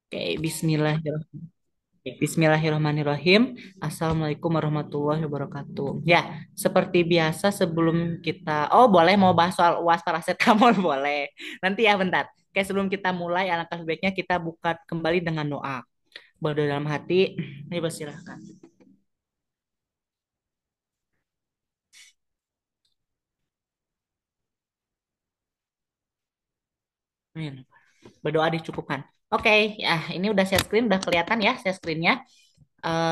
Oke, Bismillahirrahmanirrahim. Bismillahirrahmanirrahim. Assalamualaikum warahmatullahi wabarakatuh. Ya, seperti biasa sebelum kita, oh boleh mau bahas soal UAS paracetamol boleh. Nanti ya bentar. Oke, sebelum kita mulai, alangkah sebaiknya kita buka kembali dengan doa. Berdoa dalam hati, ini persilahkan. Amin. Berdoa dicukupkan. Oke, ya ini udah share screen, udah kelihatan ya share screennya.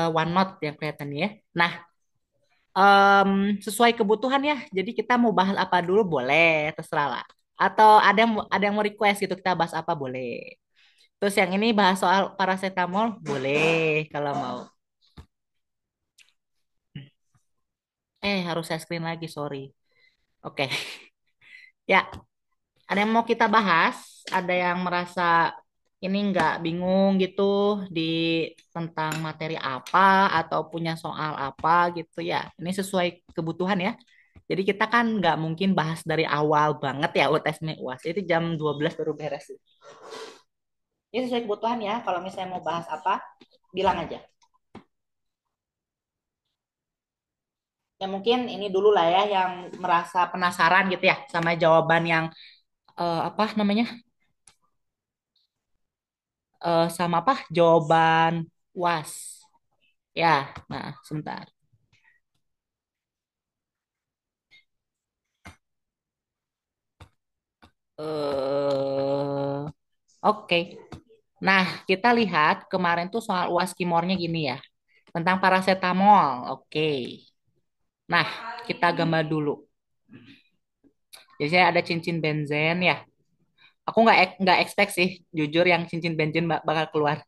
OneNote yang kelihatan ya. Nah, sesuai kebutuhan ya. Jadi kita mau bahas apa dulu boleh, terserah lah. Atau ada yang mau request gitu kita bahas apa boleh. Terus yang ini bahas soal paracetamol boleh kalau mau. Harus saya screen lagi, sorry. Oke. Ya, ada yang mau kita bahas? Ada yang merasa ini nggak bingung gitu di tentang materi apa atau punya soal apa gitu ya. Ini sesuai kebutuhan ya. Jadi kita kan nggak mungkin bahas dari awal banget ya UTS UAS. Itu jam 12 baru beres. Ini sesuai kebutuhan ya. Kalau misalnya mau bahas apa, bilang aja. Ya mungkin ini dulu lah ya yang merasa penasaran gitu ya sama jawaban yang apa namanya? Sama apa? Jawaban UAS. Ya, nah sebentar. Oke. Nah, kita lihat kemarin tuh soal UAS Kimornya gini ya. Tentang paracetamol. Oke. Nah, kita gambar dulu. Jadi saya ada cincin benzen ya. Aku nggak expect sih, jujur yang cincin benzen bakal keluar.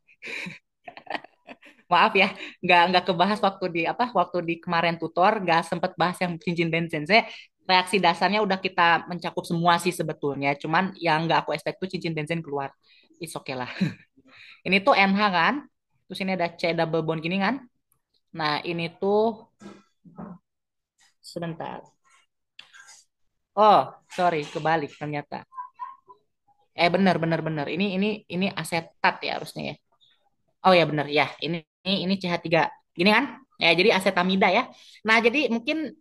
Maaf ya, nggak kebahas waktu di apa waktu di kemarin tutor nggak sempet bahas yang cincin benzen. Saya reaksi dasarnya udah kita mencakup semua sih sebetulnya. Cuman yang nggak aku expect tuh cincin benzen keluar. It's okay lah. Ini tuh NH kan, terus ini ada C double bond gini kan. Nah ini tuh sebentar. Oh sorry kebalik ternyata. Bener bener bener. Ini asetat ya harusnya ya. Oh ya bener ya. Ini CH3. Gini kan? Ya jadi asetamida ya. Nah jadi mungkin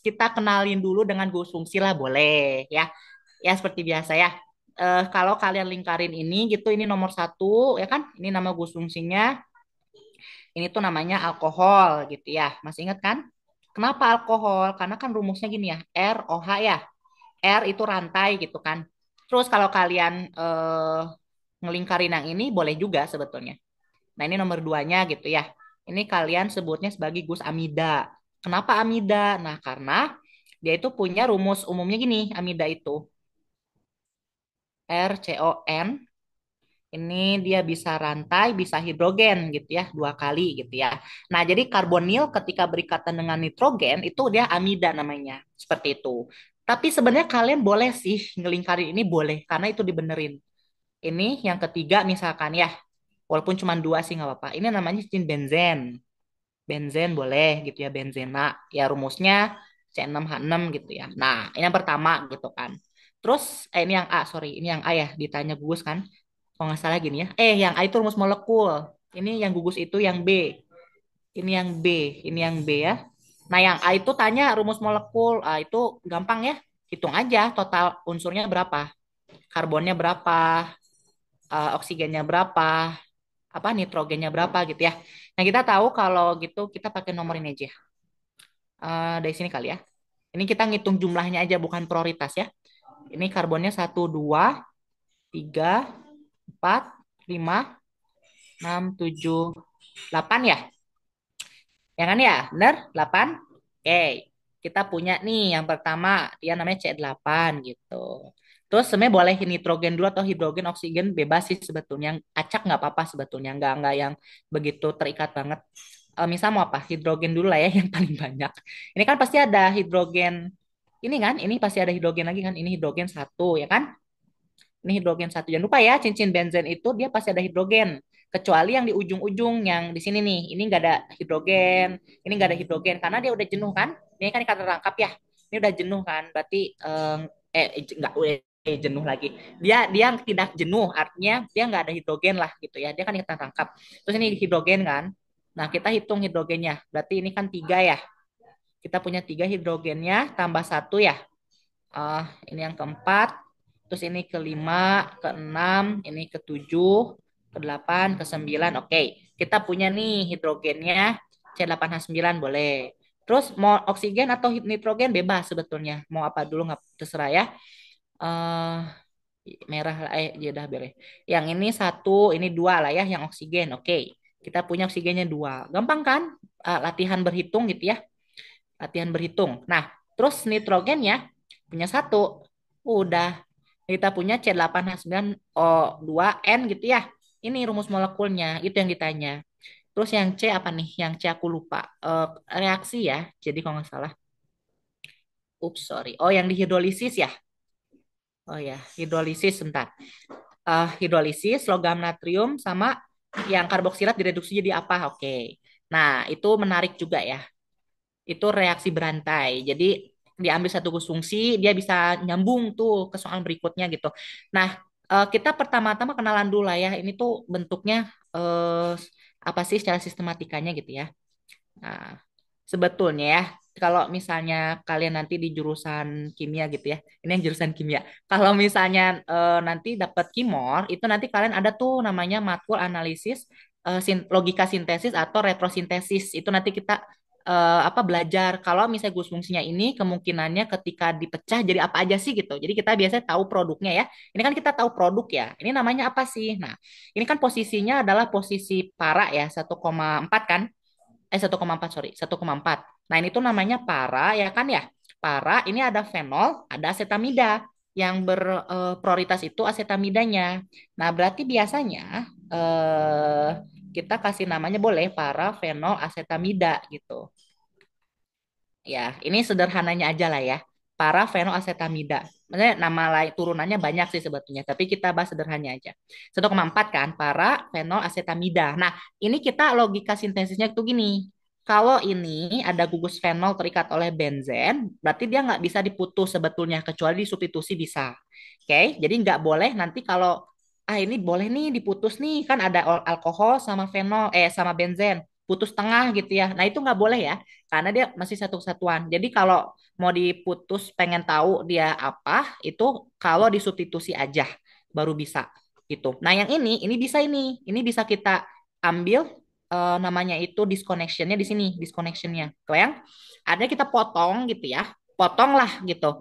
kita kenalin dulu dengan gus fungsi lah boleh ya. Ya seperti biasa ya. Kalau kalian lingkarin ini gitu, ini nomor satu ya kan? Ini nama gus fungsinya. Ini tuh namanya alkohol gitu ya. Masih ingat kan? Kenapa alkohol? Karena kan rumusnya gini ya. ROH ya. R itu rantai gitu kan. Terus kalau kalian ngelingkarin yang ini boleh juga sebetulnya. Nah, ini nomor duanya gitu ya. Ini kalian sebutnya sebagai gus amida. Kenapa amida? Nah, karena dia itu punya rumus umumnya gini, amida itu RCON. Ini dia bisa rantai, bisa hidrogen gitu ya, dua kali gitu ya. Nah, jadi karbonil ketika berikatan dengan nitrogen itu dia amida namanya, seperti itu. Tapi sebenarnya kalian boleh sih ngelingkarin ini boleh, karena itu dibenerin. Ini yang ketiga misalkan ya, walaupun cuma dua sih nggak apa-apa. Ini namanya cincin benzen. Benzen boleh gitu ya, benzena. Ya rumusnya C6H6 gitu ya. Nah, ini yang pertama gitu kan. Terus, ini yang A, sorry. Ini yang A ya, ditanya gugus kan. Kalau nggak salah gini ya. Yang A itu rumus molekul. Ini yang gugus itu yang B. Ini yang B. Ini yang B ya. Nah, yang A itu tanya rumus molekul. Itu gampang ya. Hitung aja total unsurnya berapa. Karbonnya berapa. Oksigennya berapa. Apa nitrogennya berapa gitu ya. Nah, kita tahu kalau gitu kita pakai nomor ini aja. Dari sini kali ya. Ini kita ngitung jumlahnya aja bukan prioritas ya. Ini karbonnya satu 2 3 4 5 6 7 8 ya. Ya kan ya? Bener? 8. Oke. Kita punya nih yang pertama dia namanya C8 gitu. Terus sebenarnya boleh nitrogen dulu atau hidrogen, oksigen bebas sih sebetulnya. Acak nggak apa-apa sebetulnya, nggak yang begitu terikat banget. Misal mau apa? Hidrogen dulu lah ya yang paling banyak. Ini kan pasti ada hidrogen. Ini kan, ini pasti ada hidrogen lagi kan. Ini hidrogen satu ya kan? Ini hidrogen satu. Jangan lupa ya, cincin benzen itu dia pasti ada hidrogen. Kecuali yang di ujung-ujung yang di sini nih, ini nggak ada hidrogen, ini nggak ada hidrogen karena dia udah jenuh kan? Ini kan ikan terangkap ya. Ini udah jenuh kan? Berarti nggak jenuh lagi. Dia tidak jenuh, artinya dia nggak ada hidrogen lah gitu ya. Dia kan kita tangkap. Terus ini hidrogen kan. Nah, kita hitung hidrogennya. Berarti ini kan tiga ya. Kita punya tiga hidrogennya tambah satu ya. Ini yang keempat. Terus ini kelima, keenam, ini ketujuh, kedelapan, kesembilan. Oke, kita punya nih hidrogennya C8H9 boleh. Terus mau oksigen atau nitrogen bebas sebetulnya. Mau apa dulu nggak terserah ya. eh Merah lah, ya udah boleh. Yang ini satu, ini dua lah ya, yang oksigen. Oke, kita punya oksigennya dua. Gampang kan? Latihan berhitung gitu ya, latihan berhitung. Nah, terus nitrogennya punya satu. Udah, kita punya C8H9O2N gitu ya. Ini rumus molekulnya, itu yang ditanya. Terus yang C apa nih? Yang C aku lupa. Reaksi ya, jadi kalau nggak salah. Ups, sorry. Oh, yang dihidrolisis ya? Oh ya, hidrolisis sebentar. Hidrolisis logam natrium sama yang karboksilat direduksi jadi apa? Oke. Nah, itu menarik juga ya. Itu reaksi berantai. Jadi diambil satu konsumsi, dia bisa nyambung tuh ke soal berikutnya gitu. Nah, kita pertama-tama kenalan dulu lah ya. Ini tuh bentuknya apa sih secara sistematikanya gitu ya. Nah, sebetulnya ya, kalau misalnya kalian nanti di jurusan kimia gitu ya, ini yang jurusan kimia. Kalau misalnya nanti dapat kimor, itu nanti kalian ada tuh namanya matkul analisis logika sintesis atau retrosintesis. Itu nanti kita apa belajar kalau misalnya gus fungsinya ini kemungkinannya ketika dipecah jadi apa aja sih gitu. Jadi kita biasanya tahu produknya ya. Ini kan kita tahu produk ya. Ini namanya apa sih? Nah, ini kan posisinya adalah posisi para ya 1,4 kan? 1,4 sorry 1,4. Nah ini tuh namanya para ya kan ya. Para ini ada fenol, ada asetamida. Yang berprioritas itu asetamidanya. Nah berarti biasanya kita kasih namanya boleh para fenol asetamida gitu. Ya, ini sederhananya aja lah ya. Para fenoasetamida. Maksudnya nama lain turunannya banyak sih sebetulnya, tapi kita bahas sederhananya aja. 1,4 kan, para fenoasetamida. Nah, ini kita logika sintesisnya tuh gini. Kalau ini ada gugus fenol terikat oleh benzen, berarti dia nggak bisa diputus sebetulnya, kecuali disubstitusi bisa. Oke, jadi nggak boleh nanti kalau ini boleh nih diputus nih, kan ada alkohol sama fenol, sama benzen, putus tengah gitu ya. Nah itu nggak boleh ya karena dia masih satu kesatuan. Jadi kalau mau diputus pengen tahu dia apa, itu kalau disubstitusi aja baru bisa gitu. Nah, yang ini bisa ini bisa kita ambil namanya itu disconnectionnya di sini, disconnectionnya. Kebayang? Ada kita potong gitu ya, potong lah gitu.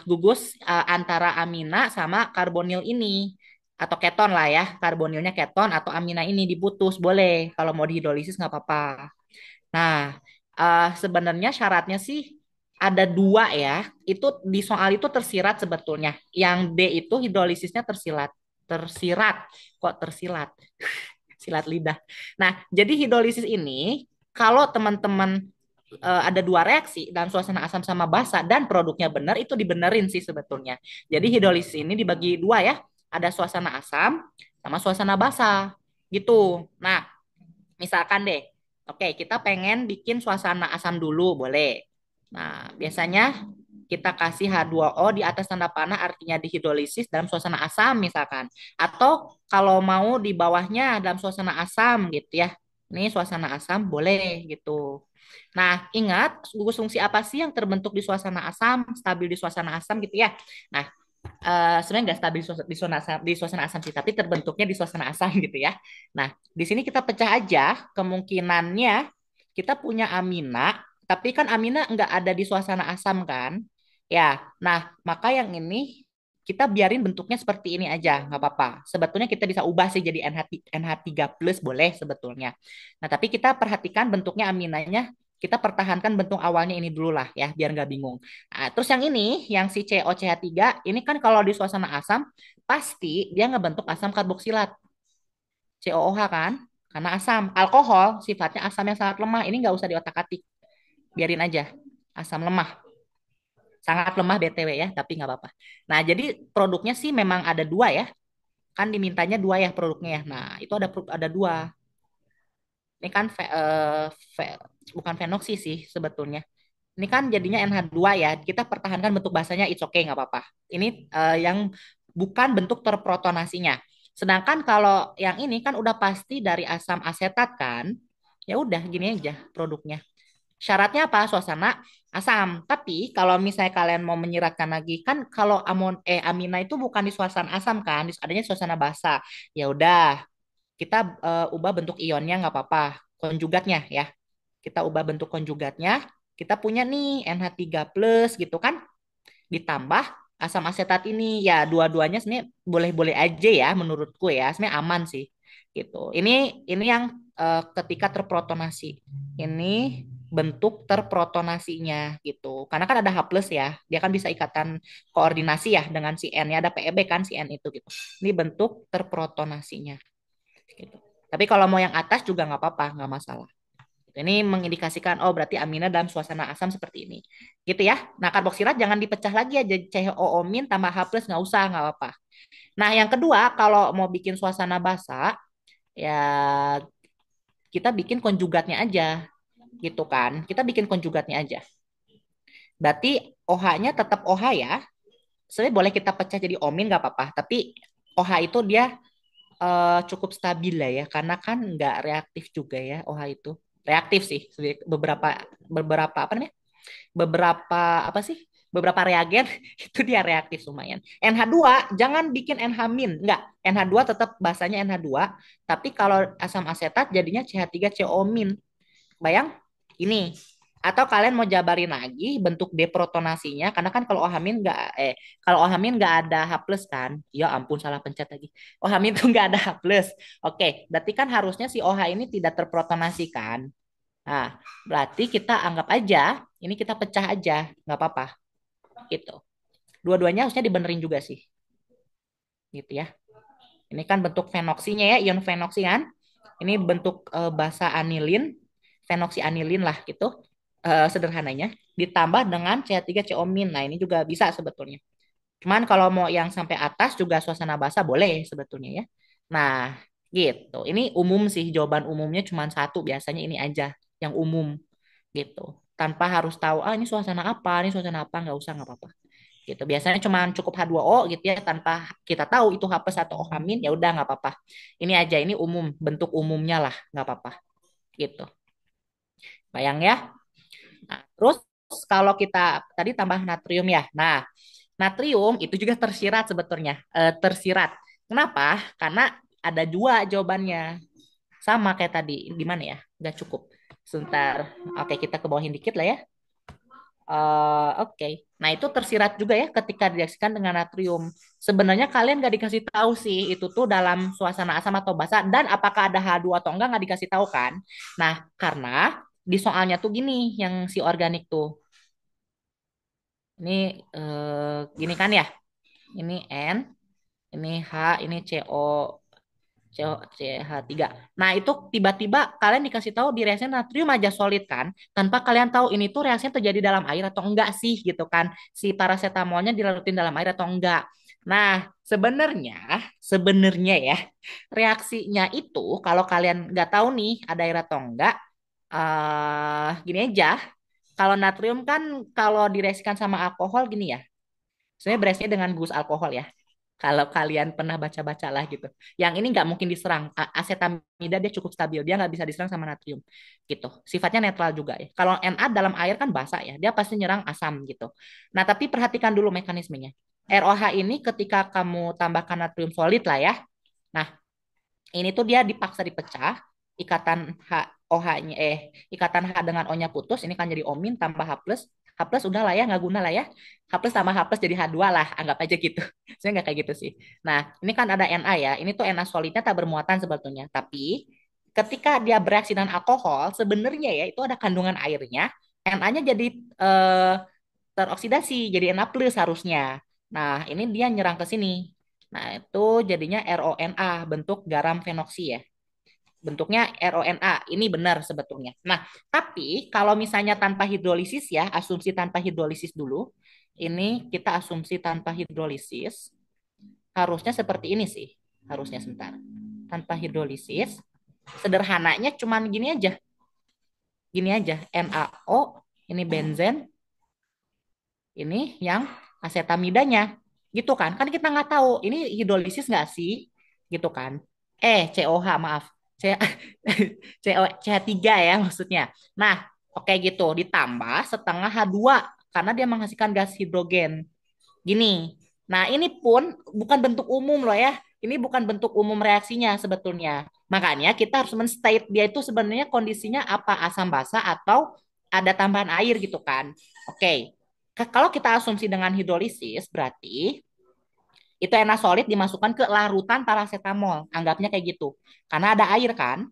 Gugus antara amina sama karbonil ini atau keton lah ya, karbonilnya keton atau amina ini diputus boleh. Kalau mau dihidrolisis nggak apa-apa. Nah, sebenarnya syaratnya sih ada dua ya. Itu di soal itu tersirat sebetulnya. Yang D itu hidrolisisnya tersilat. Tersirat. Kok tersilat? Silat lidah. Nah, jadi hidrolisis ini kalau teman-teman ada dua reaksi dalam suasana asam sama basa dan produknya benar itu dibenerin sih sebetulnya. Jadi hidrolisis ini dibagi dua ya. Ada suasana asam sama suasana basa gitu. Nah, misalkan deh, oke, kita pengen bikin suasana asam dulu, boleh. Nah, biasanya kita kasih H2O di atas tanda panah artinya dihidrolisis dalam suasana asam misalkan. Atau kalau mau di bawahnya dalam suasana asam gitu ya. Ini suasana asam boleh gitu. Nah, ingat gugus fungsi apa sih yang terbentuk di suasana asam, stabil di suasana asam gitu ya. Nah, sebenarnya nggak stabil di suasana asam sih, tapi terbentuknya di suasana asam gitu ya. Nah, di sini kita pecah aja kemungkinannya kita punya amina, tapi kan amina nggak ada di suasana asam kan? Ya, nah maka yang ini kita biarin bentuknya seperti ini aja, nggak apa-apa. Sebetulnya kita bisa ubah sih jadi NH3 plus boleh sebetulnya. Nah, tapi kita perhatikan bentuknya aminanya, kita pertahankan bentuk awalnya ini dulu lah ya, biar nggak bingung. Nah, terus yang ini, yang si COCH3, ini kan kalau di suasana asam, pasti dia ngebentuk asam karboksilat, COOH kan? Karena asam. Alkohol sifatnya asam yang sangat lemah. Ini nggak usah diotak-atik. Biarin aja. Asam lemah. Sangat lemah BTW ya, tapi nggak apa-apa. Nah, jadi produknya sih memang ada dua ya. Kan dimintanya dua ya produknya ya. Nah, itu ada dua. Ini kan bukan fenoksi sih sebetulnya. Ini kan jadinya NH2 ya. Kita pertahankan bentuk basanya it's okay nggak apa-apa. Ini yang bukan bentuk terprotonasinya. Sedangkan kalau yang ini kan udah pasti dari asam asetat kan. Ya udah gini aja produknya. Syaratnya apa? Suasana asam. Tapi kalau misalnya kalian mau menyiratkan lagi kan kalau amina itu bukan di suasana asam kan, adanya di suasana basa. Ya udah, kita ubah bentuk ionnya nggak apa-apa. Konjugatnya ya. Kita ubah bentuk konjugatnya. Kita punya nih NH3 plus gitu kan. Ditambah asam asetat ini. Ya dua-duanya sebenarnya boleh-boleh aja ya menurutku ya. Sebenarnya aman sih gitu. Ini yang ketika terprotonasi. Ini bentuk terprotonasinya gitu. Karena kan ada H plus ya. Dia kan bisa ikatan koordinasi ya dengan si N-nya. Ada PEB kan si N itu gitu. Ini bentuk terprotonasinya gitu. Tapi kalau mau yang atas juga nggak apa-apa, nggak masalah. Ini mengindikasikan, oh berarti amina dalam suasana asam seperti ini. Gitu ya. Nah, karboksilat jangan dipecah lagi aja. CHOO min tambah H plus nggak usah, nggak apa-apa. Nah, yang kedua, kalau mau bikin suasana basa, ya kita bikin konjugatnya aja. Gitu kan. Kita bikin konjugatnya aja. Berarti OH-nya tetap OH ya. Sebenarnya boleh kita pecah jadi omin nggak apa-apa. Tapi OH itu dia cukup stabil lah ya. Karena kan nggak reaktif juga ya OH itu. Reaktif sih. Beberapa beberapa apa namanya? Beberapa apa sih? Beberapa reagen itu dia reaktif lumayan. NH2 jangan bikin NH-. Enggak, NH2 tetap bahasanya NH2, tapi kalau asam asetat jadinya CH3CO-. Bayang ini. Atau kalian mau jabarin lagi bentuk deprotonasinya karena kan kalau OH- kalau OH- nggak ada H plus kan. Ya ampun salah pencet lagi. OH- tuh nggak ada H plus. Oke, berarti kan harusnya si OH ini tidak terprotonasi kan. Nah, berarti kita anggap aja, ini kita pecah aja, nggak apa-apa, gitu. Dua-duanya harusnya dibenerin juga sih, gitu ya. Ini kan bentuk fenoksinya ya, ion fenoksi kan. Ini bentuk basa anilin, fenoksi anilin lah gitu, sederhananya. Ditambah dengan CH3CO-. Nah, ini juga bisa sebetulnya. Cuman kalau mau yang sampai atas juga suasana basa boleh sebetulnya ya. Nah, gitu. Ini umum sih, jawaban umumnya cuma satu, biasanya ini aja, yang umum gitu, tanpa harus tahu ah ini suasana apa, nggak usah, nggak apa-apa gitu. Biasanya cuma cukup H2O gitu ya, tanpa kita tahu itu H plus atau OH min, ya udah nggak apa-apa. Ini aja, ini umum, bentuk umumnya lah, nggak apa-apa gitu. Bayang ya. Nah, terus kalau kita tadi tambah natrium ya, nah natrium itu juga tersirat sebetulnya. Tersirat kenapa? Karena ada dua jawabannya, sama kayak tadi. Gimana ya, nggak cukup sebentar. Oke, kita ke bawahin dikit lah ya. Oke. Nah, itu tersirat juga ya ketika direaksikan dengan natrium. Sebenarnya kalian nggak dikasih tahu sih itu tuh dalam suasana asam atau basa, dan apakah ada H2 atau enggak nggak dikasih tahu kan. Nah, karena di soalnya tuh gini yang si organik tuh. Ini gini kan ya. Ini N, ini H, ini CO, CH3. Nah, itu tiba-tiba kalian dikasih tahu di reaksi natrium aja solid kan, tanpa kalian tahu ini tuh reaksinya terjadi dalam air atau enggak sih gitu kan. Si paracetamolnya dilarutin dalam air atau enggak. Nah, sebenarnya ya, reaksinya itu kalau kalian nggak tahu nih ada air atau enggak, gini aja. Kalau natrium kan kalau direaksikan sama alkohol gini ya. Sebenarnya bereaksinya dengan gus alkohol ya. Kalau kalian pernah baca-baca lah gitu. Yang ini nggak mungkin diserang. Asetamida dia cukup stabil. Dia nggak bisa diserang sama natrium. Gitu. Sifatnya netral juga ya. Kalau Na dalam air kan basa ya. Dia pasti nyerang asam gitu. Nah, tapi perhatikan dulu mekanismenya. ROH ini ketika kamu tambahkan natrium solid lah ya. Nah, ini tuh dia dipaksa dipecah. Ikatan OH-nya ikatan H dengan O-nya putus. Ini kan jadi omin tambah H plus. H plus udah lah ya, nggak guna lah ya. H plus tambah H plus jadi H2 lah, anggap aja gitu. Saya nggak kayak gitu sih. Nah, ini kan ada Na ya. Ini tuh Na solidnya tak bermuatan sebetulnya. Tapi ketika dia bereaksi dengan alkohol, sebenarnya ya itu ada kandungan airnya. Na-nya jadi eh, teroksidasi, jadi Na plus harusnya. Nah, ini dia nyerang ke sini. Nah, itu jadinya RONA, bentuk garam fenoksi ya. Bentuknya RONA. Ini benar sebetulnya. Nah, tapi kalau misalnya tanpa hidrolisis ya, asumsi tanpa hidrolisis dulu. Ini kita asumsi tanpa hidrolisis. Harusnya seperti ini sih. Harusnya sebentar. Tanpa hidrolisis. Sederhananya cuman gini aja. Gini aja. NaO. ini benzen, ini yang asetamidanya. Gitu kan? Kan kita nggak tahu ini hidrolisis nggak sih? Gitu kan? COH maaf. C CH3 ya maksudnya. Nah, oke gitu. Ditambah setengah H2 karena dia menghasilkan gas hidrogen. Gini. Nah, ini pun bukan bentuk umum loh ya. Ini bukan bentuk umum reaksinya sebetulnya. Makanya kita harus menstate dia itu sebenarnya kondisinya apa, asam basa atau ada tambahan air gitu kan. Oke. Kalau kita asumsi dengan hidrolisis berarti itu solid dimasukkan ke larutan paracetamol. Anggapnya kayak gitu. Karena ada air kan.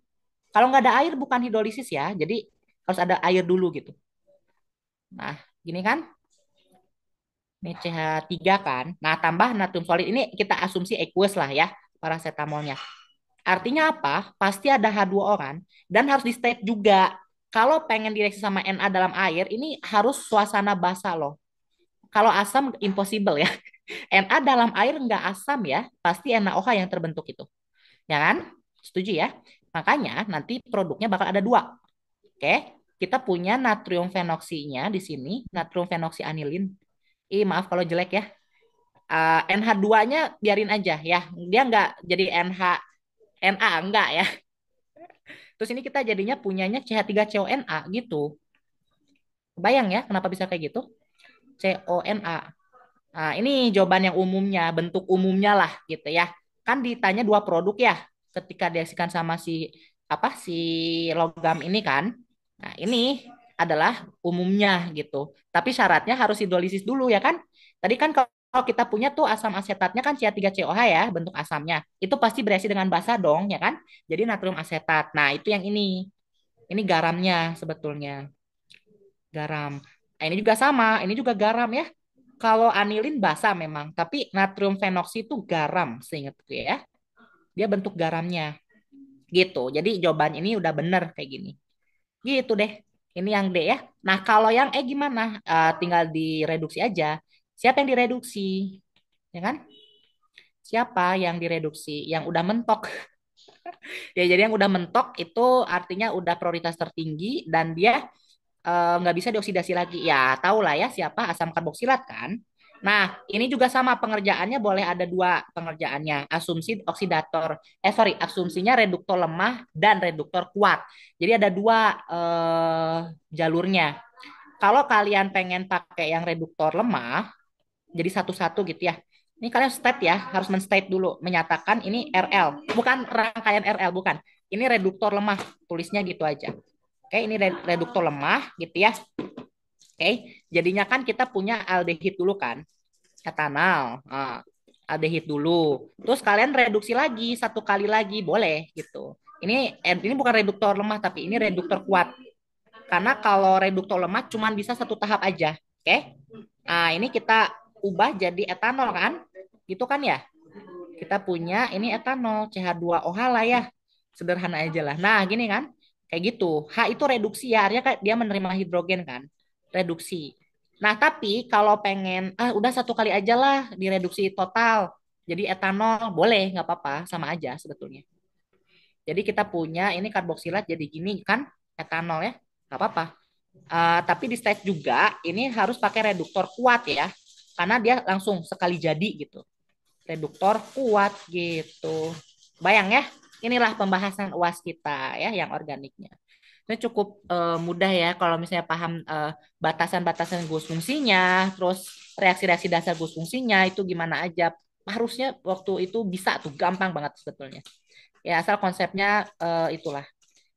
Kalau nggak ada air bukan hidrolisis ya. Jadi harus ada air dulu gitu. Nah, gini kan. Ini CH3 kan. Nah, tambah natrium solid. Ini kita asumsi aqueous lah ya, paracetamolnya. Artinya apa? Pasti ada H2O kan. Dan harus di state juga. Kalau pengen direaksi sama Na dalam air, ini harus suasana basah loh. Kalau asam, impossible ya. Na dalam air nggak asam ya. Pasti NaOH yang terbentuk itu. Ya kan? Setuju ya? Makanya nanti produknya bakal ada dua. Oke? Kita punya natrium fenoksinya di sini. Natrium fenoksianilin. Maaf kalau jelek ya. NH2-nya biarin aja ya. Dia nggak jadi Na enggak ya. Terus ini kita jadinya punyanya CH3CONA gitu. Bayang ya kenapa bisa kayak gitu? CONA. Nah, ini jawaban yang umumnya, bentuk umumnya lah gitu ya. Kan ditanya dua produk ya ketika diaksikan sama si apa si logam ini kan. Nah, ini adalah umumnya gitu. Tapi syaratnya harus hidrolisis dulu ya kan? Tadi kan kalau kita punya tuh asam asetatnya kan CH3COH ya, bentuk asamnya. Itu pasti bereaksi dengan basa dong ya kan? Jadi natrium asetat. Nah, itu yang ini. Ini garamnya sebetulnya. Garam. Nah, ini juga sama, ini juga garam ya. Kalau anilin basa memang, tapi natrium fenoksi itu garam, seingatku ya. Dia bentuk garamnya, gitu. Jadi jawaban ini udah bener kayak gini. Gitu deh. Ini yang D ya. Nah, kalau yang E gimana? Tinggal direduksi aja. Siapa yang direduksi? Ya kan? Siapa yang direduksi? Yang udah mentok. Ya, jadi yang udah mentok itu artinya udah prioritas tertinggi dan dia nggak bisa dioksidasi lagi. Ya, tahu lah ya siapa asam karboksilat kan. Nah, ini juga sama pengerjaannya boleh ada dua pengerjaannya. Asumsi oksidator, asumsinya reduktor lemah dan reduktor kuat. Jadi ada dua jalurnya. Kalau kalian pengen pakai yang reduktor lemah, jadi satu-satu gitu ya. Ini kalian state ya, harus men-state dulu, menyatakan ini RL, bukan rangkaian RL, bukan. Ini reduktor lemah, tulisnya gitu aja. Oke, ini reduktor lemah gitu ya. Oke, jadinya kan kita punya aldehid dulu kan, etanal. Aldehid dulu. Terus kalian reduksi lagi satu kali lagi boleh gitu. Ini bukan reduktor lemah tapi ini reduktor kuat. Karena kalau reduktor lemah cuma bisa satu tahap aja. Oke. Nah, ini kita ubah jadi etanol kan? Gitu kan ya? Kita punya ini etanol CH2OH lah ya. Sederhana aja lah. Nah, gini kan? Kayak gitu. H itu reduksi ya, artinya dia menerima hidrogen kan. Reduksi. Nah, tapi kalau pengen, udah satu kali aja lah direduksi total. Jadi etanol boleh, nggak apa-apa, sama aja sebetulnya. Jadi kita punya ini karboksilat jadi gini kan, etanol ya, nggak apa-apa. Tapi di stage juga ini harus pakai reduktor kuat ya, karena dia langsung sekali jadi gitu. Reduktor kuat gitu. Bayang ya, inilah pembahasan UAS kita ya yang organiknya. Ini cukup mudah ya kalau misalnya paham batasan-batasan gus fungsinya, terus reaksi-reaksi dasar gus fungsinya itu gimana aja. Harusnya waktu itu bisa tuh gampang banget sebetulnya. Ya asal konsepnya itulah.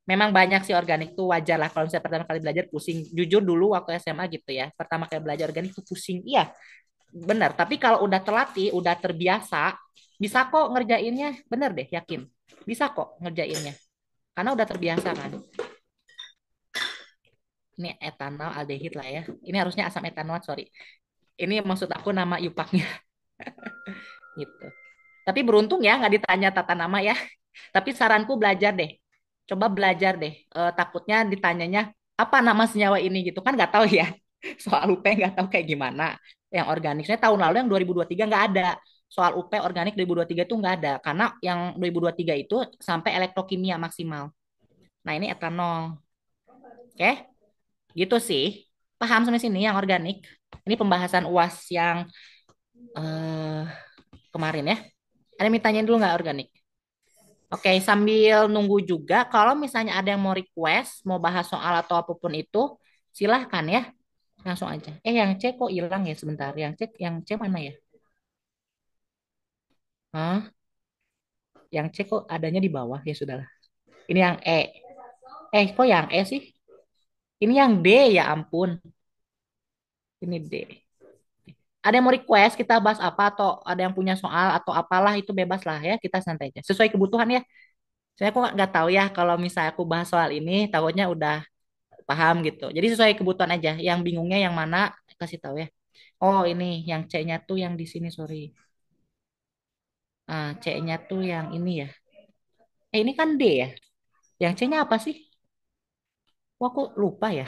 Memang banyak sih organik tuh wajar lah kalau misalnya pertama kali belajar pusing. Jujur dulu waktu SMA gitu ya, pertama kali belajar organik tuh pusing. Iya, benar. Tapi kalau udah terlatih, udah terbiasa, bisa kok ngerjainnya. Bener deh, yakin. Bisa kok ngerjainnya. Karena udah terbiasa kan. Ini etanol aldehid lah ya. Ini harusnya asam etanoat, sorry. Ini maksud aku nama yupaknya gitu. Tapi beruntung ya nggak ditanya tata nama ya. Tapi saranku belajar deh. Coba belajar deh. Takutnya ditanyanya apa nama senyawa ini gitu kan nggak tahu ya. Soal UP nggak tahu kayak gimana. Yang organik. Saya tahun lalu yang 2023 nggak ada. Soal UP organik 2023 itu nggak ada. Karena yang 2023 itu sampai elektrokimia maksimal. Nah ini etanol. Oke, gitu sih. Paham sampai sini yang organik? Ini pembahasan UAS yang eh, kemarin ya. Ada yang ditanya dulu nggak organik? Oke, sambil nunggu juga, kalau misalnya ada yang mau request, mau bahas soal atau apapun itu, silahkan ya, langsung aja. Yang C kok hilang ya sebentar? Yang C mana ya? Hah? Yang C kok adanya di bawah? Ya sudahlah. Ini yang E. Kok yang E sih? Ini yang D ya ampun. Ini D. Ada yang mau request kita bahas apa atau ada yang punya soal atau apalah itu bebas lah ya kita santai aja. Sesuai kebutuhan ya. Saya kok nggak tahu ya kalau misalnya aku bahas soal ini takutnya udah paham gitu. Jadi sesuai kebutuhan aja. Yang bingungnya yang mana kasih tahu ya. Oh ini yang C-nya tuh yang di sini sorry. C-nya tuh yang ini ya. Ini kan D ya. Yang C-nya apa sih? Wah aku lupa ya.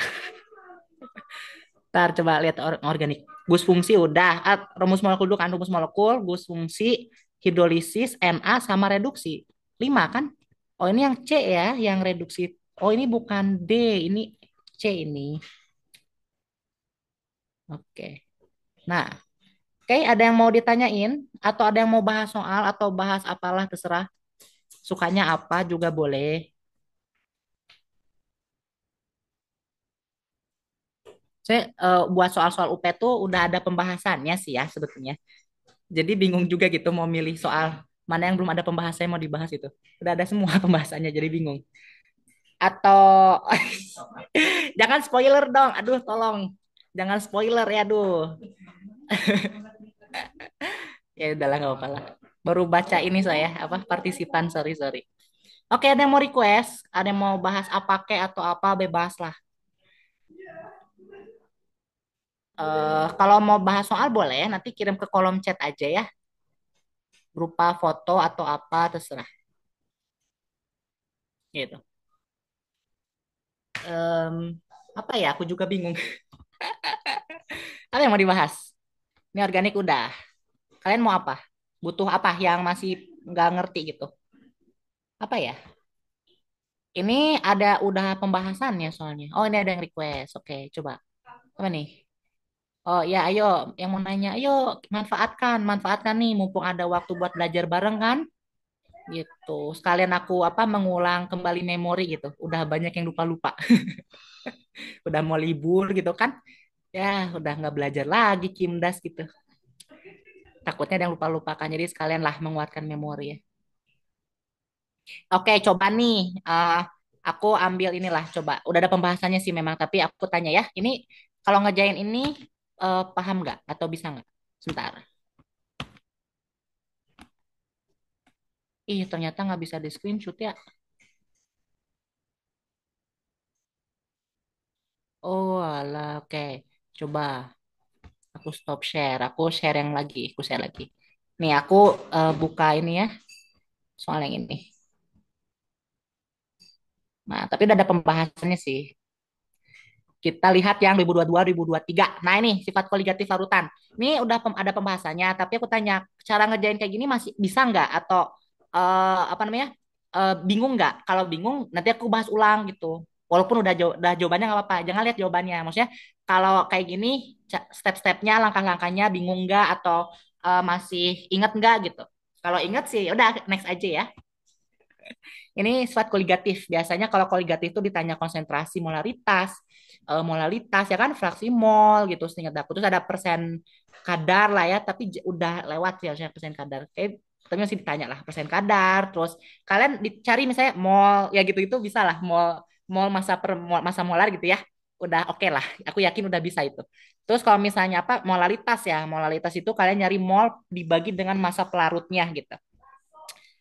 Ntar coba lihat organik. Gus fungsi udah. Rumus molekul dulu kan. Rumus molekul, gus fungsi, hidrolisis, Na sama reduksi. 5 kan? Oh ini yang C ya, yang reduksi. Oh ini bukan D, ini C ini. Oke. Nah, oke ada yang mau ditanyain? Atau ada yang mau bahas soal atau bahas apalah terserah. Sukanya apa juga boleh. Saya buat soal-soal UP tuh udah ada pembahasannya sih ya sebetulnya. Jadi bingung juga gitu mau milih soal mana yang belum ada pembahasannya mau dibahas itu. Udah ada semua pembahasannya jadi bingung. Atau jangan spoiler dong. Aduh tolong. Jangan spoiler ya aduh. Ya udahlah nggak apa-apa lah. Baru baca ini saya apa partisipan sorry sorry. Oke ada yang mau request, ada yang mau bahas apa kek atau apa bebas lah. Kalau mau bahas soal boleh nanti kirim ke kolom chat aja ya berupa foto atau apa terserah gitu. Em, apa ya? Aku juga bingung. Apa yang mau dibahas? Ini organik udah. Kalian mau apa? Butuh apa yang masih nggak ngerti gitu? Apa ya? Ini ada udah pembahasannya soalnya. Oh ini ada yang request. Oke, coba. Apa nih? Oh ya, ayo yang mau nanya, ayo manfaatkan nih, mumpung ada waktu buat belajar bareng kan? Gitu. Sekalian aku apa mengulang kembali memori gitu. Udah banyak yang lupa-lupa. Udah mau libur gitu kan? Ya, udah nggak belajar lagi Kimdas gitu. Takutnya ada yang lupa-lupakan. Jadi sekalian lah menguatkan memori ya. Oke, coba nih. Aku ambil inilah, coba. Udah ada pembahasannya sih memang, tapi aku tanya ya. Ini kalau ngerjain ini paham nggak atau bisa nggak? Sebentar. Ih, ternyata nggak bisa di screenshot ya. Oh, alah, oke. Coba aku stop share. Aku share yang lagi. Aku share lagi. Nih, aku buka ini ya. Soal yang ini. Nah, tapi udah ada pembahasannya sih. Kita lihat yang 2022-2023. Nah, ini sifat koligatif larutan. Ini udah ada pembahasannya, tapi aku tanya, cara ngerjain kayak gini masih bisa nggak? Atau apa namanya? Bingung nggak? Kalau bingung, nanti aku bahas ulang gitu. Walaupun udah jawabannya nggak apa-apa. Jangan lihat jawabannya. Maksudnya kalau kayak gini, step-stepnya, langkah-langkahnya bingung nggak? Atau masih ingat nggak gitu? Kalau ingat sih, udah next aja ya. Ini sifat koligatif. Biasanya kalau koligatif itu ditanya konsentrasi molaritas, molalitas ya kan fraksi mol gitu seingat aku. Terus ada persen kadar lah ya, tapi udah lewat ya harusnya persen kadar. Tapi masih ditanya lah persen kadar. Terus kalian dicari misalnya mol ya gitu itu bisa lah mol mol masa molar gitu ya. Udah oke lah. Aku yakin udah bisa itu. Terus kalau misalnya apa molalitas ya, molalitas itu kalian nyari mol dibagi dengan masa pelarutnya gitu.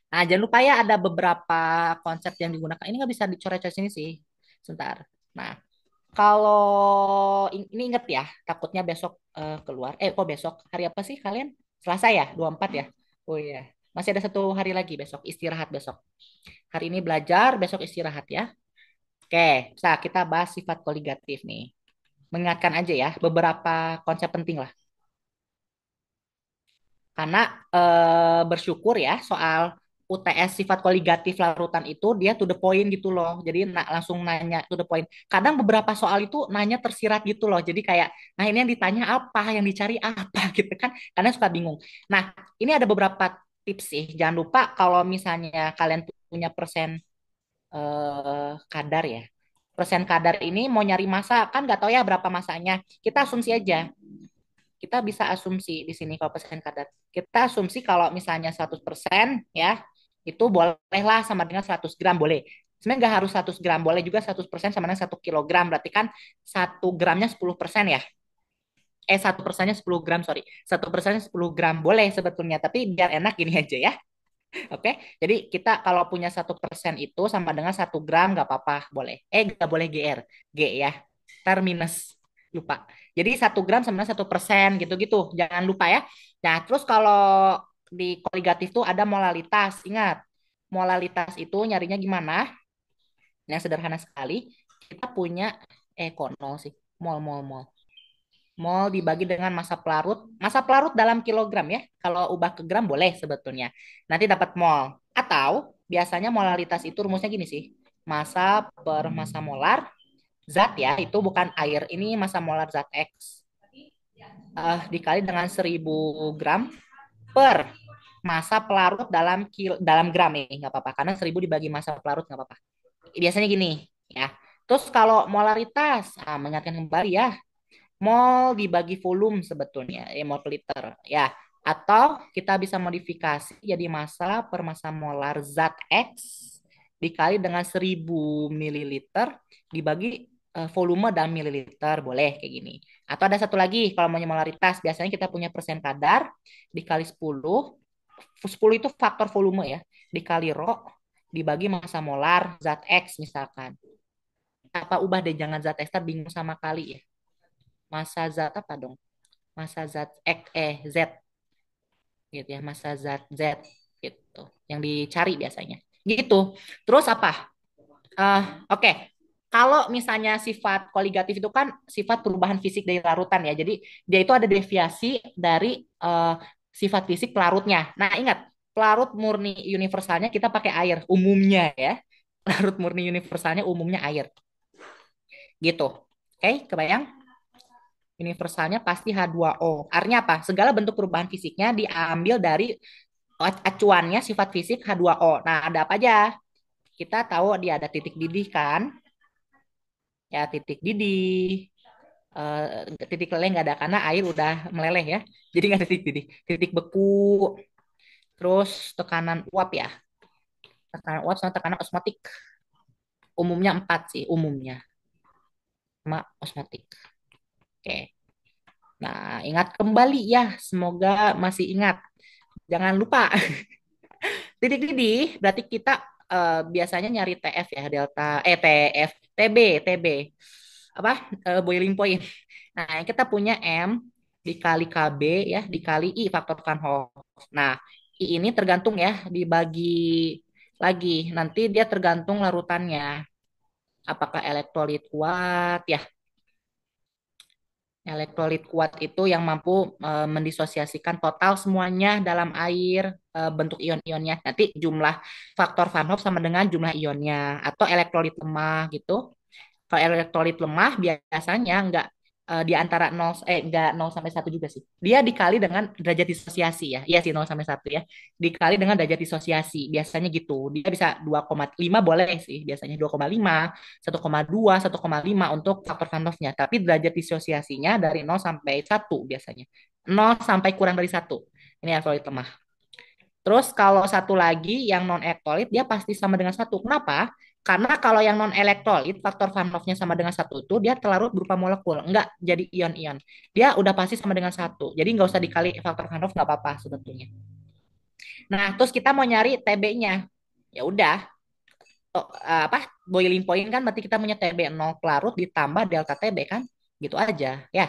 Nah, jangan lupa ya ada beberapa konsep yang digunakan. Ini nggak bisa dicoret-coret sini sih. Sebentar. Nah, kalau ini inget ya, takutnya besok keluar. Kok besok? Hari apa sih kalian? Selasa ya? 24 ya? Oh iya. Masih ada 1 hari lagi besok. Istirahat besok. Hari ini belajar, besok istirahat ya. Oke, bisa kita bahas sifat koligatif nih. Mengingatkan aja ya, beberapa konsep penting lah. Karena bersyukur ya soal UTS sifat koligatif larutan itu dia to the point gitu loh. Jadi langsung nanya to the point. Kadang beberapa soal itu nanya tersirat gitu loh. Jadi kayak, nah ini yang ditanya apa, yang dicari apa gitu kan. Karena suka bingung. Nah, ini ada beberapa tips sih. Jangan lupa kalau misalnya kalian punya persen kadar ya. Persen kadar ini mau nyari masa kan nggak tahu ya berapa masanya. Kita asumsi aja. Kita bisa asumsi di sini kalau persen kadar. Kita asumsi kalau misalnya 100% ya, itu bolehlah sama dengan 100 gram boleh. Sebenarnya nggak harus 100 gram, boleh juga 100% sama dengan 1 kilogram. Berarti kan 1 gramnya 10% ya. 1%-nya 10 gram, sorry. 1%-nya 10 gram, boleh sebetulnya. Tapi biar enak gini aja ya. Oke, jadi kita kalau punya 1% itu sama dengan 1 gram nggak apa-apa, boleh. Nggak boleh GR, G ya, ntar minus, lupa. Jadi 1 gram sama dengan 1% gitu-gitu, jangan lupa ya. Nah, terus kalau di koligatif tuh ada molalitas, ingat, molalitas itu nyarinya gimana? Yang sederhana sekali, kita punya, kok nol sih, mol, mol, mol. Mol dibagi dengan massa pelarut dalam kilogram ya. Kalau ubah ke gram boleh sebetulnya. Nanti dapat mol. Atau biasanya molaritas itu rumusnya gini sih. Massa per massa molar zat ya, itu bukan air. Ini massa molar zat X. Dikali dengan 1.000 gram per massa pelarut dalam gram nih, nggak apa-apa. Karena 1.000 dibagi massa pelarut nggak apa-apa. Biasanya gini ya. Terus kalau molaritas, mengingatkan kembali ya, mol dibagi volume sebetulnya, mol per liter ya. Atau kita bisa modifikasi jadi massa per massa molar zat X dikali dengan 1.000 mililiter dibagi volume dalam mililiter, boleh kayak gini. Atau ada satu lagi kalau mau molaritas, biasanya kita punya persen kadar dikali 10. 10 itu faktor volume ya, dikali rho dibagi massa molar zat X misalkan. Apa ubah deh, jangan zat X, bingung sama kali ya. Massa zat apa dong? Massa zat X, Z gitu ya, massa zat Z gitu. Yang dicari biasanya. Gitu. Terus apa? Oke. Kalau misalnya sifat koligatif itu kan sifat perubahan fisik dari larutan ya. Jadi dia itu ada deviasi dari sifat fisik pelarutnya. Nah, ingat, pelarut murni universalnya kita pakai air umumnya ya. Pelarut murni universalnya umumnya air. Gitu. Oke, kebayang? Universalnya pasti H2O. Artinya apa? Segala bentuk perubahan fisiknya diambil dari acuannya sifat fisik H2O. Nah, ada apa aja? Kita tahu dia ada titik didih kan? Ya, titik didih. Titik leleh nggak ada karena air udah meleleh ya. Jadi nggak ada titik didih. Titik beku, terus tekanan uap ya. Tekanan uap sama tekanan osmotik. Umumnya 4 sih, umumnya. Sama osmotik. Oke. Nah, ingat kembali ya. Semoga masih ingat. Jangan lupa titik didih berarti kita biasanya nyari TF ya, delta TF TB TB apa, boiling point. Nah, yang kita punya M dikali KB ya dikali I faktor Van Hoff. Nah, I ini tergantung ya, dibagi lagi nanti dia tergantung larutannya, apakah elektrolit kuat ya. Elektrolit kuat itu yang mampu mendisosiasikan total semuanya dalam air, bentuk ion-ionnya. Nanti jumlah faktor Van Hoff sama dengan jumlah ionnya. Atau elektrolit lemah gitu. Kalau elektrolit lemah biasanya nggak di antara nggak 0 sampai 1 juga sih. Dia dikali dengan derajat disosiasi ya. Iya sih 0 sampai 1 ya. Dikali dengan derajat disosiasi. Biasanya gitu. Dia bisa 2,5 boleh sih. Biasanya 2,5, 1,2, 1,5 untuk faktor Van Hoff-nya. Tapi derajat disosiasinya dari 0 sampai 1 biasanya. 0 sampai kurang dari 1. Ini elektrolit lemah. Terus kalau satu lagi yang non elektrolit dia pasti sama dengan 1. Kenapa? Karena kalau yang non elektrolit faktor Van Hoff-nya sama dengan 1 itu dia terlarut berupa molekul, enggak jadi ion-ion. Dia udah pasti sama dengan 1. Jadi nggak usah dikali faktor Van Hoff nggak apa-apa sebetulnya. Nah, terus kita mau nyari TB-nya. Ya udah, apa, boiling point kan berarti kita punya TB 0 pelarut ditambah delta TB kan? Gitu aja. Ya,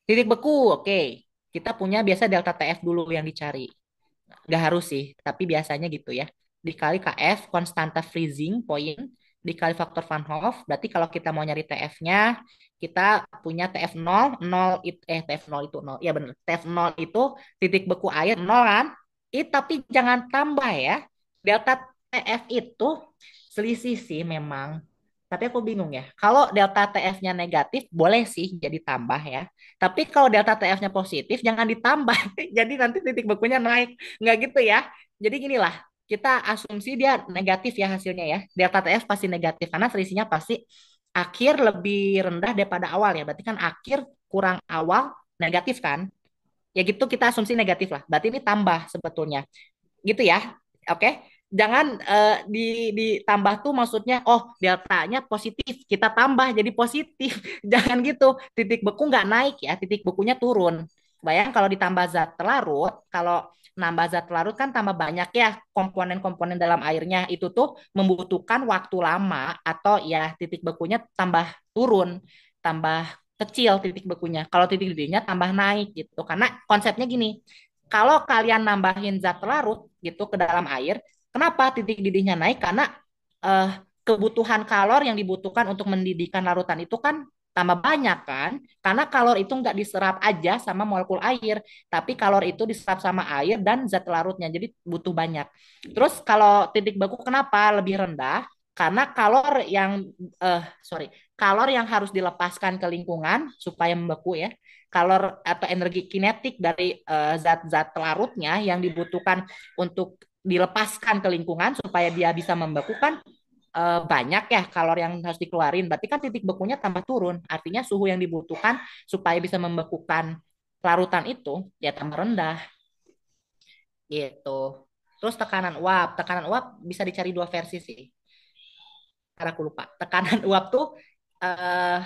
titik beku. Oke. Kita punya biasa delta TF dulu yang dicari. Gak harus sih, tapi biasanya gitu ya. Dikali KF, konstanta freezing point, dikali faktor Van Hoff. Berarti kalau kita mau nyari TF-nya, kita punya TF 0, 0 itu, TF 0 itu 0. Ya benar, TF 0 itu titik beku air 0 kan? Tapi jangan tambah ya. Delta TF itu selisih sih memang. Tapi aku bingung ya. Kalau delta TF-nya negatif, boleh sih jadi tambah ya. Tapi kalau delta TF-nya positif, jangan ditambah. Jadi nanti titik bekunya naik. Nggak gitu ya. Jadi ginilah, kita asumsi dia negatif ya hasilnya ya. Delta TF pasti negatif, karena selisihnya pasti akhir lebih rendah daripada awal ya. Berarti kan akhir kurang awal negatif kan. Ya gitu kita asumsi negatif lah. Berarti ini tambah sebetulnya gitu ya. Oke. Jangan ditambah tuh maksudnya oh deltanya positif kita tambah jadi positif. Jangan gitu. Titik beku nggak naik ya, titik bekunya turun. Bayang kalau ditambah zat larut, kalau nambah zat larut kan tambah banyak ya komponen-komponen dalam airnya itu tuh membutuhkan waktu lama atau ya titik bekunya tambah turun, tambah kecil titik bekunya. Kalau titik didihnya tambah naik gitu. Karena konsepnya gini, kalau kalian nambahin zat larut gitu ke dalam air, kenapa titik didihnya naik? Karena eh, kebutuhan kalor yang dibutuhkan untuk mendidihkan larutan itu kan tambah banyak kan? Karena kalor itu nggak diserap aja sama molekul air, tapi kalor itu diserap sama air dan zat larutnya, jadi butuh banyak. Terus kalau titik beku kenapa lebih rendah? Karena kalor yang harus dilepaskan ke lingkungan supaya membeku ya, kalor atau energi kinetik dari zat-zat larutnya yang dibutuhkan untuk dilepaskan ke lingkungan supaya dia bisa membekukan banyak ya kalor yang harus dikeluarin. Berarti kan titik bekunya tambah turun. Artinya suhu yang dibutuhkan supaya bisa membekukan larutan itu ya tambah rendah gitu. Terus tekanan uap bisa dicari dua versi sih. Karena aku lupa. Tekanan uap tuh eh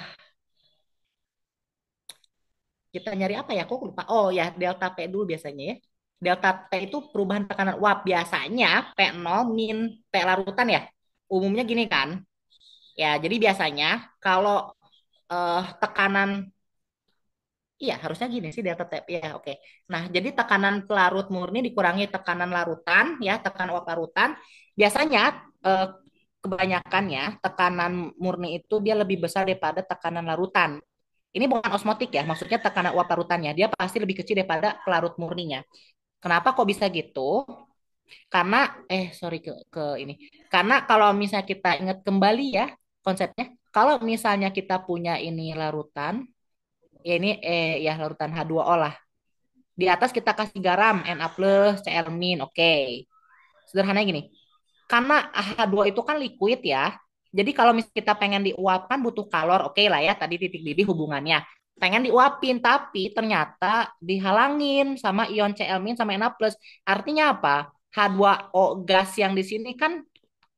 kita nyari apa ya? Aku lupa. Oh ya, delta P dulu biasanya ya. Delta P itu perubahan tekanan uap. Biasanya P0 min P larutan ya. Umumnya gini kan. Ya, jadi biasanya kalau tekanan, iya harusnya gini sih delta T. Ya, oke. Nah, jadi tekanan pelarut murni dikurangi tekanan larutan, ya, tekanan uap larutan. Biasanya eh, kebanyakan ya, tekanan murni itu dia lebih besar daripada tekanan larutan. Ini bukan osmotik ya, maksudnya tekanan uap larutannya. Dia pasti lebih kecil daripada pelarut murninya. Kenapa kok bisa gitu? Karena, sorry ke ini. Karena kalau misalnya kita ingat kembali ya konsepnya, kalau misalnya kita punya ini larutan, ya ini ya larutan H2O lah. Di atas kita kasih garam Na plus, Cl min, oke. Sederhananya gini, karena H2 itu kan liquid ya. Jadi kalau misalnya kita pengen diuapkan butuh kalor, oke lah ya, tadi titik didih hubungannya. Pengen diuapin, tapi ternyata dihalangin sama ion Cl- sama Na+. Artinya apa? H2O gas yang di sini kan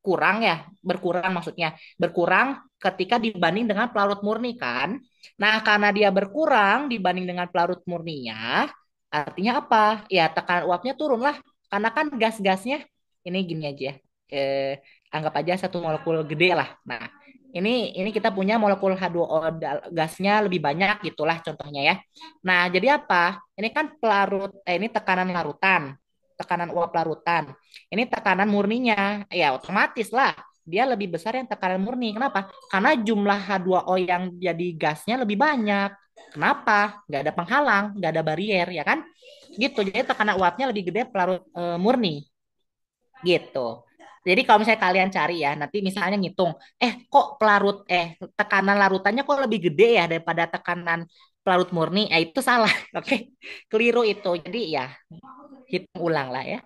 kurang ya, berkurang maksudnya. Berkurang ketika dibanding dengan pelarut murni kan. Nah, karena dia berkurang dibanding dengan pelarut murninya, artinya apa? Ya, tekanan uapnya turun lah. Karena kan gas-gasnya, ini gini aja ya, anggap aja satu molekul gede lah. Nah, ini kita punya molekul H2O gasnya lebih banyak gitulah contohnya ya. Nah, jadi apa? Ini kan ini tekanan larutan, tekanan uap larutan. Ini tekanan murninya, ya otomatis lah dia lebih besar yang tekanan murni. Kenapa? Karena jumlah H2O yang jadi gasnya lebih banyak. Kenapa? Nggak ada penghalang, nggak ada barier, ya kan? Gitu. Jadi tekanan uapnya lebih gede pelarut murni. Gitu. Jadi kalau misalnya kalian cari ya, nanti misalnya ngitung, kok tekanan larutannya kok lebih gede ya daripada tekanan pelarut murni, itu salah, oke, keliru itu. Jadi ya hitung ulang lah ya.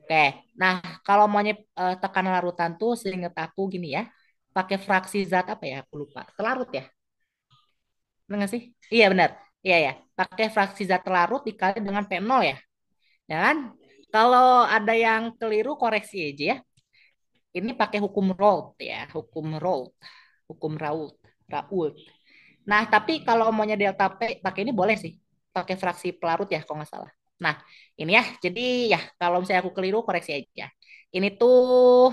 Oke, nah kalau maunya tekanan larutan tuh seingat aku gini ya, pakai fraksi zat apa ya, aku lupa, telarut ya, benar nggak sih? Iya benar, iya ya, pakai fraksi zat telarut dikali dengan P0 ya, ya kan? Kalau ada yang keliru koreksi aja ya. Ini pakai hukum Raoult ya, hukum Raoult, Raoult. Nah, tapi kalau maunya delta P pakai ini boleh sih, pakai fraksi pelarut ya kalau nggak salah. Nah, ini ya, jadi ya kalau misalnya aku keliru koreksi aja. Ini tuh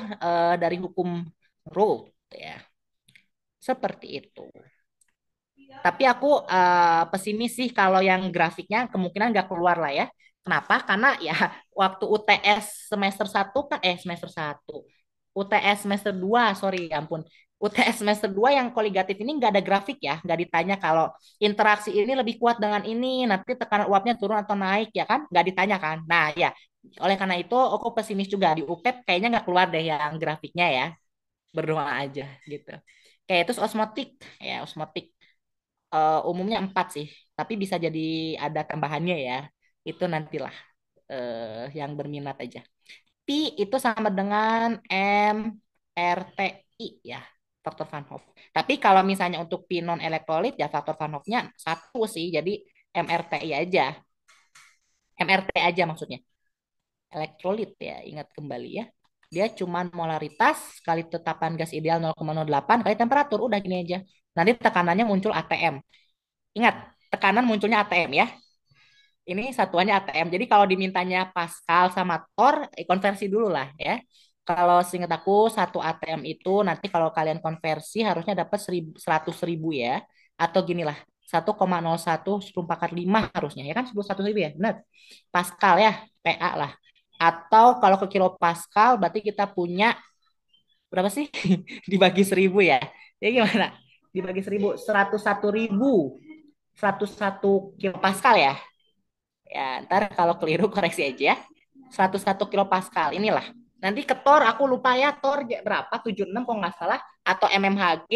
dari hukum Raoult ya, seperti itu. Tapi aku pesimis sih kalau yang grafiknya kemungkinan nggak keluar lah ya. Kenapa? Karena ya waktu UTS semester satu kan semester satu, UTS semester 2 sorry ya ampun. UTS semester 2 yang koligatif ini nggak ada grafik ya, nggak ditanya kalau interaksi ini lebih kuat dengan ini, nanti tekanan uapnya turun atau naik ya kan? Nggak ditanya kan? Nah ya, Oleh karena itu, aku pesimis juga di UPEP kayaknya nggak keluar deh yang grafiknya ya. Berdoa aja gitu. Kayak itu osmotik ya, osmotik umumnya 4 sih, tapi bisa jadi ada tambahannya ya. Itu nantilah yang berminat aja. Pi itu sama dengan MRTI ya, faktor Van Hoff. Tapi kalau misalnya untuk pi non elektrolit ya faktor Van Hoff-nya satu sih, jadi MRTI aja. MRT aja maksudnya. Elektrolit ya, ingat kembali ya. Dia cuma molaritas kali tetapan gas ideal 0,08 kali temperatur, udah gini aja. Nanti tekanannya muncul ATM. Ingat, tekanan munculnya ATM ya. Ini satuannya ATM. Jadi kalau dimintanya Pascal sama Tor, konversi dulu lah ya. Kalau seingat aku satu ATM itu nanti kalau kalian konversi harusnya dapat 100.000 ya. Atau gini lah, 1,01 harusnya ya kan 100.000 ya. Benar. Pascal ya, PA lah. Atau kalau ke kilo Pascal berarti kita punya berapa sih? Dibagi 1.000 ya. Jadi gimana? Dibagi 1.000, 101.000. 101 kilo Pascal ya. Ya, ntar kalau keliru koreksi aja ya. 101 kilo Pascal inilah. Nanti ke Tor aku lupa ya Tor berapa 76 kok nggak salah atau mmHg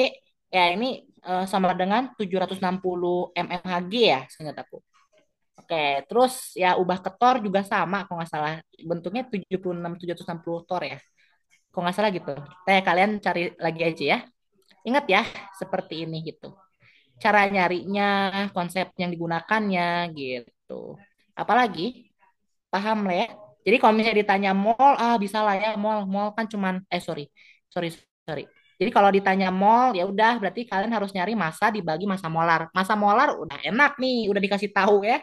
ya ini sama dengan 760 mmHg ya seingat aku. Oke, terus ya ubah ke Tor juga sama kok nggak salah bentuknya 76 760 Tor ya. Kok nggak salah gitu. Kalian cari lagi aja ya. Ingat ya seperti ini gitu. Cara nyarinya, konsep yang digunakannya gitu. Apalagi paham lah ya. Jadi kalau misalnya ditanya mall, bisa lah ya mall. Mall kan cuman, sorry, sorry, sorry. Jadi kalau ditanya mall, ya udah berarti kalian harus nyari massa dibagi massa molar. Massa molar udah enak nih, udah dikasih tahu ya.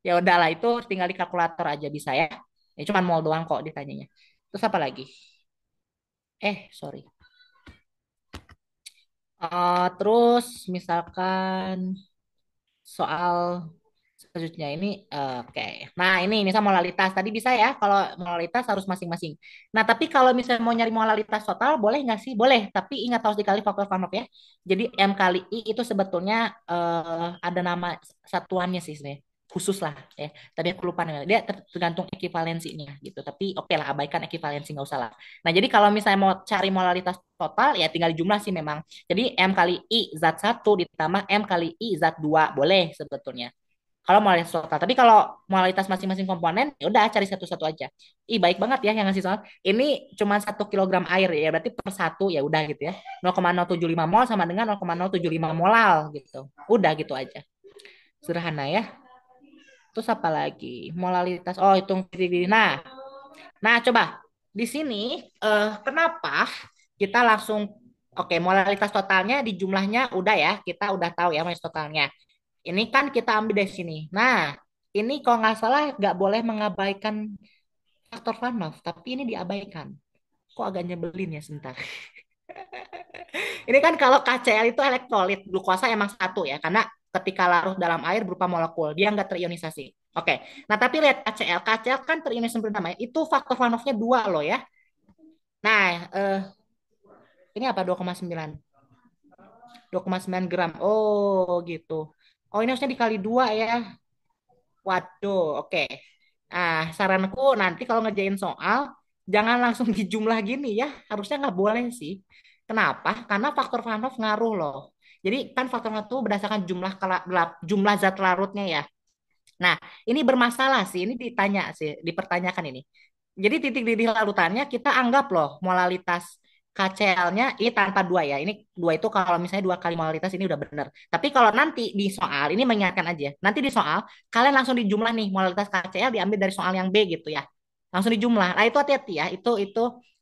Ya udahlah itu tinggal di kalkulator aja bisa ya. Ini cuman mall doang kok ditanyanya. Terus apa lagi? Sorry. Terus misalkan soal selanjutnya ini oke. Nah, ini misal molalitas tadi bisa ya kalau molalitas harus masing-masing. Nah, tapi kalau misalnya mau nyari molalitas total boleh nggak sih? Boleh, tapi ingat harus dikali faktor Van Hoff ya. Jadi M kali I itu sebetulnya ada nama satuannya sih sebenarnya khusus lah ya. Tadi aku lupa namanya. Dia tergantung ekivalensinya gitu. Tapi oke lah abaikan ekivalensi nggak usah lah. Nah, jadi kalau misalnya mau cari molalitas total ya tinggal jumlah sih memang. Jadi M kali I zat satu ditambah M kali I zat 2 boleh sebetulnya. Kalau moralitas total. Tapi kalau moralitas masing-masing komponen, ya udah cari satu-satu aja. Ih, baik banget ya yang ngasih soal. Ini cuma 1 kilogram air ya, berarti per satu ya udah gitu ya. 0,075 mol sama dengan 0,075 molal gitu. Udah gitu aja. Sederhana ya. Terus apa lagi? Molalitas. Oh, hitung titik. Nah, coba di sini kenapa kita langsung oke, molalitas totalnya di jumlahnya udah ya, kita udah tahu ya molalitas totalnya. Ini kan kita ambil dari sini. Nah, ini kalau nggak salah nggak boleh mengabaikan faktor Van Hoff, tapi ini diabaikan. Kok agak nyebelin ya sebentar. Ini kan kalau KCl itu elektrolit, glukosa emang satu ya, karena ketika larut dalam air berupa molekul, dia nggak terionisasi. Oke, nah tapi lihat KCl, KCl kan terionisasi pertama, itu faktor Van Hoff-nya 2 loh ya. Nah, ini apa 2,9? 2,9 gram. Oh, gitu. Oh, ini harusnya dikali 2 ya. Waduh, oke. Nah, saranku nanti kalau ngerjain soal, jangan langsung dijumlah gini ya. Harusnya nggak boleh sih. Kenapa? Karena faktor Van Hoff ngaruh loh. Jadi kan faktor Van Hoff itu berdasarkan jumlah zat larutnya ya. Nah, ini bermasalah sih. Ini ditanya sih, dipertanyakan ini. Jadi titik didih larutannya kita anggap loh molalitas KCl-nya ini tanpa dua ya. Ini dua itu kalau misalnya 2 kali molalitas ini udah benar. Tapi kalau nanti di soal ini mengingatkan aja. Nanti di soal kalian langsung dijumlah nih molalitas KCl diambil dari soal yang B gitu ya. Langsung dijumlah. Nah itu hati-hati ya. Itu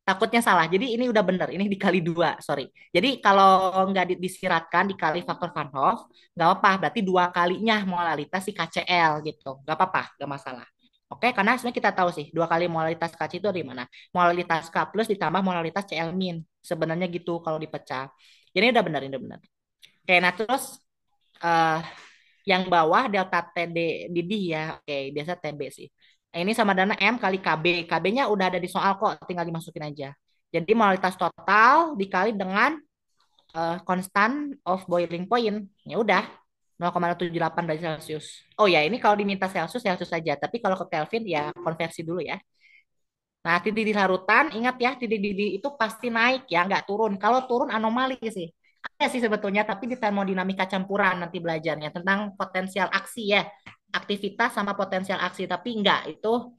takutnya salah. Jadi ini udah benar. Ini dikali 2 sorry. Jadi kalau nggak disiratkan dikali faktor Van Hoff, nggak apa-apa. Berarti 2 kalinya molalitas si KCl gitu. Nggak apa-apa, nggak masalah. Oke, karena sebenarnya kita tahu sih 2 kali molalitas KC itu di mana? Molalitas K plus ditambah molalitas Cl min. Sebenarnya gitu kalau dipecah. Jadi ini udah benar, ini udah benar. Oke, nah terus eh yang bawah delta TD didih ya. Oke, biasa TB sih. Nah, ini sama dengan M kali KB. KB-nya udah ada di soal kok, tinggal dimasukin aja. Jadi molalitas total dikali dengan constant of boiling point. Ya udah, 0,078 derajat Celcius. Oh ya, ini kalau diminta Celcius, Celcius saja. Tapi kalau ke Kelvin ya konversi dulu ya. Nah, titik di larutan, ingat ya, titik di itu pasti naik ya, nggak turun. Kalau turun anomali sih. Ada sih sebetulnya, tapi di termodinamika campuran nanti belajarnya tentang potensial aksi ya, aktivitas sama potensial aksi. Tapi enggak, itu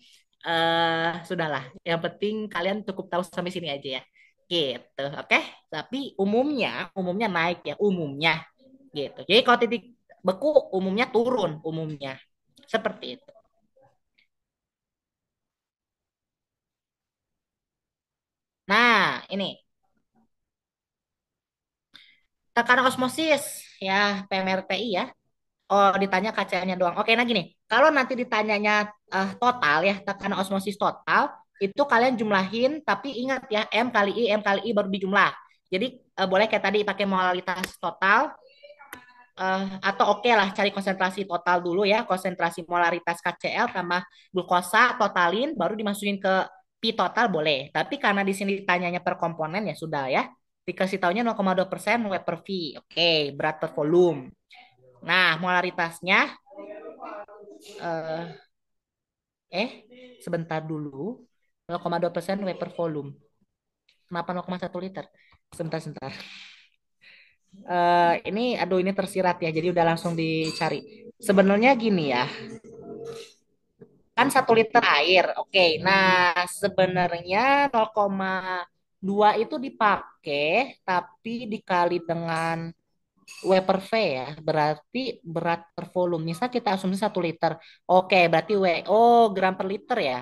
sudahlah. Yang penting kalian cukup tahu sampai sini aja ya. Gitu, oke? Tapi umumnya naik ya, umumnya gitu. Jadi kalau titik beku umumnya turun, umumnya seperti itu. Nah, ini tekanan osmosis ya PMRTI ya. Oh, ditanya kacanya doang. Oke, nah gini, kalau nanti ditanyanya total ya, tekanan osmosis total, itu kalian jumlahin, tapi ingat ya, M kali I baru dijumlah. Jadi boleh kayak tadi pakai molaritas total, atau oke lah cari konsentrasi total dulu ya, konsentrasi molaritas KCl tambah glukosa totalin, baru dimasukin ke pi total boleh. Tapi karena di sini ditanyanya per komponen ya sudah ya, dikasih taunya 0,2% W per V. Oke, berat per volume. Nah, molaritasnya eh, sebentar dulu. 0,2% W per volume. Kenapa 0,1 liter? Sebentar, sebentar. Aduh, ini tersirat ya, jadi udah langsung dicari. Sebenarnya gini ya, kan 1 liter air. Oke, nah sebenarnya 0,2 itu dipakai, tapi dikali dengan W per V ya, berarti berat per volume. Misal kita asumsi 1 liter. Oke, berarti gram per liter ya.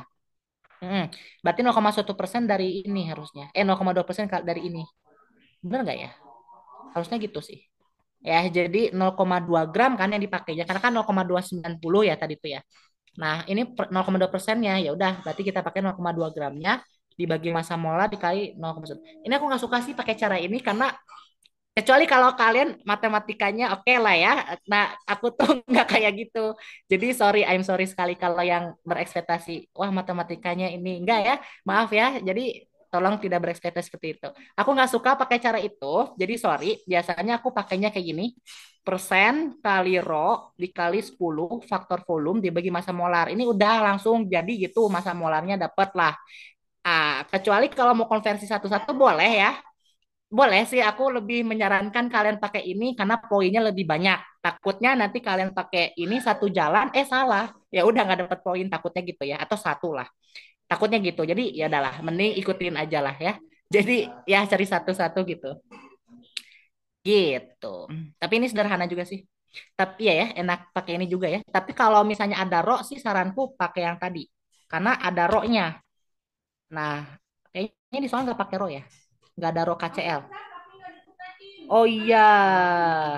Hmm, berarti 0,1% dari ini harusnya. 0,2% dari ini. Bener nggak ya? Harusnya gitu sih. Ya, jadi 0,2 gram kan yang dipakainya. Karena kan 0,290 ya tadi tuh ya. Nah, ini 0,2%-nya. Ya udah, berarti kita pakai 0,2 gramnya dibagi massa molar dikali 0,1. Ini aku nggak suka sih pakai cara ini karena kecuali kalau kalian matematikanya oke lah ya. Nah, aku tuh nggak kayak gitu. Jadi I'm sorry sekali kalau yang berekspektasi, wah matematikanya ini enggak ya. Maaf ya. Jadi tolong tidak berekspektasi seperti itu. Aku nggak suka pakai cara itu. Jadi sorry, biasanya aku pakainya kayak gini. Persen kali rho dikali 10 faktor volume dibagi massa molar. Ini udah langsung jadi gitu massa molarnya dapat lah. Kecuali kalau mau konversi satu-satu boleh ya. Boleh sih, aku lebih menyarankan kalian pakai ini karena poinnya lebih banyak. Takutnya nanti kalian pakai ini satu jalan, salah. Ya udah nggak dapat poin, takutnya gitu ya. Atau satu lah. Takutnya gitu. Jadi ya udahlah, mending ikutin aja lah ya. Jadi ya cari satu-satu gitu. Gitu. Tapi ini sederhana juga sih. Tapi ya enak pakai ini juga ya. Tapi kalau misalnya ada ro sih saranku pakai yang tadi. Karena ada ro-nya. Nah, kayaknya di soal nggak pakai ro ya. Nggak ada ro KCl. Oh iya,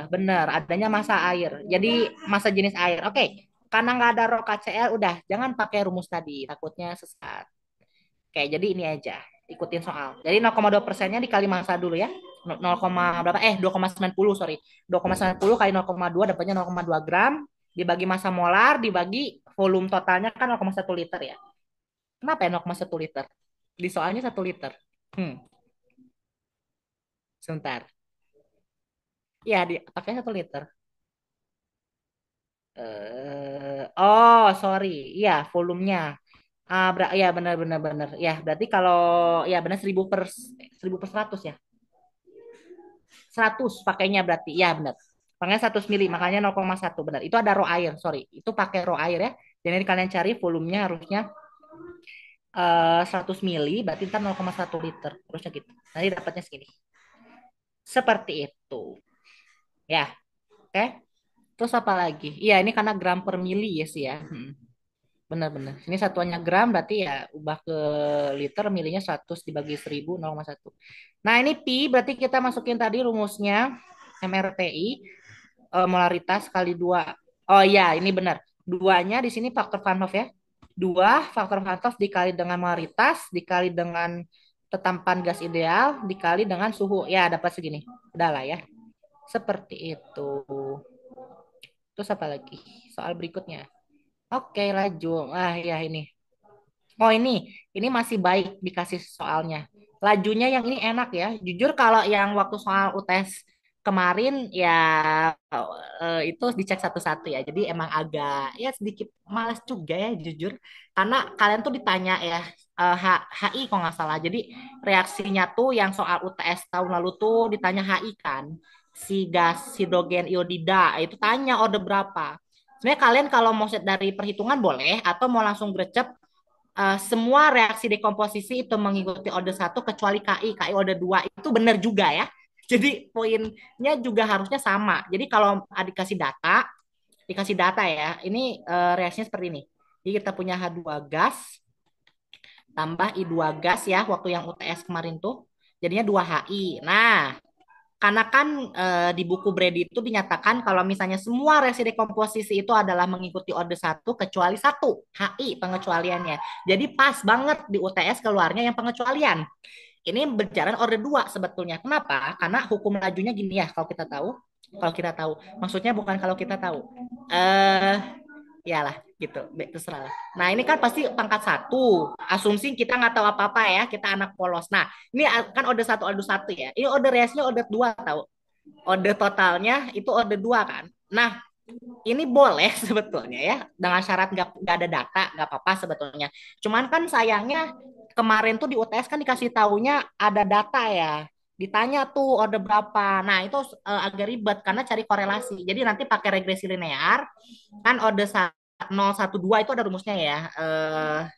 benar. Adanya massa air. Jadi massa jenis air. Oke, karena nggak ada rho KCl, udah jangan pakai rumus tadi. Takutnya sesat. Oke, jadi ini aja. Ikutin soal. Jadi 0,2%-nya dikali massa dulu ya. 0, berapa? 2,90 sorry. 2,90 kali 0,2 dapatnya 0,2 gram. Dibagi massa molar, dibagi volume totalnya kan 0,1 liter ya. Kenapa ya 0,1 liter? Di soalnya 1 liter. Hmm, sebentar. Iya, pakai 1 liter. Sorry. Iya, volumenya. Ya benar benar benar. Ya, berarti kalau ya benar 1000 per 100 ya. 100 pakainya berarti. Ya, benar. Pakainya 100 mili, makanya 0,1 benar. Itu ada row air, sorry. Itu pakai row air ya. Jadi kalian cari volumenya harusnya 100 mili, berarti ntar 0,1 liter. Harusnya gitu. Nanti dapatnya segini. Seperti itu. Ya, oke. Terus apa lagi? Iya, ini karena gram per mili ya sih ya. Benar-benar. Ini satuannya gram berarti ya ubah ke liter milinya 100 dibagi 1000 0,1. Nah, ini pi berarti kita masukin tadi rumusnya MRTI molaritas kali 2. Oh iya, ini benar. Duanya di sini faktor Van Hoff ya. 2 faktor Van Hoff dikali dengan molaritas dikali dengan tetapan gas ideal dikali dengan suhu. Ya, dapat segini. Udah lah ya. Seperti itu. Terus apa lagi? Soal berikutnya. Oke, lanjut. Ya ini. Oh ini masih baik dikasih soalnya. Lajunya yang ini enak ya. Jujur kalau yang waktu soal UTS kemarin ya itu dicek satu-satu ya. Jadi emang agak ya sedikit malas juga ya jujur. Karena kalian tuh ditanya ya HI kalau nggak salah. Jadi reaksinya tuh yang soal UTS tahun lalu tuh ditanya HI kan. Si gas hidrogen iodida itu tanya order berapa. Sebenarnya kalian kalau mau set dari perhitungan boleh atau mau langsung gercep semua reaksi dekomposisi itu mengikuti order 1 kecuali KI. KI order 2 itu benar juga ya. Jadi poinnya juga harusnya sama. Jadi kalau dikasih data ya, ini reaksinya seperti ini. Jadi kita punya H2 gas tambah I2 gas ya, waktu yang UTS kemarin tuh. Jadinya 2HI. Nah, karena kan di buku Brady itu dinyatakan kalau misalnya semua reaksi dekomposisi itu adalah mengikuti order 1 kecuali satu HI pengecualiannya. Jadi pas banget di UTS keluarnya yang pengecualian. Ini berjalan order 2 sebetulnya. Kenapa? Karena hukum lajunya gini ya kalau kita tahu. Kalau kita tahu. Maksudnya bukan kalau kita tahu. Eh Iyalah gitu, terserah lah. Nah ini kan pasti pangkat 1. Asumsi kita nggak tahu apa-apa ya, kita anak polos. Nah ini kan order 1 ya. Ini order reasnya order 2 tahu. Order totalnya itu order 2 kan. Nah ini boleh sebetulnya ya, dengan syarat nggak ada data, nggak apa-apa sebetulnya. Cuman kan sayangnya kemarin tuh di UTS kan dikasih taunya ada data ya. Ditanya tuh order berapa. Nah, itu agak ribet karena cari korelasi. Jadi nanti pakai regresi linear, kan order 0, 1, 2 itu ada rumusnya ya.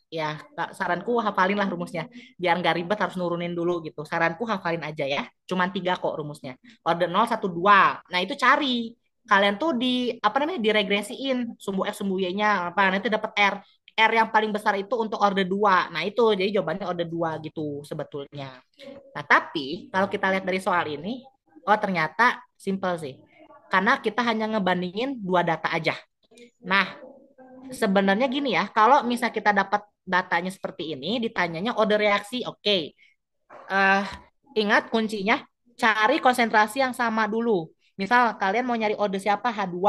Ya, saranku hafalin lah rumusnya. Biar nggak ribet harus nurunin dulu gitu. Saranku hafalin aja ya. Cuman 3 kok rumusnya. Order 0, 1, 2. Nah, itu cari kalian tuh di apa namanya diregresiin sumbu X sumbu Y-nya apa nanti dapat R. R yang paling besar itu untuk order 2. Nah, itu jadi jawabannya order 2 gitu sebetulnya. Nah, tapi kalau kita lihat dari soal ini, oh ternyata simple sih. Karena kita hanya ngebandingin 2 data aja. Nah, sebenarnya gini ya, kalau misal kita dapat datanya seperti ini, ditanyanya order reaksi, oke. eh Ingat kuncinya cari konsentrasi yang sama dulu. Misal kalian mau nyari order siapa H2,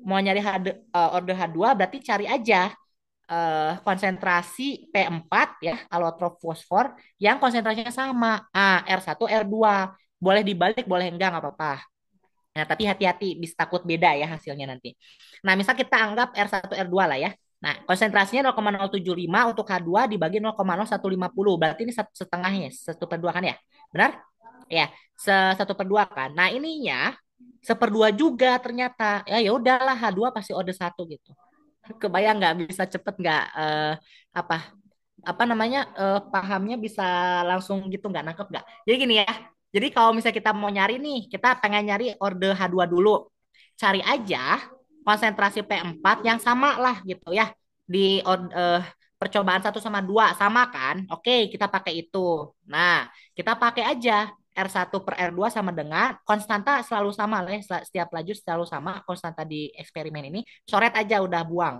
mau nyari order H2 berarti cari aja konsentrasi P4 ya alotrop fosfor yang konsentrasinya sama. R1 R2. Boleh dibalik, boleh enggak nggak apa-apa. Nah, tapi hati-hati bisa takut beda ya hasilnya nanti. Nah, misal kita anggap R1 R2 lah ya. Nah, konsentrasinya 0,075 untuk H2 dibagi 0,0150. Berarti ini setengahnya, 1/2 kan ya? Benar? Ya, 1/2 kan. Nah, ininya 1/2 juga ternyata. Ya udahlah H2 pasti order 1 gitu. Kebayang nggak bisa cepet nggak apa apa namanya pahamnya bisa langsung gitu nggak nangkep nggak? Jadi gini ya. Jadi kalau misalnya kita mau nyari nih, kita pengen nyari order H2 dulu. Cari aja konsentrasi P4 yang sama lah gitu ya. Di percobaan 1 sama 2 sama kan? Oke, kita pakai itu. Nah, kita pakai aja R1/R2 sama dengan konstanta selalu sama lah ya. Setiap laju selalu sama konstanta di eksperimen ini. Coret aja udah buang.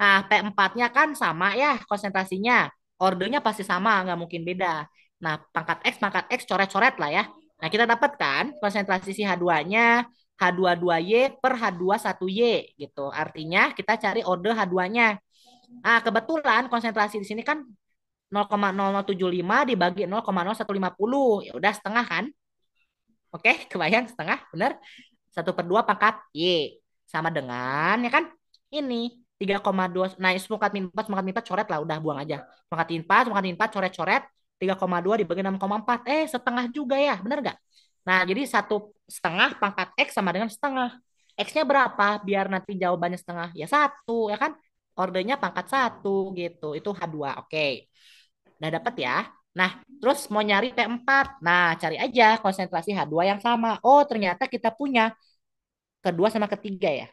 Nah, P4-nya kan sama ya konsentrasinya. Ordernya pasti sama, nggak mungkin beda. Nah, pangkat X, coret-coret lah ya. Nah, kita dapatkan konsentrasi si H2-nya H22Y per H21Y gitu. Artinya kita cari order H2-nya. Ah, kebetulan konsentrasi di sini kan 0,0075 dibagi 0,0150. Ya udah setengah kan? Oke, kebayang setengah, bener? 1/2 pangkat Y. Sama dengan, ya kan? Ini 3,2. Nah, semukat min 4, coret lah. Udah buang aja. Semukat min 4, coret-coret. 3,2 dibagi 6,4. Setengah juga ya. Bener nggak? Nah, jadi 1/2 pangkat X sama dengan setengah. X-nya berapa? Biar nanti jawabannya setengah. Ya 1, ya kan? Ordernya pangkat 1 gitu. Itu H2. Oke. Udah dapet ya. Nah, terus mau nyari P4. Nah, cari aja konsentrasi H2 yang sama. Oh, ternyata kita punya kedua sama ketiga ya.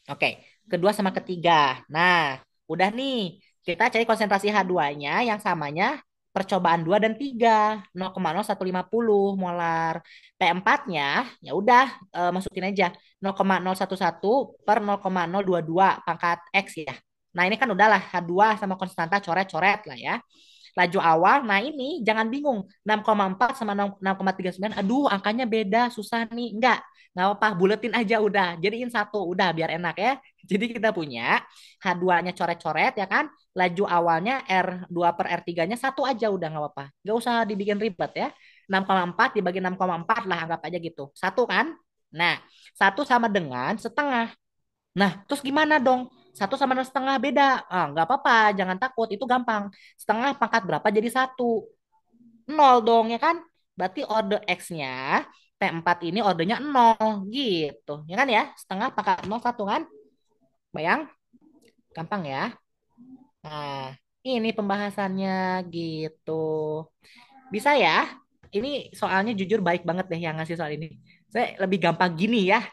Oke, kedua sama ketiga. Nah, udah nih. Kita cari konsentrasi H2-nya yang samanya percobaan 2 dan 3. 0,0150 molar. P4-nya ya udah masukin aja 0,011 per 0,022 pangkat X ya. Nah, ini kan udahlah H2 sama konstanta coret-coret lah ya. Laju awal, nah ini jangan bingung. 6,4 sama 6,39. Aduh, angkanya beda, susah nih. Enggak apa-apa, buletin aja udah. Jadiin satu, udah biar enak ya. Jadi kita punya H2-nya coret-coret ya kan. Laju awalnya R2 per R3-nya satu aja udah nggak apa-apa. Nggak usah dibikin ribet ya. 6,4 dibagi 6,4 lah, anggap aja gitu. Satu kan? Nah, satu sama dengan setengah. Nah, terus gimana dong? Satu sama dengan setengah beda. Ah, nggak apa-apa, jangan takut, itu gampang. Setengah pangkat berapa jadi satu? Nol dong, ya kan? Berarti order X-nya, P4 ini ordernya nol, gitu. Ya kan ya? Setengah pangkat nol satu kan? Bayang? Gampang ya? Nah, ini pembahasannya gitu. Bisa ya? Ini soalnya jujur baik banget deh yang ngasih soal ini. Saya lebih gampang gini ya,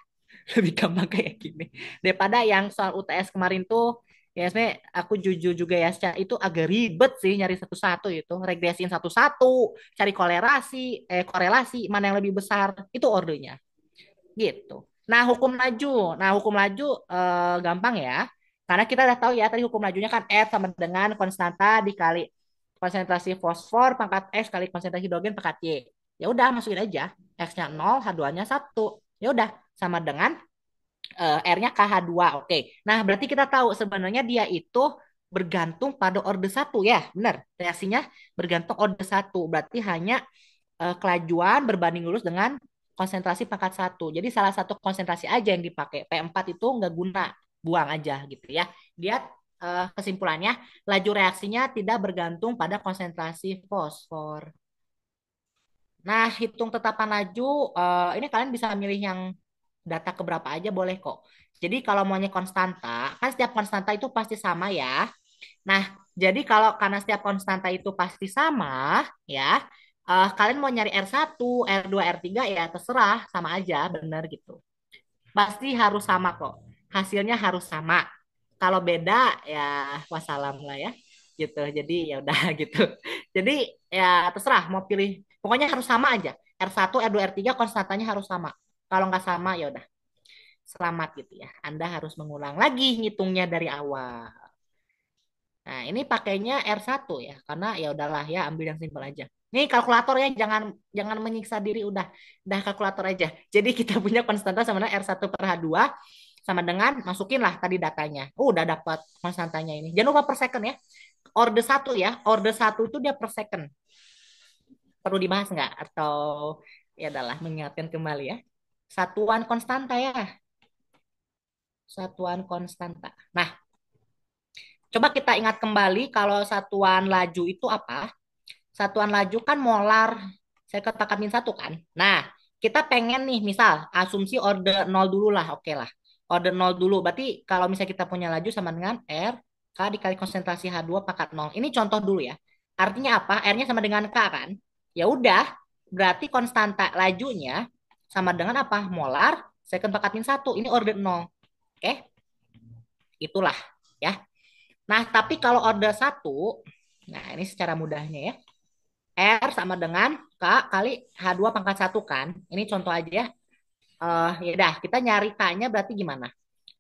lebih gampang kayak gini daripada yang soal UTS kemarin tuh. Ya sebenarnya aku jujur juga ya, secara itu agak ribet sih nyari satu-satu, itu regresiin satu-satu, cari korelasi mana yang lebih besar itu ordernya gitu. Nah, gampang ya. Karena kita udah tahu ya tadi hukum lajunya kan F sama dengan konstanta dikali konsentrasi fosfor pangkat X kali konsentrasi hidrogen pangkat Y. Ya udah masukin aja. X-nya 0, H2-nya 1. Ya udah sama dengan R-nya KH2. Oke. Nah, berarti kita tahu sebenarnya dia itu bergantung pada orde satu ya. Benar. Reaksinya bergantung orde satu. Berarti hanya kelajuan berbanding lurus dengan konsentrasi pangkat satu. Jadi salah satu konsentrasi aja yang dipakai. P4 itu nggak guna, buang aja gitu ya. Dia kesimpulannya laju reaksinya tidak bergantung pada konsentrasi fosfor. Nah, hitung tetapan laju, ini kalian bisa milih yang data keberapa aja boleh kok. Jadi kalau maunya konstanta, kan setiap konstanta itu pasti sama ya. Nah, jadi kalau karena setiap konstanta itu pasti sama, ya, kalian mau nyari R1, R2, R3 ya terserah, sama aja, bener gitu. Pasti harus sama kok. Hasilnya harus sama. Kalau beda ya wassalam lah ya. Gitu. Jadi ya udah gitu. Jadi ya terserah mau pilih. Pokoknya harus sama aja. R1, R2, R3 konstantanya harus sama. Kalau nggak sama ya udah selamat gitu ya. Anda harus mengulang lagi ngitungnya dari awal. Nah, ini pakainya R1 ya, karena ya udahlah ya ambil yang simpel aja. Nih kalkulator ya, jangan jangan menyiksa diri, udah kalkulator aja. Jadi kita punya konstanta sama dengan R1 per H2 sama dengan masukin lah tadi datanya. Udah dapat konstantanya ini. Jangan lupa per second ya. Order satu ya, order satu itu dia per second. Perlu dibahas nggak? Atau ya adalah mengingatkan kembali ya. Satuan konstanta ya, satuan konstanta. Nah, coba kita ingat kembali kalau satuan laju itu apa? Satuan laju kan molar saya katakan min satu kan. Nah, kita pengen nih misal asumsi order nol dulu lah, oke lah. Order nol dulu. Berarti kalau misalnya kita punya laju sama dengan R K dikali konsentrasi H2 pangkat nol. Ini contoh dulu ya. Artinya apa? R-nya sama dengan K kan? Ya udah, berarti konstanta lajunya sama dengan apa? Molar second pangkat min satu. Ini order nol. Oke, itulah ya. Nah, tapi kalau order satu, nah ini secara mudahnya ya. R sama dengan K kali H2 pangkat satu kan. Ini contoh aja ya. Ya udah, kita nyari K-nya berarti gimana?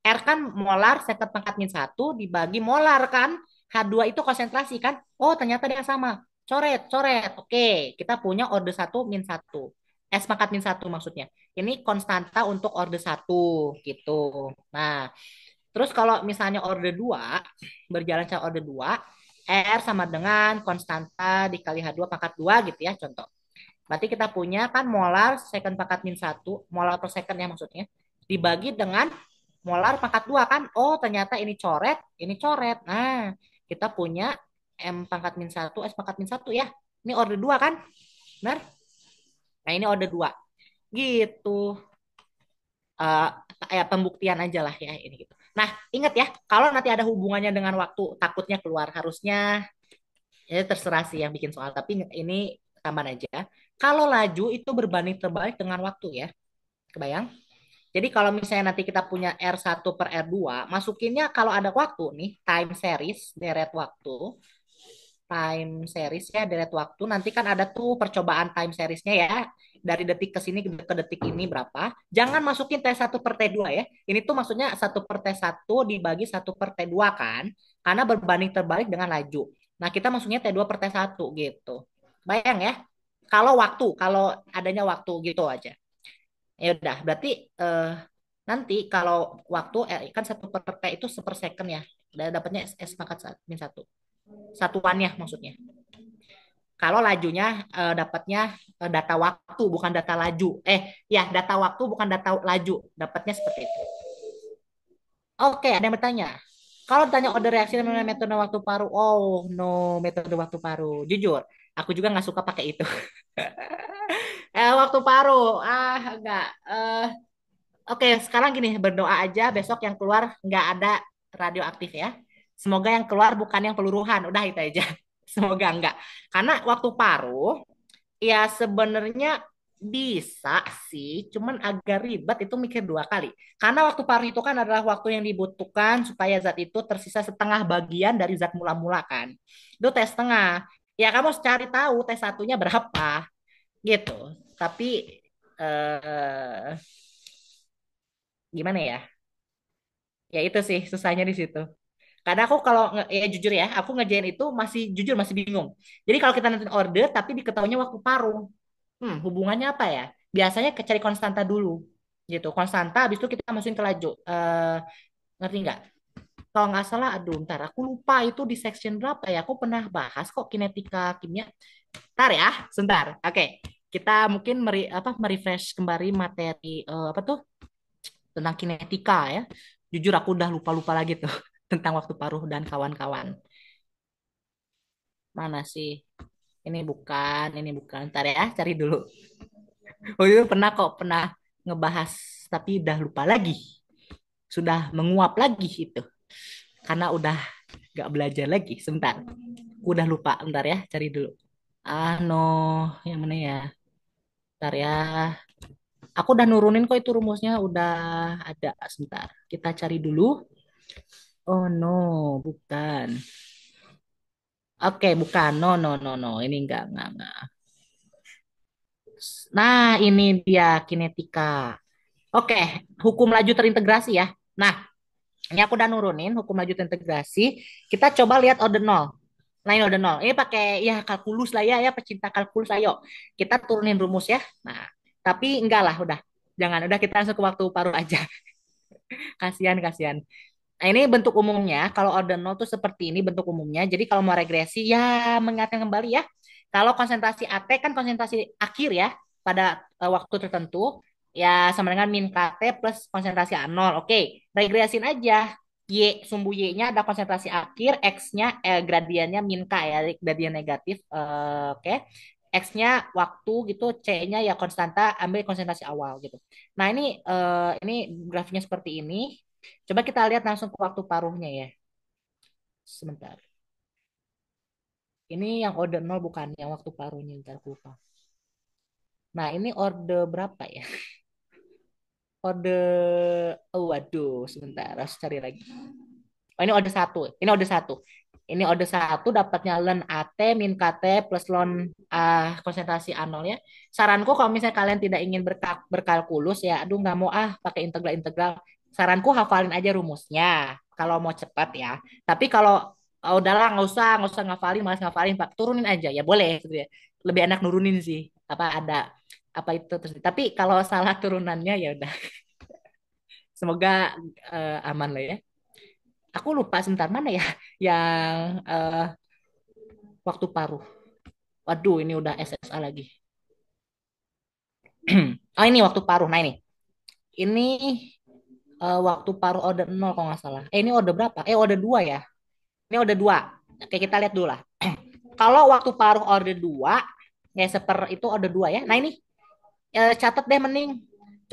R kan molar second pangkat min satu dibagi molar kan. H2 itu konsentrasi kan. Oh, ternyata dia sama. Coret, coret. Oke, kita punya order satu min satu. S pangkat min satu maksudnya. Ini konstanta untuk order satu gitu. Nah, terus kalau misalnya order 2 berjalan secara order 2 R sama dengan konstanta dikali H2 pangkat 2 gitu ya, contoh. Berarti kita punya kan molar second pangkat min satu molar per second ya maksudnya, dibagi dengan molar pangkat 2 kan. Oh, ternyata ini coret. Nah, kita punya M pangkat min satu S pangkat min satu ya. Ini order 2 kan? Benar? Nah, ini order 2. Gitu. eh ya pembuktian aja lah ya ini gitu. Nah, ingat ya, kalau nanti ada hubungannya dengan waktu takutnya keluar, harusnya ya terserah sih yang bikin soal, tapi ini tambahan aja. Kalau laju itu berbanding terbalik dengan waktu ya. Kebayang? Jadi kalau misalnya nanti kita punya R1 per R2, masukinnya kalau ada waktu nih, time series, deret waktu, ya deret waktu. Nanti kan ada tuh percobaan time seriesnya ya. Dari detik ke sini ke detik ini berapa. Jangan masukin T1 per T2 ya. Ini tuh maksudnya satu per T1 dibagi satu per T2 kan. Karena berbanding terbalik dengan laju. Nah kita masuknya T2 per T1 gitu. Bayang ya. Kalau adanya waktu gitu aja. Ya udah, berarti nanti kalau waktu kan satu per T itu seper second ya. Dapatnya S pangkat min satu. Satuannya maksudnya. Kalau lajunya dapatnya data waktu bukan data laju. Ya data waktu bukan data laju. Dapatnya seperti itu. Oke, ada yang bertanya. Kalau ditanya order reaksi dan metode waktu paruh, oh no, metode waktu paruh. Jujur, aku juga nggak suka pakai itu. Waktu paruh, enggak. Oke, sekarang gini, berdoa aja besok yang keluar nggak ada radioaktif ya. Semoga yang keluar bukan yang peluruhan, udah itu aja. Semoga enggak. Karena waktu paruh, ya sebenarnya bisa sih, cuman agak ribet itu mikir dua kali. Karena waktu paruh itu kan adalah waktu yang dibutuhkan supaya zat itu tersisa setengah bagian dari zat mula-mula kan. Itu tes setengah. Ya kamu harus cari tahu tes satunya berapa gitu. Tapi eh gimana ya? Ya itu sih susahnya di situ. Karena aku kalau ya jujur ya, aku ngerjain itu masih jujur masih bingung. Jadi kalau kita nentuin order tapi diketahuinya waktu paruh, hubungannya apa ya? Biasanya cari konstanta dulu, gitu. Konstanta, habis itu kita masukin ke laju. Ngerti nggak? Kalau nggak salah, aduh, ntar aku lupa itu di section berapa ya? Aku pernah bahas kok kinetika kimia. Ntar ya, sebentar. Oke, kita mungkin merefresh kembali materi apa tuh tentang kinetika ya. Jujur aku udah lupa-lupa lagi tuh tentang waktu paruh dan kawan-kawan. Mana sih? Ini bukan. Ntar ya, cari dulu. Oh itu pernah kok, pernah ngebahas, tapi udah lupa lagi. Sudah menguap lagi itu. Karena udah gak belajar lagi. Sebentar. Udah lupa, bentar ya, cari dulu. No, yang mana ya? Bentar ya. Aku udah nurunin kok itu rumusnya, udah ada. Sebentar, kita cari dulu. Oh no, bukan. Oke, bukan. No, no, no, no. Ini enggak. Nah, ini dia kinetika. Oke, hukum laju terintegrasi ya. Nah, ini aku udah nurunin hukum laju terintegrasi. Kita coba lihat order nol. Nah, ini order nol. Ini pakai ya kalkulus lah ya, pecinta kalkulus. Ayo, kita turunin rumus ya. Nah, tapi enggak lah, udah. Jangan, udah kita langsung ke waktu paruh aja. Kasihan, kasihan. Nah, ini bentuk umumnya. Kalau order nol tuh seperti ini bentuk umumnya. Jadi kalau mau regresi ya mengingatkan kembali ya. Kalau konsentrasi AT kan konsentrasi akhir ya pada waktu tertentu ya sama dengan min KT plus konsentrasi A0. Oke, regresin aja. Y sumbu Y-nya ada konsentrasi akhir, X-nya gradiennya min K ya, gradien negatif. Oke. X-nya waktu gitu, C-nya ya konstanta, ambil konsentrasi awal gitu. Nah, ini grafiknya seperti ini. Coba kita lihat langsung ke waktu paruhnya ya. Sebentar. Ini yang order nol bukan yang waktu paruhnya. Ntar aku lupa. Nah, ini order berapa ya? Order, oh waduh, sebentar, harus cari lagi. Oh, ini order satu. Ini order satu. Ini order satu dapatnya ln AT min KT plus ln konsentrasi A0 ya. Saranku kalau misalnya kalian tidak ingin berkalkulus ya, aduh nggak mau pakai integral-integral. Saranku hafalin aja rumusnya kalau mau cepat ya. Tapi kalau udahlah nggak usah ngafalin, malas ngafalin, Pak. Turunin aja ya boleh gitu ya. Lebih enak nurunin sih. Apa ada apa itu terus. Tapi kalau salah turunannya ya udah. Semoga aman lah ya. Aku lupa sebentar mana ya yang waktu paruh. Waduh, ini udah SSA lagi. Oh, ini waktu paruh. Nah, ini waktu paruh order nol kalau nggak salah. Ini order berapa? Order 2 ya. Ini order 2. Oke, kita lihat dulu lah. Kalau waktu paruh order 2, ya itu order 2 ya. Nah, ini catat deh mending.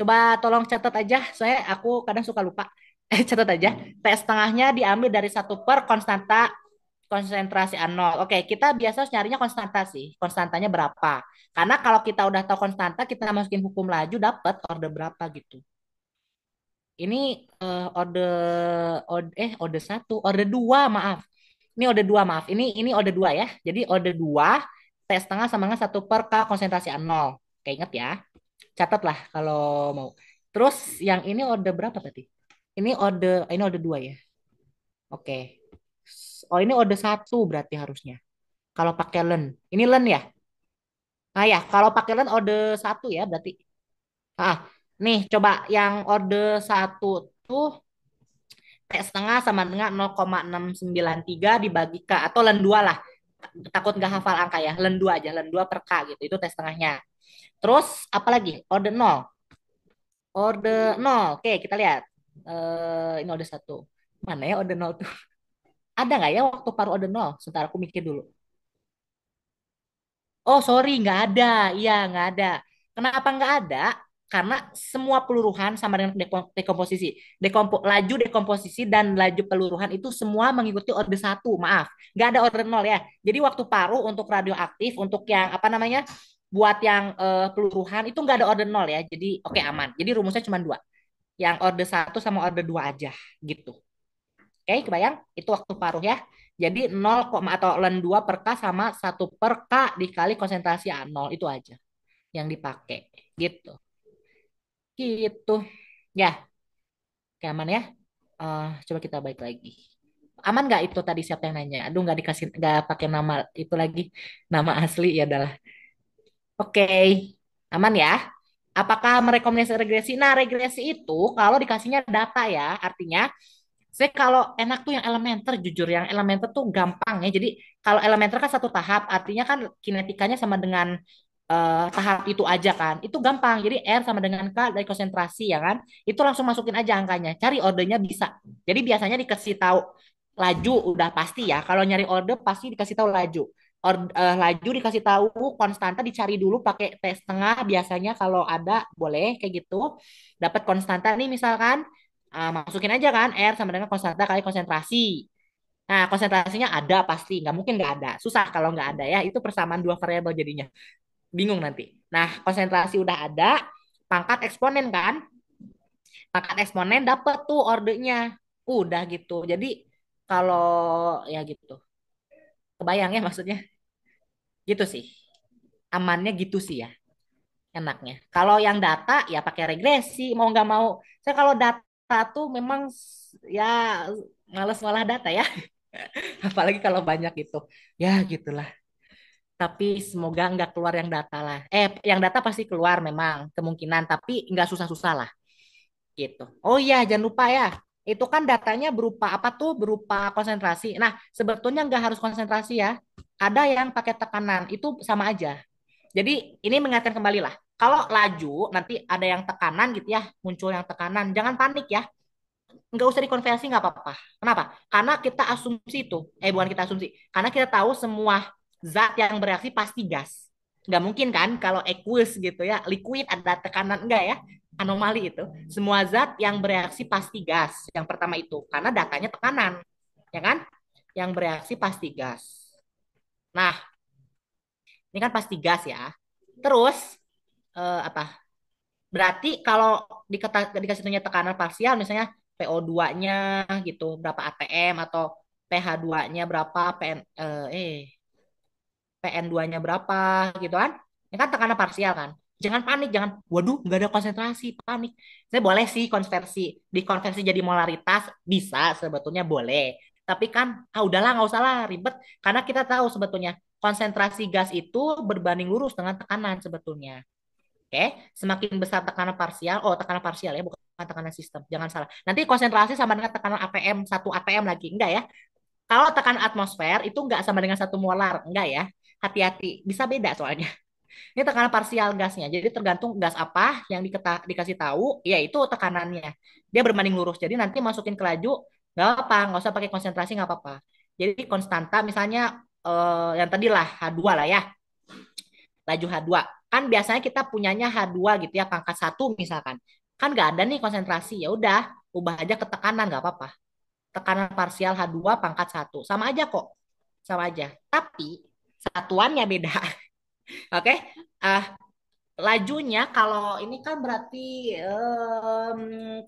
Coba tolong catat aja. Saya aku kadang suka lupa. Catat aja. T setengahnya diambil dari satu per konstanta konsentrasi A0. Oke, kita biasa nyarinya konstanta sih. Konstantanya berapa? Karena kalau kita udah tahu konstanta, kita masukin hukum laju dapat order berapa gitu. Ini order satu, order dua maaf. Ini order dua maaf. Ini order dua ya. Jadi order dua T setengah sama dengan satu per K konsentrasi A0. Oke, ingat ya. Catat lah kalau mau. Terus yang ini order berapa tadi? Ini order dua ya. Oke. Oh, ini order satu berarti harusnya. Kalau pakai len. Ini len ya? Ah ya, kalau pakai len order satu ya berarti. Ah, nih coba yang order satu tuh T setengah sama dengan 0,693 dibagi K atau len 2 lah. Takut nggak hafal angka ya. Len 2 aja, len 2 per K gitu. Itu tes tengahnya. Terus apa lagi? Order nol. Order nol. Oke, kita lihat. Ini order satu. Mana ya order nol tuh? Ada nggak ya waktu paruh order nol? Sebentar aku mikir dulu. Oh, sorry, nggak ada. Iya, nggak ada. Kenapa nggak ada? Karena semua peluruhan sama dengan dekomposisi. Laju dekomposisi dan laju peluruhan itu semua mengikuti orde satu. Maaf, nggak ada orde nol ya. Jadi waktu paruh untuk radioaktif, untuk yang apa namanya, buat yang peluruhan itu nggak ada orde nol ya. Jadi oke aman. Jadi rumusnya cuma dua. Yang orde satu sama orde dua aja gitu. Oke, kebayang? Itu waktu paruh ya. Jadi 0, atau ln 2 per K sama 1 per K dikali konsentrasi A0 itu aja yang dipakai. Gitu. Gitu. Ya, oke, aman ya. Coba kita balik lagi. Aman nggak itu tadi siapa yang nanya? Aduh, nggak dikasih, nggak pakai nama itu lagi. Nama asli ya adalah. Oke, aman ya. Apakah merekomendasi regresi? Nah, regresi itu kalau dikasihnya data ya, artinya saya kalau enak tuh yang elementer, jujur yang elementer tuh gampang ya. Jadi kalau elementer kan satu tahap, artinya kan kinetikanya sama dengan tahap itu aja kan. Itu gampang. Jadi R sama dengan K dari konsentrasi ya kan. Itu langsung masukin aja angkanya. Cari ordernya bisa. Jadi biasanya dikasih tahu laju udah pasti ya. Kalau nyari order pasti dikasih tahu laju. Laju dikasih tahu, konstanta dicari dulu pakai T setengah biasanya kalau ada boleh kayak gitu. Dapat konstanta nih misalkan. Masukin aja kan R sama dengan konstanta kali konsentrasi. Nah, konsentrasinya ada pasti, nggak mungkin nggak ada. Susah kalau nggak ada ya, itu persamaan dua variabel jadinya. Bingung nanti. Nah, konsentrasi udah ada, pangkat eksponen kan? Pangkat eksponen dapet tuh ordernya. Udah gitu. Jadi kalau ya gitu. Kebayang ya maksudnya? Gitu sih. Amannya gitu sih ya, enaknya. Kalau yang data ya pakai regresi, mau nggak mau. Saya kalau data tuh memang ya males ngolah data ya. Apalagi kalau banyak gitu. Ya gitulah. Tapi semoga nggak keluar yang data lah. Yang data pasti keluar memang kemungkinan, tapi nggak susah-susah lah gitu. Oh iya, jangan lupa ya. Itu kan datanya berupa apa tuh? Berupa konsentrasi. Nah, sebetulnya nggak harus konsentrasi ya. Ada yang pakai tekanan, itu sama aja. Jadi ini mengingatkan kembali lah. Kalau laju nanti ada yang tekanan gitu ya, muncul yang tekanan. Jangan panik ya, nggak usah dikonversi nggak apa-apa. Kenapa? Karena kita asumsi itu, bukan kita asumsi, karena kita tahu semua zat yang bereaksi pasti gas. Nggak mungkin kan kalau aqueous gitu ya, liquid ada tekanan enggak ya? Anomali itu. Semua zat yang bereaksi pasti gas. Yang pertama itu, karena datanya tekanan, ya kan? Yang bereaksi pasti gas. Nah, ini kan pasti gas ya. Terus apa? Berarti kalau dikasih tanya tekanan parsial, misalnya PO2-nya gitu, berapa atm atau pH2-nya berapa, PN2-nya berapa gitu kan. Ini kan tekanan parsial kan. Jangan panik, jangan, waduh, nggak ada konsentrasi, panik. Saya boleh sih dikonversi jadi molaritas, bisa sebetulnya boleh. Tapi kan, udahlah, nggak usah lah, ribet. Karena kita tahu sebetulnya konsentrasi gas itu berbanding lurus dengan tekanan sebetulnya. Oke, semakin besar tekanan parsial, tekanan parsial ya, bukan tekanan sistem, jangan salah. Nanti konsentrasi sama dengan tekanan ATM, 1 ATM lagi, enggak ya? Kalau tekanan atmosfer itu enggak sama dengan 1 molar, enggak ya? Hati-hati, bisa beda soalnya. Ini tekanan parsial gasnya, jadi tergantung gas apa yang dikasih tahu, ya itu tekanannya. Dia berbanding lurus, jadi nanti masukin ke laju, nggak apa, nggak usah pakai konsentrasi, nggak apa-apa. Jadi konstanta misalnya yang tadi lah H2 lah ya, laju H2. Kan biasanya kita punyanya H2 gitu ya, pangkat satu misalkan. Kan nggak ada nih konsentrasi, ya udah ubah aja ke tekanan nggak apa-apa. Tekanan parsial H2 pangkat satu. Sama aja kok. Sama aja. Tapi satuannya beda. Oke? Ah, lajunya kalau ini kan berarti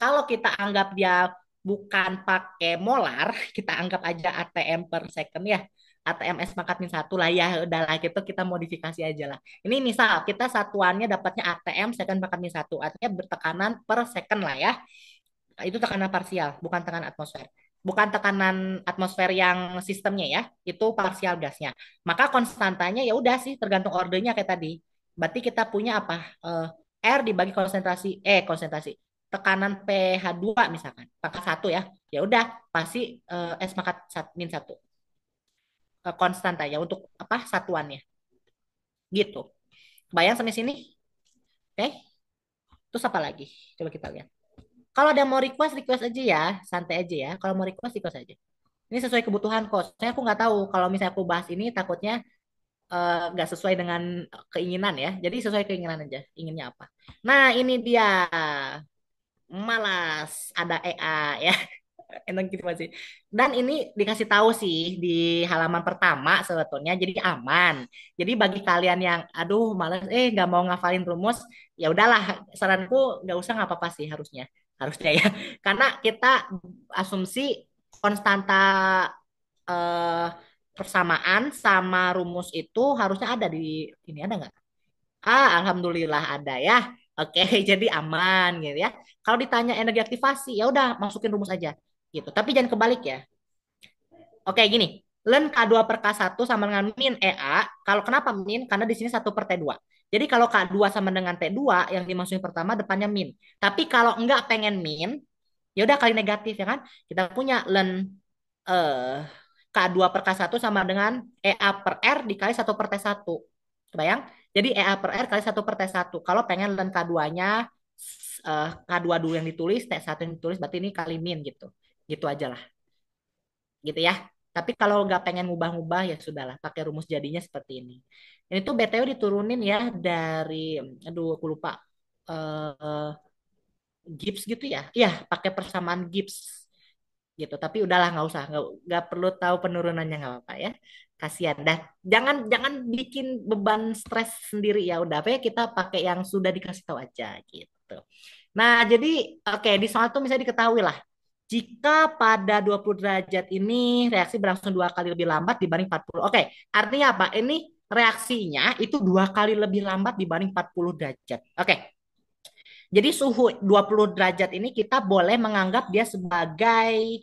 kalau kita anggap dia bukan pakai molar, kita anggap aja ATM per second ya. ATM S pangkat min satu lah ya, udahlah gitu kita modifikasi aja lah. Ini misal kita satuannya dapatnya ATM second pangkat min satu, artinya bertekanan per second lah ya. Itu tekanan parsial, bukan tekanan atmosfer. Bukan tekanan atmosfer yang sistemnya ya, itu parsial gasnya. Maka konstantanya ya udah sih tergantung ordernya kayak tadi. Berarti kita punya apa? R dibagi konsentrasi tekanan pH2 misalkan, pangkat satu ya. Ya udah pasti S pangkat min satu. konstanta ya untuk apa satuannya gitu. Bayang sampai sini? Oke. Terus apa lagi? Coba kita lihat. Kalau ada mau request, request aja ya. Santai aja ya. Kalau mau request, request aja. Ini sesuai kebutuhan kok. Saya aku nggak tahu kalau misalnya aku bahas ini takutnya nggak sesuai dengan keinginan ya. Jadi sesuai keinginan aja. Inginnya apa? Nah ini dia. Malas. Ada EA ya. Enak gitu masih. Dan ini dikasih tahu sih di halaman pertama sebetulnya jadi aman. Jadi bagi kalian yang aduh malas nggak mau ngafalin rumus, ya udahlah saranku nggak usah nggak apa-apa sih harusnya. Harusnya ya. Karena kita asumsi konstanta eh, persamaan sama rumus itu harusnya ada di ini ada nggak? Alhamdulillah ada ya. Oke, jadi aman gitu ya. Kalau ditanya energi aktivasi, ya udah masukin rumus aja gitu. Tapi jangan kebalik ya. Oke, gini. Len K2 per K1 sama dengan min EA. Kalau kenapa min? Karena di sini 1/T2. Jadi kalau K2 sama dengan T2, yang dimasukin pertama depannya min. Tapi kalau enggak pengen min, ya udah kali negatif ya kan? Kita punya len eh, K2 per K1 sama dengan EA per R dikali 1/T1. Kebayang? Jadi EA per R kali 1/T1. Kalau pengen len K2-nya K2 dulu yang ditulis, T1 yang ditulis, berarti ini kali min gitu. Gitu aja lah. Gitu ya. Tapi kalau nggak pengen ngubah-ngubah ya sudahlah, pakai rumus jadinya seperti ini. Ini tuh BTW diturunin ya dari, aduh aku lupa, eh Gibbs gitu ya. Iya, pakai persamaan Gibbs gitu. Tapi udahlah nggak perlu tahu penurunannya nggak apa-apa ya. Kasihan dah. Jangan jangan bikin beban stres sendiri ya. Udah apa ya kita pakai yang sudah dikasih tahu aja gitu. Nah, jadi oke di soal itu misalnya diketahui lah. Jika pada 20 derajat ini reaksi berlangsung dua kali lebih lambat dibanding 40. Oke, artinya apa? Ini reaksinya itu dua kali lebih lambat dibanding 40 derajat. Oke, jadi suhu 20 derajat ini kita boleh menganggap dia sebagai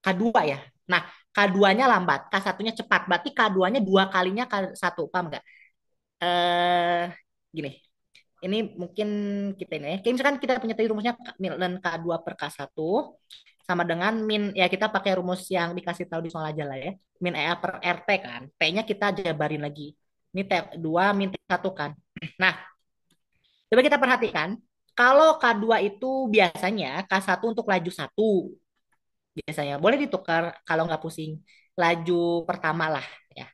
K2 ya. Nah, K2-nya lambat, K1-nya cepat. Berarti K2-nya dua kalinya K1, paham nggak? Eh, gini, ini mungkin kita ini ya. Kayak misalkan kita punya tadi rumusnya min K2 per K1 sama dengan min, ya kita pakai rumus yang dikasih tahu di soal aja lah ya. Min EA per RT kan. T-nya kita jabarin lagi. Ini T2 min T1 kan. Nah, coba kita perhatikan. Kalau K2 itu biasanya K1 untuk laju satu biasanya. Boleh ditukar kalau nggak pusing. Laju pertama lah ya.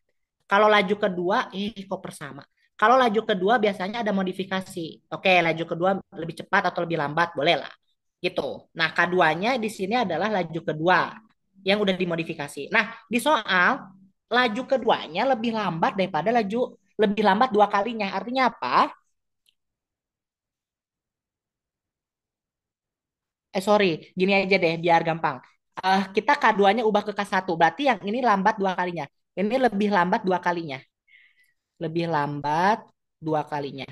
Kalau laju kedua, kok bersama. Kalau laju kedua biasanya ada modifikasi. Oke, laju kedua lebih cepat atau lebih lambat, boleh lah. Gitu. Nah, keduanya di sini adalah laju kedua yang udah dimodifikasi. Nah, di soal laju keduanya lebih lambat daripada lebih lambat dua kalinya. Artinya apa? Sorry, gini aja deh biar gampang. Kita K2-nya ubah ke K1, berarti yang ini lambat dua kalinya. Ini lebih lambat dua kalinya. Lebih lambat dua kalinya.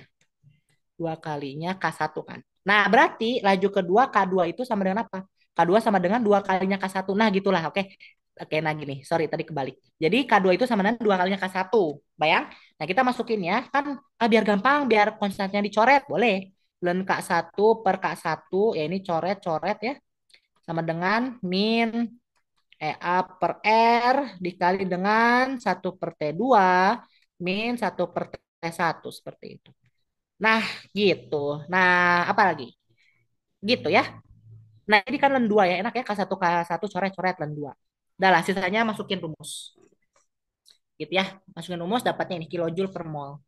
Dua kalinya K1 kan. Nah, berarti laju kedua K2 itu sama dengan apa? K2 sama dengan dua kalinya K1. Nah, gitulah. Oke. Oke, nah gini. Sorry, tadi kebalik. Jadi K2 itu sama dengan dua kalinya K1. Bayang? Nah, kita masukin ya. Kan biar gampang, biar konstantnya dicoret. Boleh. Len K1 per K1. Ya, ini coret-coret ya. Sama dengan min EA per R dikali dengan satu per T2 min satu per T1. Seperti itu. Nah, gitu. Nah, apa lagi? Gitu ya. Nah, ini kan len 2 ya. Enak ya K1 coret-coret len 2. Udah lah, sisanya masukin rumus. Gitu ya. Masukin rumus dapatnya ini kilojoule per mol.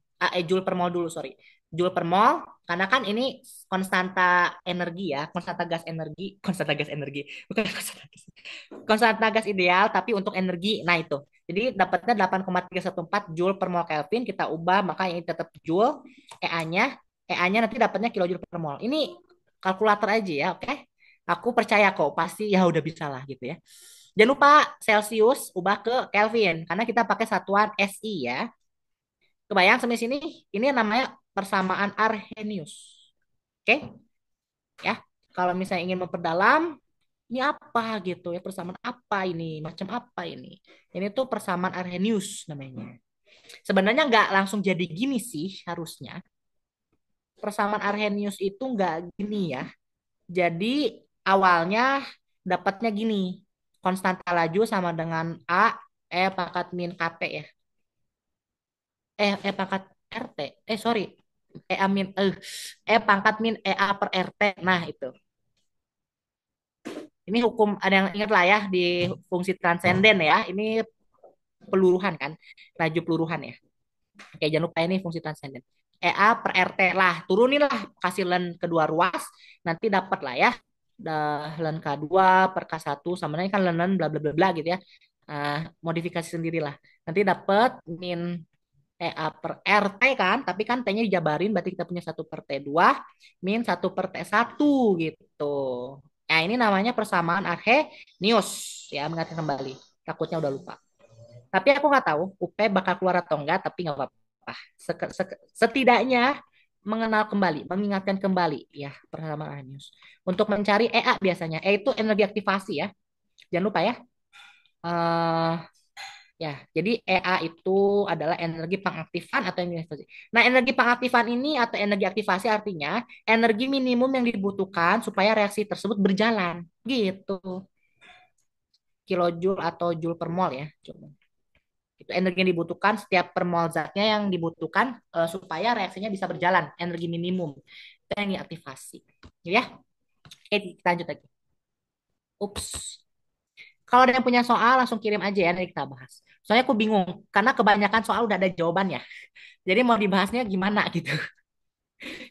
Joule per mol dulu, sorry. Joule per mol, karena kan ini konstanta energi ya, konstanta gas energi, konstanta gas energi, bukan konstanta gas. Konstanta gas ideal, tapi untuk energi, nah itu. Jadi dapatnya 8,314 Joule per mol Kelvin, kita ubah, maka ini tetap Joule, EA-nya, EA-nya nanti dapatnya kilojoule per mol. Ini kalkulator aja ya, oke? Aku percaya kok, pasti ya udah bisa lah gitu ya. Jangan lupa Celsius ubah ke Kelvin karena kita pakai satuan SI ya. Kebayang sampai sini? Ini namanya persamaan Arrhenius. Oke? Ya. Kalau misalnya ingin memperdalam, ini apa gitu ya? Persamaan apa ini? Macam apa ini? Ini tuh persamaan Arrhenius namanya. Sebenarnya nggak langsung jadi gini sih harusnya. Persamaan Arrhenius itu nggak gini ya. Jadi awalnya dapatnya gini. Konstanta laju sama dengan A, E pangkat min KT ya. Pangkat RT. Sorry. E A min, pangkat min EA per RT. Nah, itu. Ini hukum, ada yang ingat lah ya di fungsi transenden ya. Ini peluruhan kan. Laju peluruhan ya. Oke, jangan lupa ini fungsi transenden. EA per RT lah. Turunin lah kasih len kedua ruas. Nanti dapat lah ya. Len K2 per K1 sama ini kan len bla bla bla bla gitu ya. Modifikasi sendirilah. Nanti dapat min EA per RT kan, tapi kan T-nya dijabarin, berarti kita punya 1/T2 min 1/T1 gitu. Nah, ini namanya persamaan Arrhenius ya, mengingatkan kembali. Takutnya udah lupa. Tapi aku nggak tahu UP bakal keluar atau enggak, tapi nggak apa-apa. Setidaknya mengenal kembali, mengingatkan kembali ya persamaan Arrhenius. Untuk mencari EA biasanya, E itu energi aktivasi ya. Jangan lupa ya. Eh Ya, jadi EA itu adalah energi pengaktifan atau energi aktivasi. Nah, energi pengaktifan ini atau energi aktivasi artinya energi minimum yang dibutuhkan supaya reaksi tersebut berjalan. Gitu. Kilojoule atau joule per mol ya. Coba. Itu energi yang dibutuhkan setiap per mol zatnya yang dibutuhkan supaya reaksinya bisa berjalan. Energi minimum. Itu energi aktivasi. Ya, oke, kita lanjut lagi. Ups. Kalau ada yang punya soal langsung kirim aja ya, nanti kita bahas. Soalnya aku bingung, karena kebanyakan soal udah ada jawabannya. Jadi mau dibahasnya gimana gitu.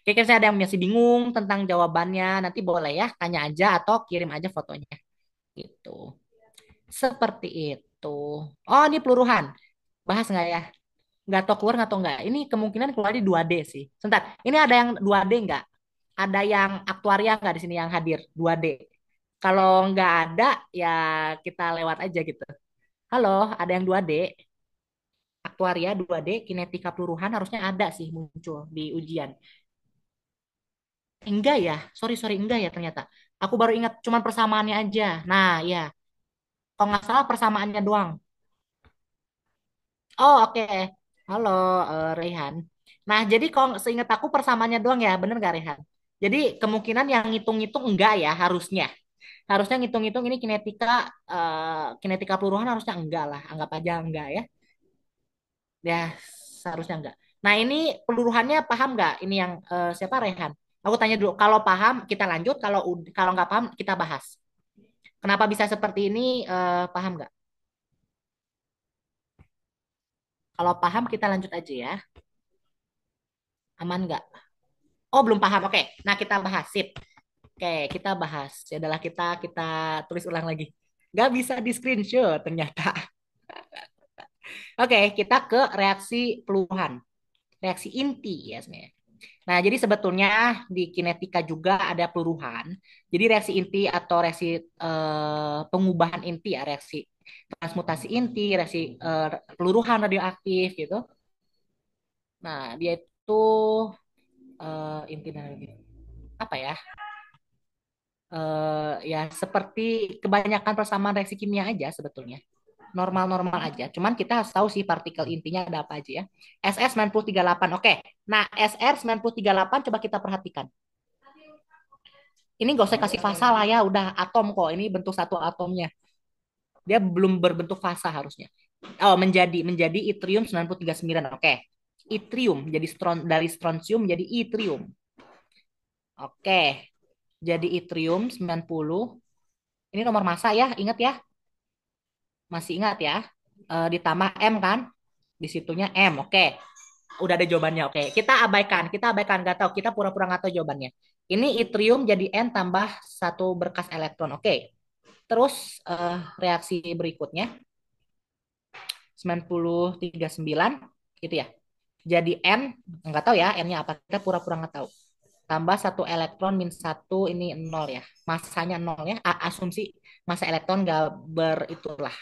Kayak saya ada yang masih bingung tentang jawabannya, nanti boleh ya tanya aja atau kirim aja fotonya gitu. Seperti itu. Oh, ini peluruhan. Bahas nggak ya? Nggak tahu keluar nggak tahu nggak. Ini kemungkinan keluar di 2D sih. Sebentar, ini ada yang 2D nggak? Ada yang aktuaria nggak di sini yang hadir 2D? Kalau nggak ada, ya kita lewat aja gitu. Halo, ada yang 2D? Aktuaria 2D, kinetika peluruhan harusnya ada sih muncul di ujian. Enggak ya, sorry enggak ya ternyata. Aku baru ingat cuman persamaannya aja. Nah ya, kalau nggak salah persamaannya doang. Oh oke. Halo Rehan. Nah jadi kalau seingat aku persamaannya doang ya, bener nggak Rehan? Jadi kemungkinan yang ngitung-ngitung enggak ya harusnya. Harusnya ngitung-ngitung ini kinetika peluruhan harusnya enggak lah. Anggap aja enggak ya. Ya seharusnya enggak. Nah ini peluruhannya paham nggak? Ini yang siapa Rehan? Aku tanya dulu. Kalau paham kita lanjut. Kalau nggak paham kita bahas. Kenapa bisa seperti ini? Paham nggak? Kalau paham kita lanjut aja ya. Aman nggak? Oh belum paham. Oke. Nah kita bahas. Sip. Oke kita bahas. Ya adalah kita tulis ulang lagi. Nggak bisa di screenshot ternyata. Oke kita ke reaksi peluruhan. Reaksi inti ya sebenarnya. Nah, jadi sebetulnya di kinetika juga ada peluruhan. Jadi reaksi inti atau reaksi pengubahan inti ya, reaksi transmutasi inti, reaksi peluruhan radioaktif gitu. Nah, dia itu inti dan apa ya? Ya seperti kebanyakan persamaan reaksi kimia aja sebetulnya. Normal-normal aja. Cuman kita harus tahu sih partikel intinya ada apa aja ya. SS938. Oke. Nah, SR938 coba kita perhatikan. Ini gak usah kasih fasa lah ya, udah atom kok. Ini bentuk satu atomnya. Dia belum berbentuk fasa harusnya. Oh, menjadi yttrium 939. Oke. Yttrium jadi dari strontium jadi yttrium. Oke. Jadi yttrium 90. Ini nomor massa ya, ingat ya. Masih ingat ya. Ditambah M kan? Di situnya M. Oke. Udah ada jawabannya. Oke. Kita abaikan nggak tahu. Kita pura-pura nggak tahu jawabannya. Ini yttrium jadi N tambah satu berkas elektron. Oke. Terus reaksi berikutnya 9039 gitu ya. Jadi N nggak tahu ya N-nya apa. Kita pura-pura nggak tahu. Tambah satu elektron min satu ini nol ya. Masanya nol ya. Asumsi masa elektron nggak beritulah.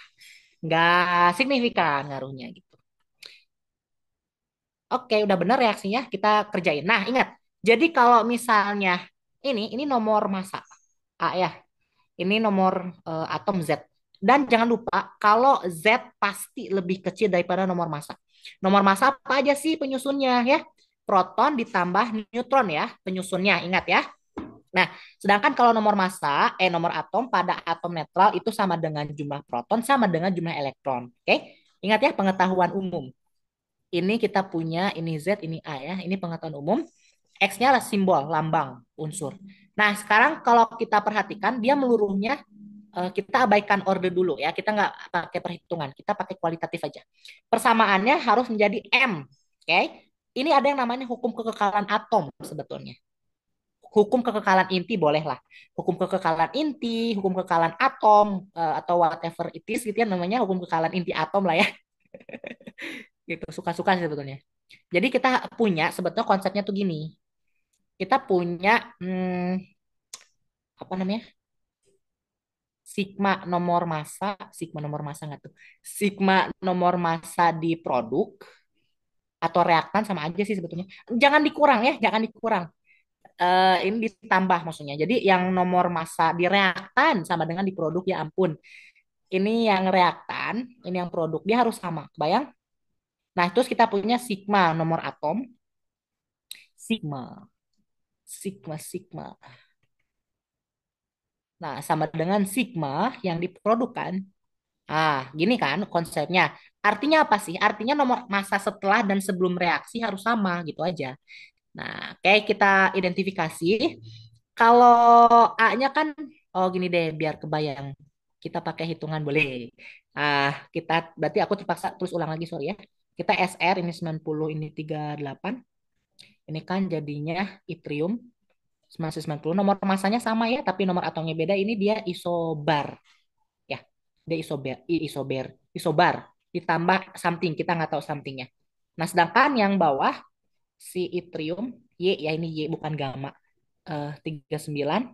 Nggak signifikan ngaruhnya gitu. Oke, udah benar reaksinya kita kerjain. Nah, ingat. Jadi kalau misalnya ini nomor massa A ya. Ini nomor atom Z. Dan jangan lupa kalau Z pasti lebih kecil daripada nomor massa. Nomor massa apa aja sih penyusunnya ya? Proton ditambah neutron ya penyusunnya. Ingat ya. Nah, sedangkan kalau nomor massa, nomor atom pada atom netral itu sama dengan jumlah proton sama dengan jumlah elektron. Oke? Ingat ya pengetahuan umum. Ini kita punya, ini Z, ini A ya. Ini pengetahuan umum. X-nya adalah simbol, lambang, unsur. Nah, sekarang kalau kita perhatikan, dia meluruhnya kita abaikan order dulu ya. Kita nggak pakai perhitungan, kita pakai kualitatif aja. Persamaannya harus menjadi M. Oke? Ini ada yang namanya hukum kekekalan atom sebetulnya. Hukum kekekalan inti bolehlah. Hukum kekekalan inti, hukum kekekalan atom, atau whatever it is gitu ya namanya hukum kekekalan inti atom lah ya. Gitu, suka-suka sih sebetulnya. Jadi kita punya sebetulnya konsepnya tuh gini. Kita punya apa namanya? Sigma nomor massa, sigma nomor massa nggak tuh? Sigma nomor massa di produk atau reaktan sama aja sih sebetulnya. Jangan dikurang ya, jangan dikurang. Ini ditambah maksudnya. Jadi yang nomor massa di reaktan sama dengan di produk ya ampun. Ini yang reaktan, ini yang produk dia harus sama. Bayang? Nah, terus kita punya sigma nomor atom, sigma, sigma. Nah, sama dengan sigma yang diprodukan. Ah, gini kan konsepnya. Artinya apa sih? Artinya nomor massa setelah dan sebelum reaksi harus sama gitu aja. Nah, kayak kita identifikasi. Kalau A-nya kan, oh gini deh, biar kebayang. Kita pakai hitungan boleh. Kita berarti aku terpaksa tulis ulang lagi, sorry ya. Kita SR ini 90, ini 38. Ini kan jadinya yttrium 990. Nomor masanya sama ya, tapi nomor atomnya beda. Ini dia isobar. Ya, dia isobar. Ditambah something, kita nggak tahu somethingnya. Nah, sedangkan yang bawah si yttrium, Y, ya ini Y bukan gamma. 39.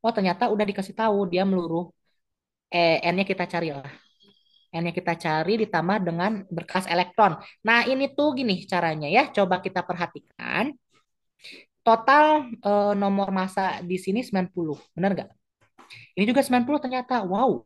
Oh, ternyata udah dikasih tahu dia meluruh. N-nya kita cari lah. N-nya kita cari ditambah dengan berkas elektron. Nah, ini tuh gini caranya ya. Coba kita perhatikan. Total nomor massa di sini 90. Benar nggak? Ini juga 90 ternyata. Wow,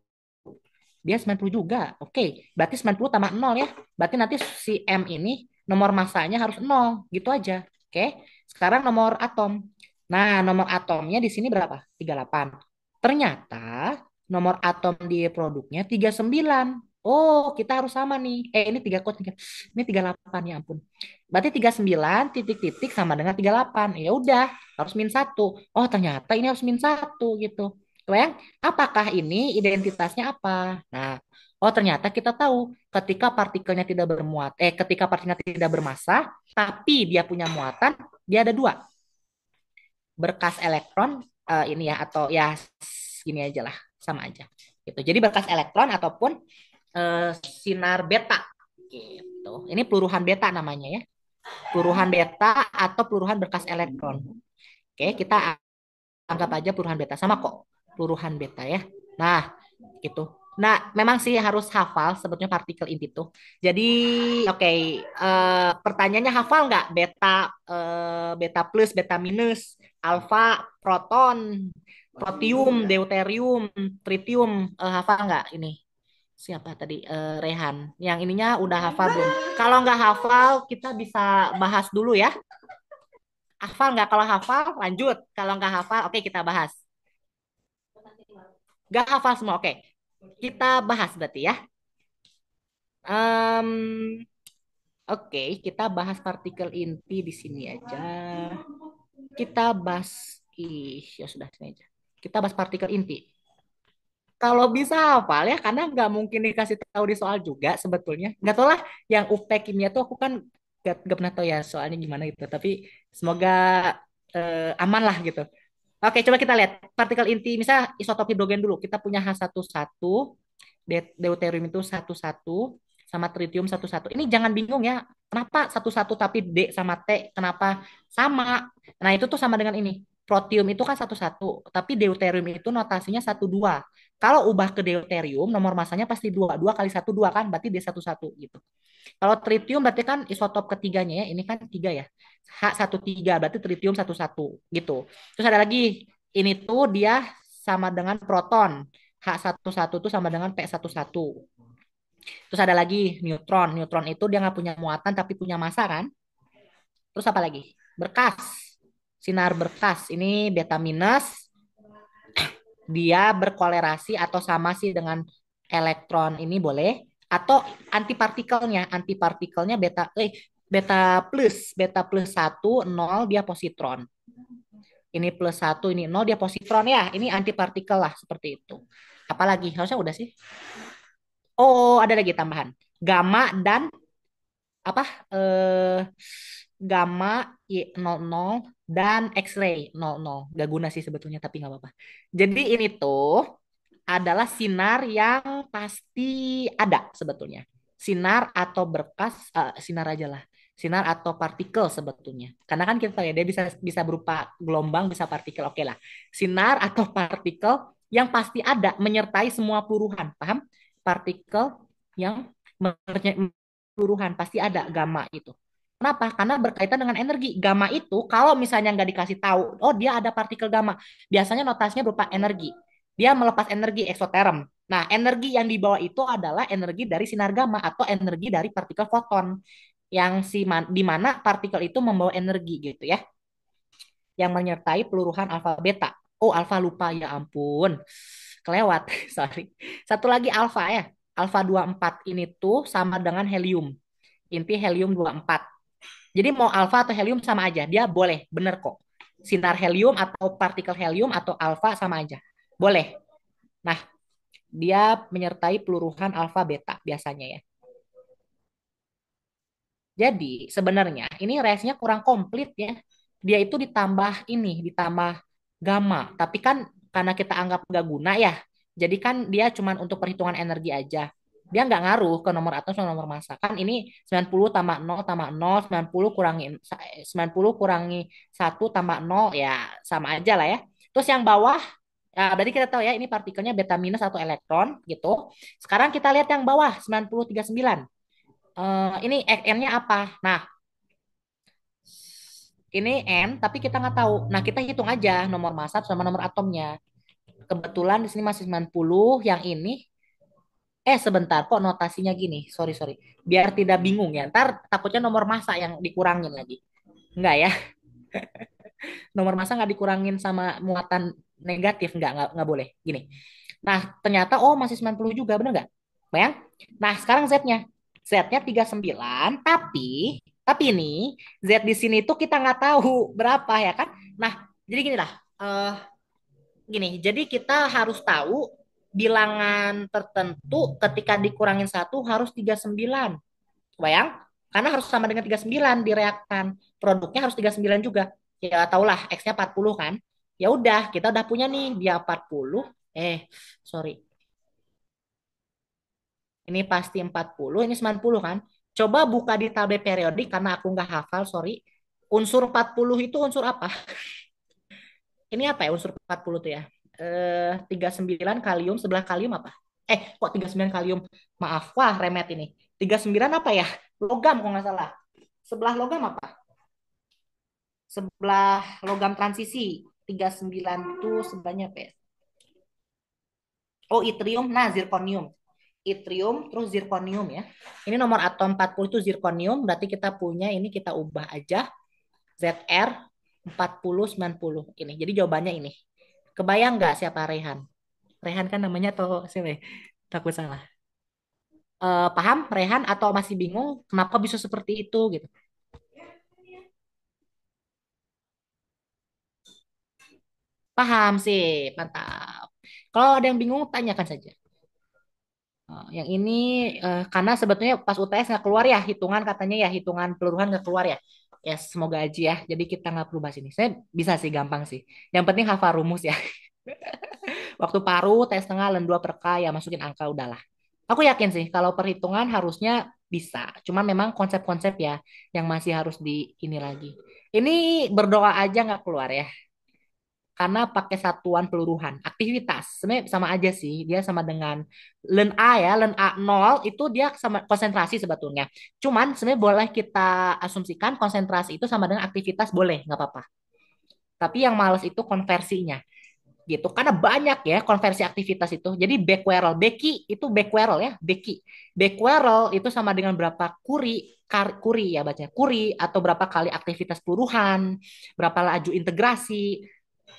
dia 90 juga. Oke, berarti 90 tambah 0 ya. Berarti nanti si M ini nomor massanya harus 0. Gitu aja. Oke, sekarang nomor atom. Nah, nomor atomnya di sini berapa? 38. Ternyata nomor atom di produknya 39. Oh, kita harus sama nih. Ini 3 kok 3. Ini 38 ya ampun. Berarti 39 titik-titik sama dengan 38. Ya udah, harus min satu. Oh, ternyata ini harus min satu gitu. Kebayang? Apakah ini identitasnya apa? Nah, oh ternyata kita tahu ketika partikelnya tidak bermassa, tapi dia punya muatan, dia ada dua berkas elektron ini ya atau ya gini aja lah sama aja gitu. Jadi berkas elektron ataupun sinar beta gitu. Ini peluruhan beta namanya ya. Peluruhan beta atau peluruhan berkas elektron. Oke, kita anggap aja peluruhan beta sama kok. Peluruhan beta ya. Nah, gitu. Nah, memang sih harus hafal sebetulnya partikel inti itu. Jadi, oke, pertanyaannya hafal nggak beta plus, beta minus, alfa, proton, protium, deuterium, tritium, hafal nggak ini? Siapa tadi? Rehan. Yang ininya udah hafal belum? Kalau nggak hafal, kita bisa bahas dulu ya. Hafal nggak? Kalau hafal, lanjut. Kalau nggak hafal, oke kita bahas. Nggak hafal semua, oke. Kita bahas berarti ya. Em, oke, kita bahas partikel inti di sini aja. Kita bahas, ya sudah sini aja. Kita bahas partikel inti. Kalau bisa hafal ya, karena nggak mungkin dikasih tahu di soal juga sebetulnya. Nggak tahu lah, yang UP kimia tuh aku kan nggak pernah tahu ya soalnya gimana gitu. Tapi semoga aman lah gitu. Oke, coba kita lihat partikel inti, misal isotop hidrogen dulu. Kita punya H11, deuterium itu 11, sama tritium 11. Ini jangan bingung ya. Kenapa 11 tapi D sama T kenapa sama? Nah, itu tuh sama dengan ini. Protium itu kan 11, tapi deuterium itu notasinya 12. Kalau ubah ke deuterium, nomor masanya pasti 2. 2 kali 1 2 kan, berarti D11 gitu. Kalau tritium berarti kan isotop ketiganya ya. Ini kan 3 ya. H13 berarti tritium 11 gitu. Terus ada lagi, ini tuh dia sama dengan proton. H11 tuh sama dengan P11. Terus ada lagi neutron. Neutron itu dia nggak punya muatan tapi punya massa kan. Terus apa lagi? Berkas. Sinar berkas ini beta minus, dia berkolerasi atau sama sih dengan elektron ini boleh, atau antipartikelnya beta plus satu nol dia positron. Ini plus satu, ini nol dia positron ya. Ini antipartikel lah seperti itu. Apalagi harusnya udah sih. Oh, ada lagi tambahan. Gamma dan apa? Eh gamma nol dan X-ray 00. Gak guna sih sebetulnya tapi nggak apa-apa. Jadi ini tuh adalah sinar yang pasti ada sebetulnya. Sinar atau berkas, sinar aja lah. Sinar atau partikel sebetulnya. Karena kan kita tahu ya, dia bisa bisa berupa gelombang, bisa partikel. Oke lah. Sinar atau partikel yang pasti ada menyertai semua peluruhan. Paham? Partikel yang peluruhan pasti ada gamma itu. Kenapa? Karena berkaitan dengan energi. Gamma itu kalau misalnya nggak dikasih tahu, oh dia ada partikel gamma. Biasanya notasinya berupa energi. Dia melepas energi eksoterm. Nah, energi yang dibawa itu adalah energi dari sinar gamma atau energi dari partikel foton yang di mana partikel itu membawa energi gitu ya, yang menyertai peluruhan alfa beta. Oh, alfa lupa ya ampun. Kelewat, sorry. Satu lagi alfa ya. Alfa 24 ini tuh sama dengan helium. Inti helium 24. Jadi mau alfa atau helium sama aja. Dia boleh, bener kok. Sinar helium atau partikel helium atau alfa sama aja. Boleh. Nah, dia menyertai peluruhan alfa beta biasanya ya. Jadi sebenarnya ini reaksinya kurang komplit ya. Dia itu ditambah ini, ditambah gamma. Tapi kan karena kita anggap nggak guna ya, jadi kan dia cuma untuk perhitungan energi aja. Dia nggak ngaruh ke nomor atom sama nomor massa. Kan ini 90 tambah 0, 90 kurangi 90 kurangi 1 tambah 0 ya sama aja lah ya. Terus yang bawah, ya berarti kita tahu ya ini partikelnya beta minus atau elektron gitu. Sekarang kita lihat yang bawah 9039. Ini N-nya apa? Nah, ini N, tapi kita nggak tahu. Nah, kita hitung aja nomor massa sama nomor atomnya. Kebetulan di sini masih 90, yang ini, sebentar, kok notasinya gini? Sorry, sorry. Biar tidak bingung ya. Ntar takutnya nomor massa yang dikurangin lagi. Enggak ya, nomor massa nggak dikurangin sama muatan negatif, nggak boleh. Gini. Nah, ternyata, oh masih 90 juga, bener nggak? Bayang? Nah, sekarang Z-nya. Z-nya 39, tapi ini Z di sini tuh kita nggak tahu berapa ya kan? Nah, jadi gini lah. Gini, jadi kita harus tahu bilangan tertentu ketika dikurangin satu harus 39. Bayang? Karena harus sama dengan 39 di reaktan. Produknya harus 39 juga. Ya tahulah X-nya 40 kan. Ya udah, kita udah punya nih dia 40. Sorry. Ini pasti 40, ini 90 kan. Coba buka di tabel periodik karena aku nggak hafal, sorry. Unsur 40 itu unsur apa? Ini apa ya unsur 40 tuh ya? 39 kalium, sebelah kalium apa? Kok 39 kalium? Maaf, wah remet ini. 39 apa ya? Logam kok nggak salah. Sebelah logam apa? Sebelah logam transisi. 39 itu sebelahnya apa ya? Oh, yttrium, nah zirconium. Yttrium, terus zirconium ya. Ini nomor atom 40 itu zirconium, berarti kita punya ini kita ubah aja ZR 4090 ini. Jadi jawabannya ini. Kebayang nggak siapa Rehan? Rehan kan namanya atau siapa ya? Takut salah. Paham Rehan atau masih bingung kenapa bisa seperti itu gitu? Paham sih, mantap. Kalau ada yang bingung tanyakan saja. Yang ini karena sebetulnya pas UTS nggak keluar ya hitungan katanya ya hitungan peluruhan nggak keluar ya. Ya semoga aja ya. Jadi kita nggak perlu bahas ini. Saya bisa sih gampang sih. Yang penting hafal rumus ya. Waktu paru tes tengah len 2 per K ya masukin angka udahlah. Aku yakin sih kalau perhitungan harusnya bisa. Cuma memang konsep-konsep ya yang masih harus di ini lagi. Ini berdoa aja nggak keluar ya karena pakai satuan peluruhan. Aktivitas sebenarnya sama aja sih. Dia sama dengan len A ya, len A 0 itu dia sama konsentrasi sebetulnya. Cuman sebenarnya boleh kita asumsikan konsentrasi itu sama dengan aktivitas boleh, nggak apa-apa. Tapi yang males itu konversinya. gitu karena banyak ya konversi aktivitas itu. Jadi Becquerel, Becky itu Becquerel ya, Becky. Becquerel itu sama dengan berapa Curie ya bacanya, Curie atau berapa kali aktivitas peluruhan, berapa laju integrasi,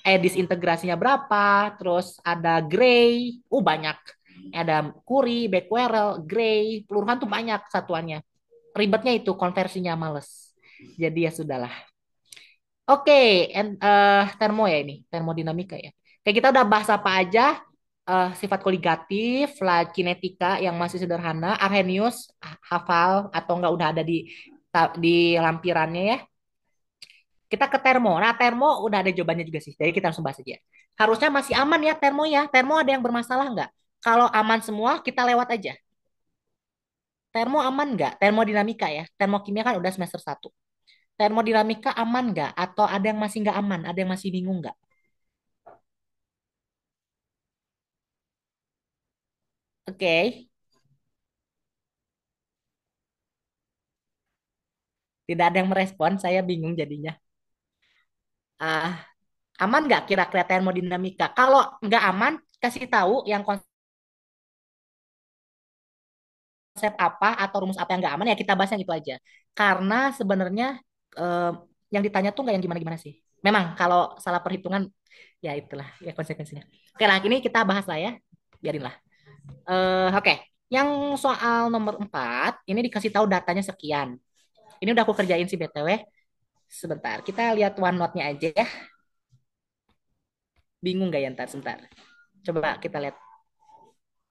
disintegrasinya berapa, terus ada Gray, banyak. Ada Curie, Becquerel, Gray, peluruhan tuh banyak satuannya. Ribetnya itu konversinya males. Jadi ya sudahlah. Oke, termo ya ini, termodinamika ya. Kayak kita udah bahas apa aja, sifat koligatif, kinetika yang masih sederhana, Arrhenius hafal atau enggak udah ada di lampirannya ya. Kita ke termo. Nah, termo udah ada jawabannya juga sih. Jadi kita langsung bahas aja. Harusnya masih aman ya termo ya. Termo ada yang bermasalah nggak? Kalau aman semua, kita lewat aja. Termo aman nggak? Termodinamika ya. Termokimia kan udah semester satu. Termodinamika aman nggak? Atau ada yang masih nggak aman? Ada yang masih bingung nggak? Oke, tidak ada yang merespon. Saya bingung jadinya. Ah, aman nggak kira-kira termodinamika? Kalau nggak aman, kasih tahu yang konsep apa atau rumus apa yang nggak aman ya kita bahas yang itu aja. Karena sebenarnya eh, yang ditanya tuh nggak yang gimana-gimana sih. Memang kalau salah perhitungan ya itulah ya konsekuensinya. Oke lah, ini kita bahas lah ya. Biarinlah. Oke, yang soal nomor 4 ini dikasih tahu datanya sekian. Ini udah aku kerjain sih BTW. Sebentar, kita lihat OneNote-nya aja ya. Bingung nggak ya ntar sebentar. Coba kita lihat.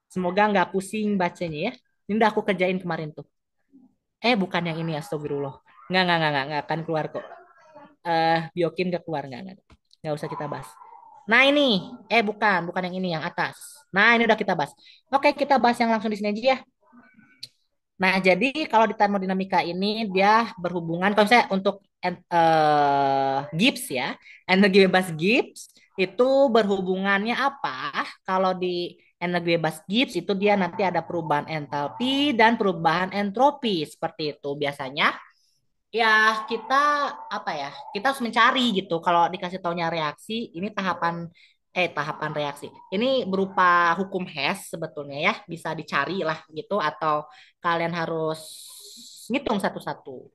Semoga nggak pusing bacanya ya. Ini udah aku kerjain kemarin tuh. Bukan yang ini, astagfirullah. Nggak akan keluar kok. Biokin nggak keluar, nggak usah kita bahas. Nah ini, bukan yang ini, yang atas. Nah ini udah kita bahas. Oke, kita bahas yang langsung di sini aja ya. Nah jadi kalau di termodinamika ini dia berhubungan, kalau misalnya untuk Gibbs ya, energi bebas Gibbs itu berhubungannya apa? Kalau di energi bebas Gibbs itu dia nanti ada perubahan entalpi dan perubahan entropi seperti itu biasanya. Ya kita apa ya, kita harus mencari gitu kalau dikasih taunya reaksi ini tahapan reaksi ini berupa hukum Hess sebetulnya ya, bisa dicari lah gitu atau kalian harus ngitung satu-satu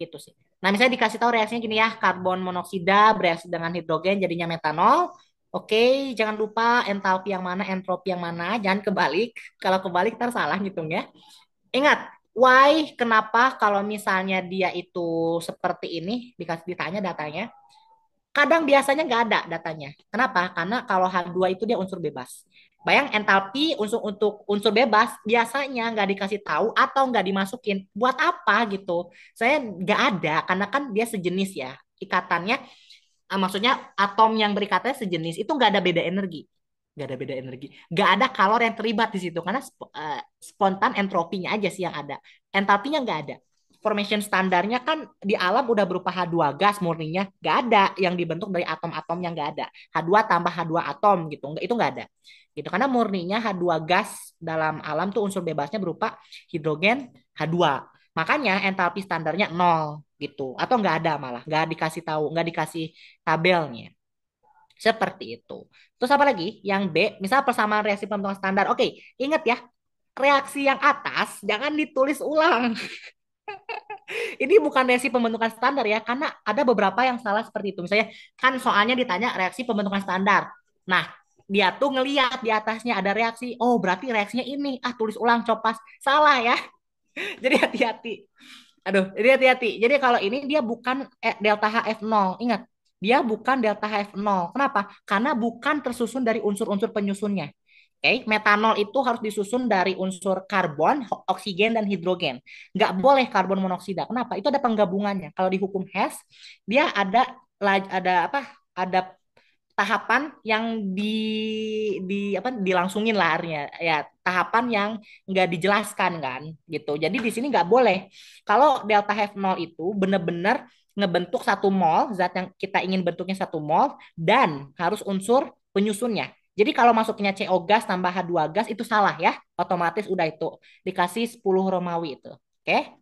gitu sih. Nah misalnya dikasih tahu reaksinya gini ya, karbon monoksida bereaksi dengan hidrogen jadinya metanol. Oke, jangan lupa entalpi yang mana, entropi yang mana, jangan kebalik. Kalau kebalik ntar salah ngitungnya. Ingat, why, kenapa kalau misalnya dia itu seperti ini, dikasih ditanya datanya, kadang biasanya nggak ada datanya. Kenapa? Karena kalau H2 itu dia unsur bebas. Bayang entalpi unsur untuk unsur bebas biasanya nggak dikasih tahu atau nggak dimasukin. Buat apa gitu? Saya nggak ada karena kan dia sejenis ya. Ikatannya, maksudnya atom yang berikatnya sejenis itu nggak ada beda energi. Nggak ada beda energi. Nggak ada kalor yang terlibat di situ karena spontan entropinya aja sih yang ada. Entalpinya nggak ada. Formation standarnya kan di alam udah berupa H2 gas murninya. Nggak ada yang dibentuk dari atom-atom yang nggak ada. H2 tambah H2 atom gitu. Nggak, itu nggak ada. Gitu. Karena murninya H2 gas dalam alam tuh unsur bebasnya berupa hidrogen H2. Makanya entalpi standarnya nol gitu. Atau nggak ada malah. Nggak dikasih tahu. Nggak dikasih tabelnya. Seperti itu. Terus apa lagi? Yang B, misal persamaan reaksi pembentukan standar. Oke, ingat ya, reaksi yang atas jangan ditulis ulang. Ini bukan reaksi pembentukan standar ya, karena ada beberapa yang salah seperti itu. Misalnya, kan soalnya ditanya reaksi pembentukan standar. Nah, dia tuh ngeliat di atasnya ada reaksi. Oh, berarti reaksinya ini. Ah, tulis ulang, copas. Salah ya. Jadi hati-hati. Aduh, jadi hati-hati. Jadi kalau ini dia bukan delta HF0. Ingat, dia bukan delta HF0. Kenapa? Karena bukan tersusun dari unsur-unsur penyusunnya. Oke, metanol itu harus disusun dari unsur karbon, oksigen, dan hidrogen. Nggak boleh karbon monoksida. Kenapa? Itu ada penggabungannya. Kalau di hukum Hess, dia ada apa? Ada tahapan yang apa dilangsungin lah artinya ya, tahapan yang nggak dijelaskan kan gitu. Jadi di sini nggak boleh. Kalau delta H0 itu benar-benar ngebentuk satu mol zat yang kita ingin bentuknya satu mol dan harus unsur penyusunnya. Jadi kalau masuknya CO gas tambah H2 gas itu salah ya. Otomatis udah itu dikasih 10 Romawi itu. Oke?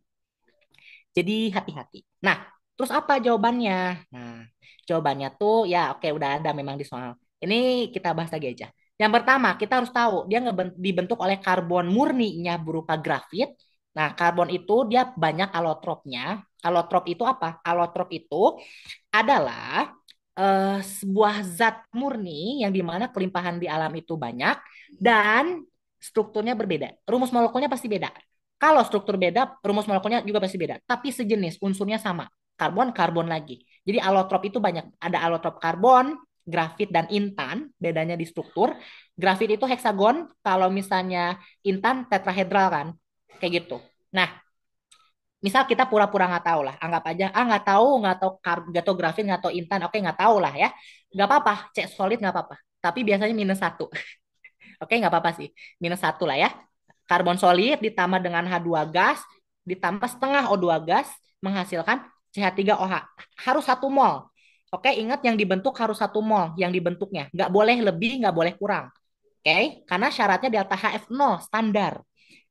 Jadi hati-hati. Nah, terus apa jawabannya? Nah, jawabannya tuh ya oke udah ada memang di soal. Ini kita bahas lagi aja. Yang pertama, kita harus tahu dia dibentuk oleh karbon murninya berupa grafit. Nah, karbon itu dia banyak alotropnya. Alotrop itu apa? Alotrop itu adalah sebuah zat murni yang dimana kelimpahan di alam itu banyak dan strukturnya berbeda. Rumus molekulnya pasti beda. Kalau struktur beda, rumus molekulnya juga pasti beda. Tapi sejenis, unsurnya sama. Karbon, karbon lagi. Jadi alotrop itu banyak. Ada alotrop karbon, grafit, dan intan. Bedanya di struktur. Grafit itu heksagon. Kalau misalnya intan tetrahedral kan. Kayak gitu. Nah, misal kita pura-pura nggak tahu lah, anggap aja nggak tahu grafit, nggak tahu intan, oke nggak tahu lah ya, nggak apa-apa, cek solid nggak apa-apa, tapi biasanya minus satu. Oke nggak apa-apa sih, minus satu lah ya. Karbon solid ditambah dengan H2 gas ditambah setengah O2 gas menghasilkan CH3OH, harus 1 mol. Oke, ingat yang dibentuk harus 1 mol yang dibentuknya, nggak boleh lebih, nggak boleh kurang. Oke, karena syaratnya delta HF0 standar.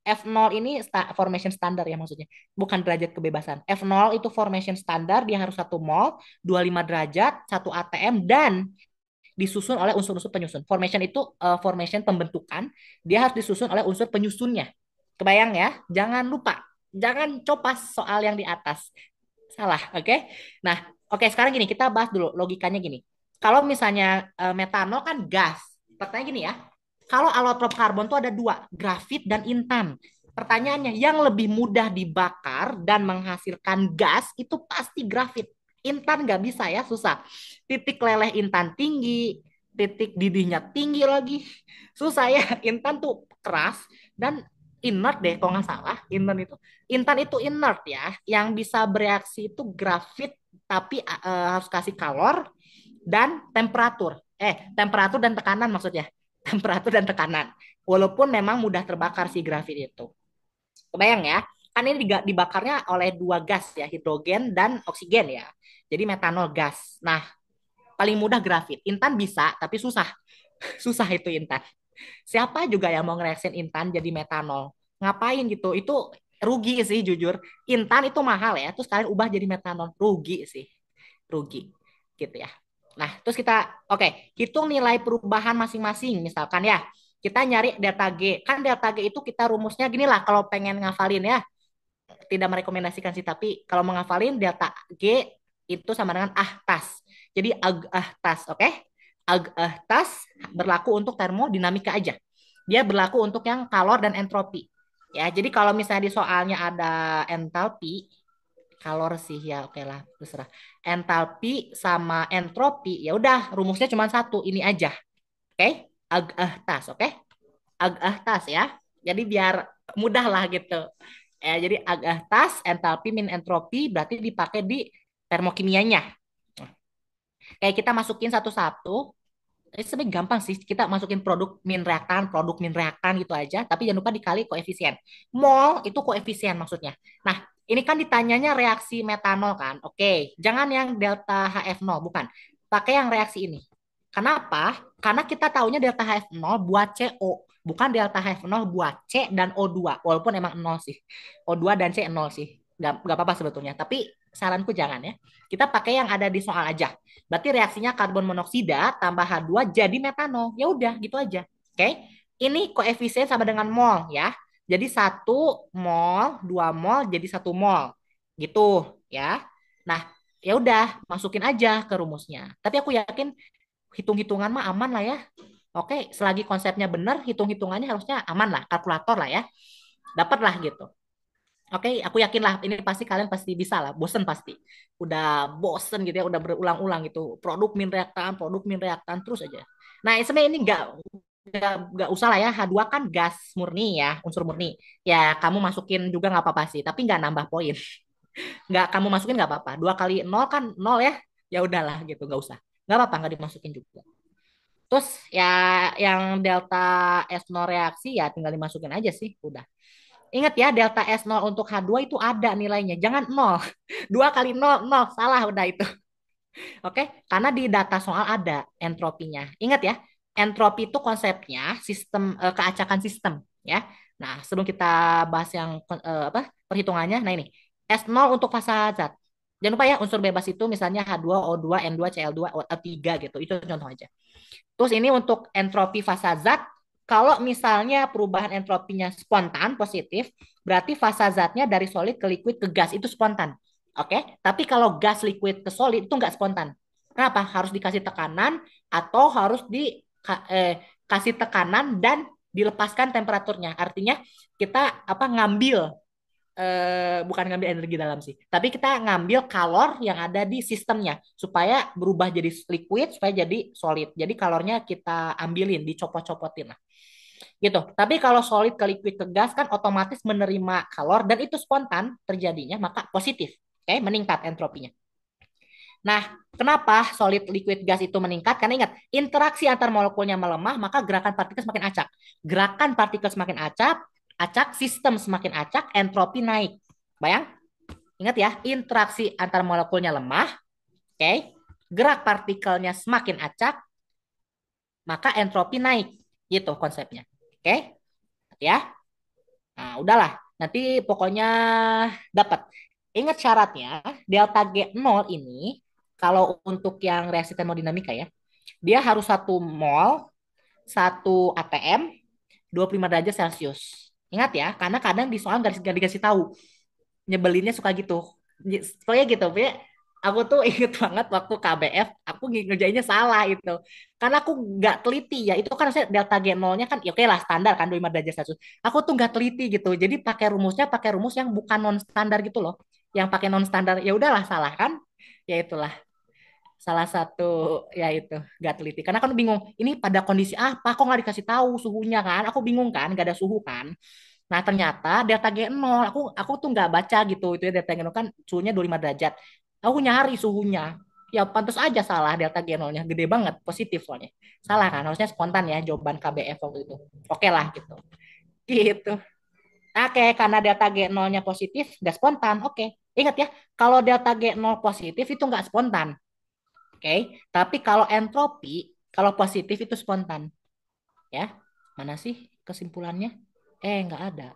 F0 ini formation standar ya maksudnya, bukan derajat kebebasan. F0 itu formation standar, dia harus 1 mol, 25 derajat, 1 atm, dan disusun oleh unsur-unsur penyusun. Formation itu formation pembentukan, dia harus disusun oleh unsur penyusunnya. Kebayang ya? Jangan lupa, jangan copas soal yang di atas. Salah, oke? Okay? Nah, oke, sekarang gini, kita bahas dulu logikanya gini. Kalau misalnya metanol kan gas. Pertanyaan gini ya, kalau alotrop karbon tuh ada dua, grafit dan intan. Pertanyaannya, yang lebih mudah dibakar dan menghasilkan gas itu pasti grafit. Intan nggak bisa ya, susah. Titik leleh intan tinggi, titik didihnya tinggi lagi. Susah ya, intan tuh keras dan inert deh kalau nggak salah. Intan itu inert ya, yang bisa bereaksi itu grafit, tapi harus kasih kalor dan temperatur. Temperatur dan tekanan maksudnya. Temperatur dan tekanan. Walaupun memang mudah terbakar si grafit itu. Kebayang ya? Kan ini dibakarnya oleh dua gas ya, hidrogen dan oksigen ya. Jadi metanol gas. Nah, paling mudah grafit. Intan bisa, tapi susah. Susah itu intan. Siapa juga yang mau ngereaksin intan jadi metanol? Ngapain gitu? Itu rugi sih jujur. Intan itu mahal ya. Terus kalian ubah jadi metanol. Rugi sih. Rugi. Gitu ya. Nah, terus oke, hitung nilai perubahan masing-masing. Misalkan ya, kita nyari delta G. Kan delta G itu kita rumusnya gini lah kalau pengen ngafalin ya. Tidak merekomendasikan sih, tapi kalau menghafalin delta G itu sama dengan ahtas. Jadi ahtas, oke? Ahtas berlaku untuk termodinamika aja. Dia berlaku untuk yang kalor dan entropi. Ya, jadi kalau misalnya di soalnya ada entalpi, kalor sih ya oke lah terserah. Entalpi sama entropi ya udah rumusnya cuma satu ini aja. Oke? Ag-ahtas, oke? Ag-ahtas ya. Jadi biar mudah lah gitu. Jadi ag-ahtas, entalpi min entropi berarti dipakai di termokimianya. Kayak kita masukin satu-satu, sebenarnya gampang sih. Kita masukin produk min reaktan gitu aja. Tapi jangan lupa dikali koefisien. Mol itu koefisien maksudnya. Nah, ini kan ditanyanya reaksi metanol kan. Oke, jangan yang delta HF0, bukan. Pakai yang reaksi ini. Kenapa? Karena kita taunya delta HF0 buat CO, bukan delta HF0 buat C dan O2. Walaupun emang nol sih. O2 dan C nol sih. Nggak apa-apa sebetulnya. Tapi saranku jangan ya. Kita pakai yang ada di soal aja. Berarti reaksinya karbon monoksida tambah H2 jadi metanol. Ya udah gitu aja. Oke. Ini koefisien sama dengan mol ya. Jadi 1 mol, 2 mol jadi 1 mol. Gitu ya. Nah, ya udah masukin aja ke rumusnya. Tapi aku yakin hitung-hitungan mah aman lah ya. Oke, selagi konsepnya benar, hitung-hitungannya harusnya aman lah, kalkulator lah ya. Dapat lah gitu. Oke, aku yakin lah ini pasti kalian pasti bisa lah, bosen pasti. Udah bosen gitu ya, udah berulang-ulang gitu. Produk min reaktan terus aja. Nah, sebenarnya ini nggak usah lah ya. H2 kan gas murni ya, unsur murni. Ya, kamu masukin juga nggak apa-apa sih, tapi nggak nambah poin. Nggak kamu masukin nggak apa-apa. 2 kali 0 kan 0 ya. Ya udahlah gitu, nggak usah. Nggak apa-apa, nggak dimasukin juga. Terus ya yang delta S0 reaksi ya tinggal dimasukin aja sih, udah. Ingat ya, delta S0 untuk H2 itu ada nilainya. Jangan nol. 2 kali 0, 0. Salah udah itu. Oke? Karena di data soal ada entropinya. Ingat ya, entropi itu konsepnya sistem keacakan sistem ya. Nah, sebelum kita bahas yang apa perhitungannya, nah ini S0 untuk fasa zat. Jangan lupa ya unsur bebas itu misalnya H2O2 N2 Cl2 O3 gitu. Itu contoh aja. Terus ini untuk entropi fasa zat, kalau misalnya perubahan entropinya spontan positif, berarti fasa zatnya dari solid ke liquid ke gas itu spontan. Oke, tapi kalau gas liquid ke solid itu nggak spontan. Kenapa? Harus dikasih tekanan atau harus dikasih tekanan dan dilepaskan temperaturnya. Artinya kita apa ngambil bukan ngambil energi dalam sih, tapi kita ngambil kalor yang ada di sistemnya supaya berubah jadi liquid, supaya jadi solid. Jadi kalornya kita ambilin, dicopot-copotin lah. Gitu. Tapi kalau solid ke liquid ke gas kan otomatis menerima kalor dan itu spontan terjadinya, maka positif. Oke, meningkat entropinya. Nah, kenapa solid liquid gas itu meningkat? Karena ingat, interaksi antar molekulnya melemah, maka gerakan partikel semakin acak. Gerakan partikel semakin acak, sistem semakin acak, entropi naik. Bayang? Ingat ya, interaksi antar molekulnya lemah, oke? Okay? Gerak partikelnya semakin acak, maka entropi naik. Gitu konsepnya. Oke? Okay? Ya. Nah, udahlah. Nanti pokoknya dapat. Ingat syaratnya, delta G0 ini kalau untuk yang reaksi termodinamika ya, dia harus 1 mol, 1 atm, 25 derajat Celcius. Ingat ya, karena kadang di soal nggak dikasih tahu. Nyebelinnya suka gitu. Pokoknya gitu. Pokoknya aku tuh inget banget waktu KBF, aku ngerjainnya salah itu. Karena aku nggak teliti ya. Itu kan saya delta G0-nya kan ya oke lah standar kan 25 derajat Celcius. Aku tuh nggak teliti gitu. Jadi pakai rumus yang bukan non standar gitu loh. Yang pakai non standar ya udahlah salah kan? Ya itulah salah satu ya itu nggak teliti. Karena kan bingung ini pada kondisi apa? Kok nggak dikasih tahu suhunya kan? Aku bingung kan, nggak ada suhu kan? Nah, ternyata delta G0, aku tuh nggak baca gitu itu ya delta G0 kan suhunya 25 derajat. Aku nyari suhunya. Ya pantas aja salah delta G0-nya gede banget positif soalnya. Salah kan? Harusnya spontan ya jawaban KBF waktu itu. Oke lah gitu. Gitu. Oke, karena delta G0-nya positif, nggak spontan. Oke. Ingat ya, kalau delta G0 positif itu nggak spontan. Oke. Tapi kalau entropi, kalau positif itu spontan. Ya. Mana sih kesimpulannya? Nggak ada.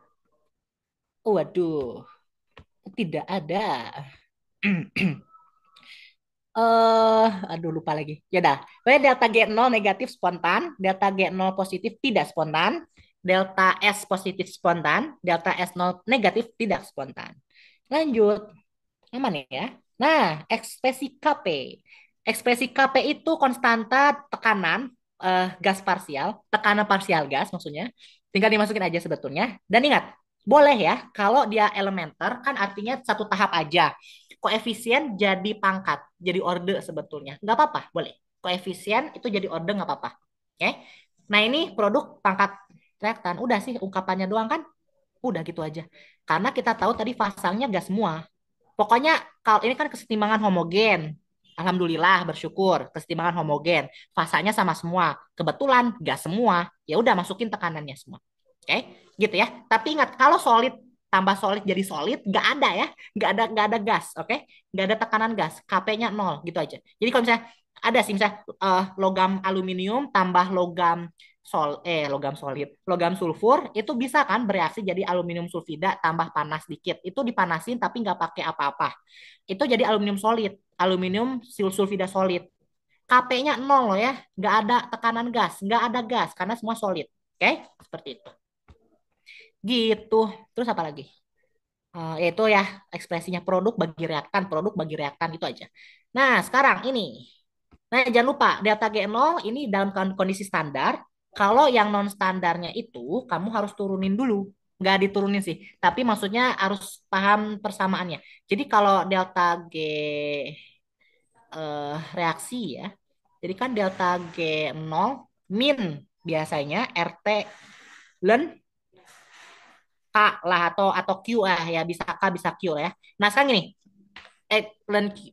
Waduh. Tidak ada. Aduh lupa lagi. Ya dah. Pokoknya delta G0 negatif spontan, delta G0 positif tidak spontan, delta S positif spontan, delta S0 negatif tidak spontan. Lanjut. Aman ya? Nah, ekspresi Kp. Ekspresi Kp itu konstanta tekanan gas parsial, tekanan parsial gas maksudnya. Tinggal dimasukin aja sebetulnya. Dan ingat, boleh ya kalau dia elementer kan artinya satu tahap aja. Koefisien jadi pangkat, jadi orde sebetulnya. Nggak apa-apa, boleh. Koefisien itu jadi orde nggak apa-apa. Oke? Nah ini produk pangkat reaktan. Udah sih ungkapannya doang kan? Udah gitu aja. Karena kita tahu tadi pasangnya gas semua. Pokoknya kalau ini kan kesetimbangan homogen. Alhamdulillah bersyukur kesetimbangan homogen. Fasanya sama semua. Kebetulan gas semua. Ya udah masukin tekanannya semua. Oke, gitu ya. Tapi ingat kalau solid tambah solid jadi solid nggak ada ya, nggak ada gas, oke? Nggak ada tekanan gas. Kp-nya nol gitu aja. Jadi kalau misalnya ada sih misalnya logam aluminium tambah logam solid, logam sulfur itu bisa kan bereaksi jadi aluminium sulfida tambah panas dikit. Itu dipanasin tapi nggak pakai apa-apa. Itu jadi aluminium solid, aluminium sulfida solid. Kp-nya nol loh ya, nggak ada tekanan gas, nggak ada gas karena semua solid. Oke, seperti itu. Gitu. Terus apa lagi? Yaitu ya ekspresinya produk bagi reaktan itu aja. Nah, sekarang ini. Nah, jangan lupa delta G0 ini dalam kondisi standar. Kalau yang non standarnya itu kamu harus turunin dulu. Nggak diturunin sih, tapi maksudnya harus paham persamaannya. Jadi kalau delta G reaksi ya. Jadi kan delta G0 min biasanya RT ln K lah atau Q ya bisa K bisa Q lah ya. Nah sekarang gini, len Q,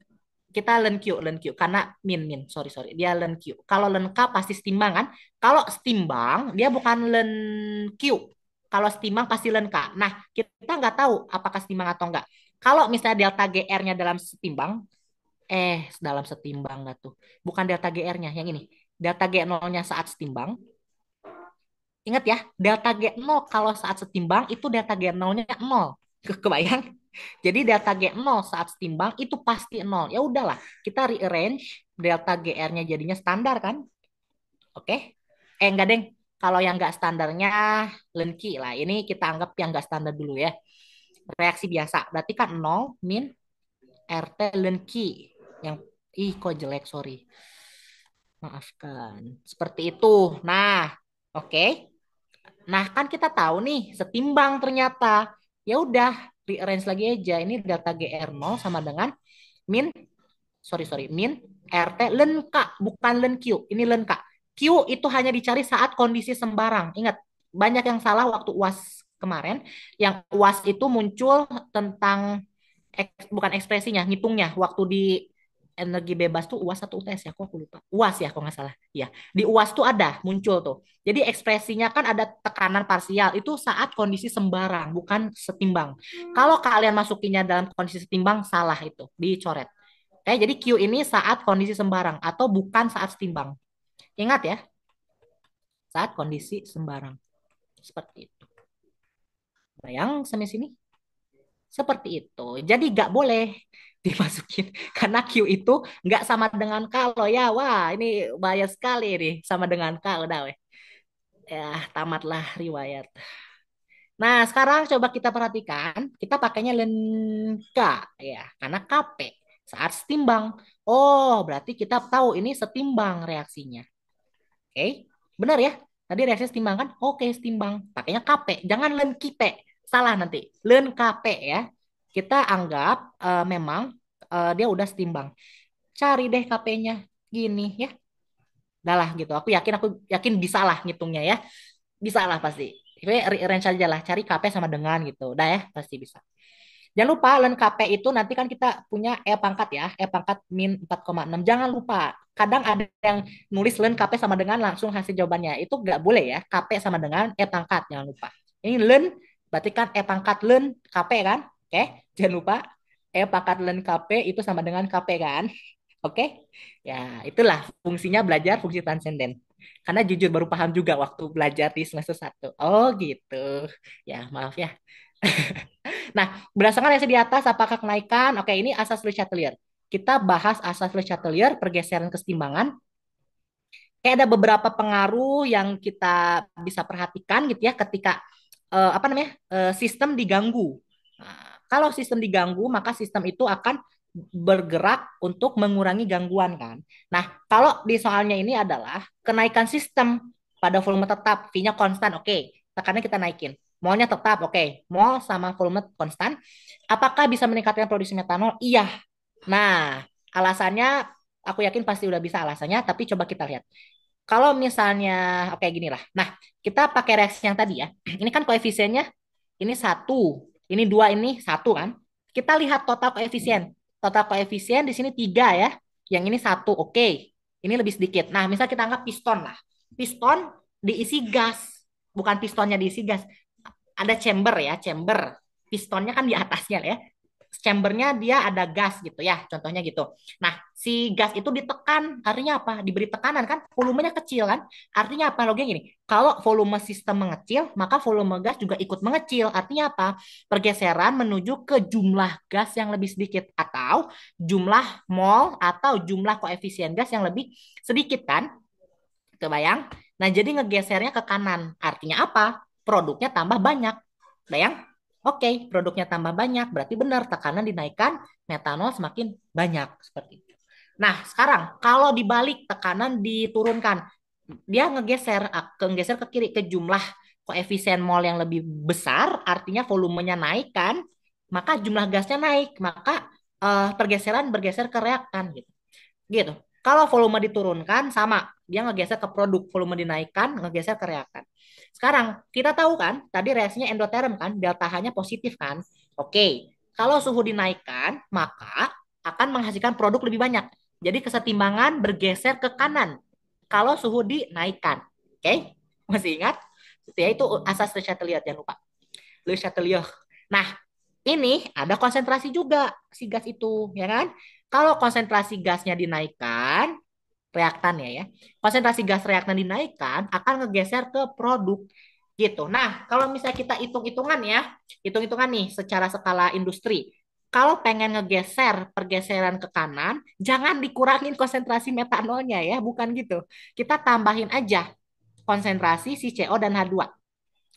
kita len Q karena min sorry dia len Q. Kalau len K pasti setimbang kan? Kalau setimbang dia bukan len Q. Kalau setimbang pasti len K. Nah kita nggak tahu apakah setimbang atau enggak. Kalau misalnya delta GR-nya dalam setimbang, dalam setimbang nggak tuh? Bukan delta GR-nya yang ini. Delta G0-nya saat setimbang. Ingat ya, delta G0 kalau saat setimbang itu delta G0-nya 0. Kebayang? Jadi delta G0 saat setimbang itu pasti nol. Ya udahlah, kita rearrange delta GR-nya jadinya standar kan? Oke. Enggak, Deng. Kalau yang enggak standarnya Lenki lah. Ini kita anggap yang enggak standar dulu ya. Reaksi biasa. Berarti kan nol min RT Lenki. Yang, ih kok jelek, sorry. Maafkan. Seperti itu. Nah, oke. Nah, kan kita tahu nih, setimbang ternyata. Ya udah, rearrange lagi aja. Ini data GR0 sama dengan min, sorry, min RT len K, bukan len Q. Ini len K. Q itu hanya dicari saat kondisi sembarang. Ingat, banyak yang salah waktu UAS kemarin. Yang UAS itu muncul tentang bukan ekspresinya, ngitungnya. Waktu di energi bebas tuh UAS atau UTS ya, kok aku lupa. UAS ya, kok nggak salah. Ya, di UAS tuh ada muncul tuh. Jadi ekspresinya kan ada tekanan parsial itu saat kondisi sembarang, bukan setimbang. Kalau kalian masukinya dalam kondisi setimbang, salah itu, dicoret. Oke, jadi Q ini saat kondisi sembarang atau bukan saat setimbang. Ingat ya, saat kondisi sembarang. Seperti itu. Bayang sampai sini? Seperti itu. Jadi nggak boleh dimasukin karena Q itu nggak sama dengan kalau ya. Wah, ini bahaya sekali nih sama dengan K udah weh. Ya, tamatlah riwayat. Nah, sekarang coba kita perhatikan, kita pakainya lenka ya, karena KP saat setimbang. Oh, berarti kita tahu ini setimbang reaksinya. Oke, benar ya? Tadi reaksi setimbang kan? Oke, setimbang. Pakainya KP, jangan len kipe. Salah nanti. Len KP ya. Kita anggap memang dia udah setimbang. Cari deh KP-nya. Gini ya. Udah lah gitu. Aku yakin bisa lah ngitungnya ya. Bisa lah pasti. Oke, rearrange aja lah. Cari KP sama dengan gitu. Udah ya, pasti bisa. Jangan lupa len KP itu nanti kan kita punya E pangkat ya. E pangkat min 4,6. Jangan lupa. Kadang ada yang nulis len KP sama dengan langsung hasil jawabannya. Itu nggak boleh ya. KP sama dengan E pangkat. Jangan lupa. Ini len berarti kan E pangkat len KP kan. Oke. Jangan lupa. E pangkat len KP itu sama dengan KP kan. Oke. Ya itulah fungsinya belajar fungsi transenden. Karena jujur baru paham juga waktu belajar di semester 1. Oh gitu. Ya maaf ya. Nah, berdasarkan yang di atas, apakah kenaikan? Oke, ini asas Le Chatelier. Kita bahas asas Le Chatelier, pergeseran kesetimbangan. Kayak ada beberapa pengaruh yang kita bisa perhatikan gitu ya ketika apa namanya sistem diganggu. Nah, kalau sistem diganggu, maka sistem itu akan bergerak untuk mengurangi gangguan kan. Nah, kalau di soalnya ini adalah kenaikan sistem pada volume tetap, V-nya konstan, oke, tekannya kita naikin. Molnya tetap, oke, mol sama volume konstan. Apakah bisa meningkatkan produksi metanol? Iya. Nah, alasannya aku yakin pasti udah bisa alasannya, tapi coba kita lihat. Kalau misalnya, oke gini lah. Nah, kita pakai reaksi yang tadi ya. Ini kan koefisiennya, ini satu, ini dua, ini satu kan. Kita lihat total koefisien. Total koefisien di sini tiga ya. Yang ini satu, oke. Ini lebih sedikit. Nah, misal kita anggap piston lah. Piston diisi gas. Bukan pistonnya diisi gas. Ada chamber ya, chamber. Pistonnya kan di atasnya ya, chambernya dia ada gas gitu ya, contohnya gitu. Nah, si gas itu ditekan, artinya apa? Diberi tekanan kan, volumenya kecil kan? Artinya apa? Logiknya gini, kalau volume sistem mengecil, maka volume gas juga ikut mengecil. Artinya apa? Pergeseran menuju ke jumlah gas yang lebih sedikit atau jumlah mol atau jumlah koefisien gas yang lebih sedikit kan? Kebayang? Nah, jadi ngegesernya ke kanan. Artinya apa? Produknya tambah banyak. Bayang? Oke, produknya tambah banyak. Berarti benar, tekanan dinaikkan, metanol semakin banyak. Seperti itu. Nah, sekarang kalau dibalik tekanan diturunkan, dia ngegeser ke kiri ke jumlah koefisien mol yang lebih besar, artinya volumenya naik kan, maka jumlah gasnya naik, maka pergeseran bergeser ke reaktan gitu. Gitu. Kalau volume diturunkan sama, dia ngegeser ke produk, volume dinaikkan, ngegeser ke reaktan. Sekarang kita tahu kan, tadi reaksinya endoterm kan, delta H-nya positif kan. Oke, kalau suhu dinaikkan, maka akan menghasilkan produk lebih banyak. Jadi kesetimbangan bergeser ke kanan kalau suhu dinaikkan. Oke, masih ingat? Ya, itu asas Le Chatelier, jangan lupa. Le Chatelier. Nah, ini ada konsentrasi juga si gas itu, ya kan? Kalau konsentrasi gasnya dinaikkan, reaktan ya. Konsentrasi gas reaktan dinaikkan akan ngegeser ke produk. gitu. Nah, kalau misalnya kita hitung-hitungan ya, hitung-hitungan nih secara skala industri. Kalau pengen ngegeser pergeseran ke kanan, jangan dikurangin konsentrasi metanolnya ya, bukan gitu. Kita tambahin aja konsentrasi si CO dan H2.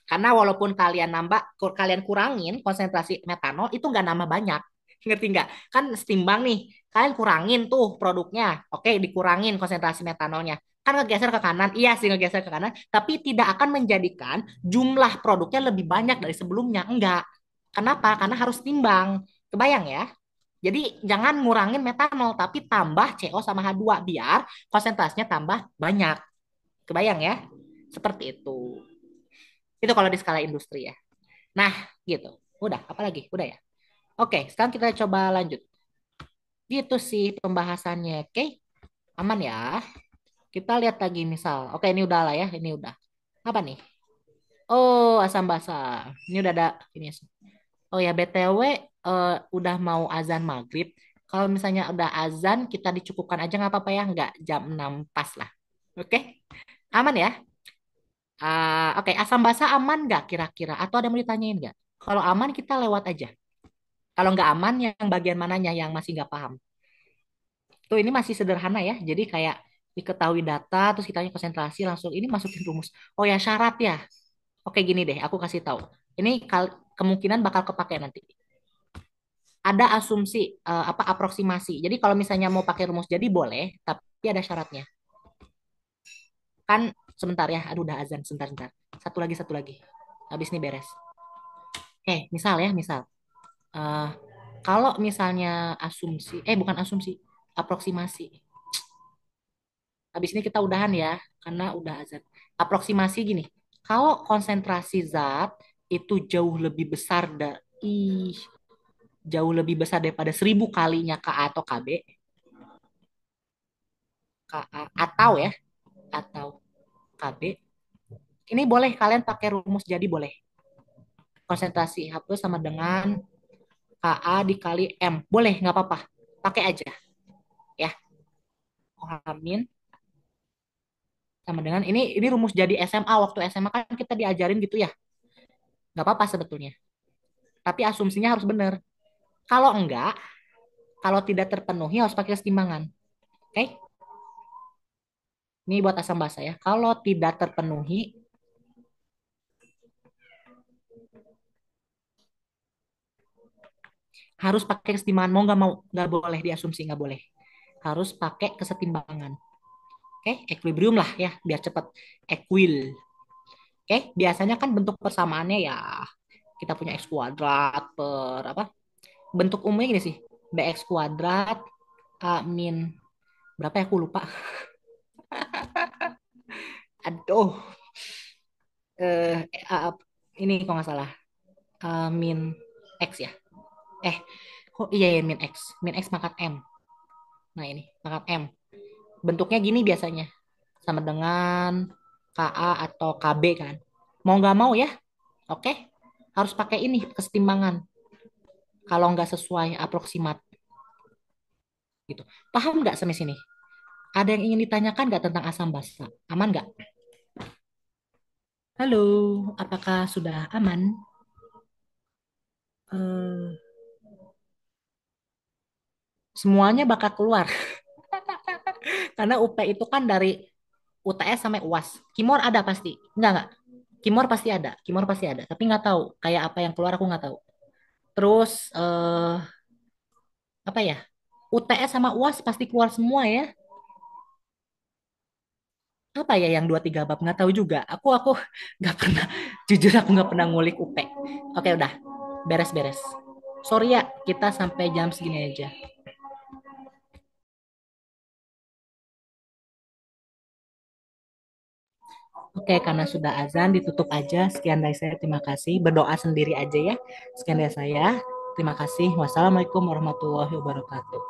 Karena walaupun kalian nambah, kalian kurangin konsentrasi metanol, itu nggak nambah banyak. Ngerti nggak? Kan setimbang nih, kalian kurangin tuh produknya. Oke, dikurangin konsentrasi metanolnya. Kan ngegeser ke kanan, iya sih ngegeser ke kanan, tapi tidak akan menjadikan jumlah produknya lebih banyak dari sebelumnya. Enggak. Kenapa? Karena harus timbang. Kebayang ya? Jadi jangan ngurangin metanol, tapi tambah CO sama H2 biar konsentrasinya tambah banyak. Kebayang ya? Seperti itu. Itu kalau di skala industri ya. Nah, gitu. Udah, apa lagi? Udah ya. Oke, sekarang kita coba lanjut. Gitu sih pembahasannya. Oke, aman ya. Kita lihat lagi misal. Oke, ini udah lah ya. Ini udah. Apa nih? Oh, asam basa. Ini udah ada ini. Oh ya, BTW udah mau azan maghrib. Kalau misalnya udah azan, kita dicukupkan aja nggak apa-apa ya. Nggak jam 6 pas lah. Oke, aman ya. Oke, asam basa aman nggak kira-kira? Atau ada yang mau ditanyain nggak? Kalau aman, kita lewat aja. Kalau nggak aman, yang bagian mananya yang masih nggak paham? Tuh ini masih sederhana ya. Jadi kayak diketahui data, terus kita konsentrasi langsung ini masukin rumus. Oh ya syarat ya. Oke gini deh, aku kasih tahu. Ini kemungkinan bakal kepake nanti. Ada asumsi apa aproksimasi. Jadi kalau misalnya mau pakai rumus jadi boleh, tapi ada syaratnya. Kan sebentar ya. Aduh udah azan, sebentar sebentar. Satu lagi. Habis ini beres. Misal ya, misal. Eh, kalau misalnya asumsi, bukan asumsi, aproksimasi. Habis ini kita udahan ya, karena udah azan. Aproksimasi gini, kalau konsentrasi zat itu jauh lebih besar daripada 1.000 kalinya Ka atau Kb, Ka atau ya, atau Kb, ini boleh kalian pakai rumus jadi boleh. Konsentrasi H plus sama dengan Ka dikali M. Boleh, nggak apa-apa. Pakai aja ya. Amin. Sama dengan ini rumus jadi SMA. Waktu SMA kan kita diajarin gitu ya. Nggak apa-apa sebetulnya. Tapi asumsinya harus benar. Kalau enggak, kalau tidak terpenuhi harus pakai kesetimbangan. Oke? Ini buat asam basa ya. Kalau tidak terpenuhi harus pakai kesetimbangan. Mau nggak boleh diasumsi nggak boleh. Harus pakai kesetimbangan. Oke, equilibrium lah ya biar cepat. Equil. Oke, biasanya kan bentuk persamaannya ya kita punya x kuadrat per apa? Bentuk umumnya gini sih. Bx kuadrat A min berapa ya aku lupa. Aduh, eh A- ini kok nggak salah. A min x ya. Eh, kok iya ya min x. Min x pangkat M. Nah ini, pangkat M. Bentuknya gini biasanya. Sama dengan KA atau KB kan. Mau nggak mau ya, oke. Harus pakai ini, kesetimbangan. Kalau nggak sesuai aproksimat gitu. Paham nggak sampai sini? Ada yang ingin ditanyakan nggak tentang asam basa? Aman nggak? Halo, apakah sudah aman? Eh, semuanya bakal keluar. Karena UP itu kan dari UTS sampai UAS. Kimor ada pasti. Enggak. Kimor pasti ada. Kimor pasti ada. Tapi nggak tahu kayak apa yang keluar aku nggak tahu. Terus apa ya? UTS sama UAS pasti keluar semua ya. Apa ya yang 2 3 bab nggak tahu juga. Aku nggak pernah jujur aku nggak pernah ngulik UP. Oke udah beres-beres. Sorry ya kita sampai jam segini aja. Oke, karena sudah azan ditutup aja. Sekian dari saya, terima kasih. Berdoa sendiri aja ya. Sekian dari saya. Terima kasih. Wassalamualaikum warahmatullahi wabarakatuh.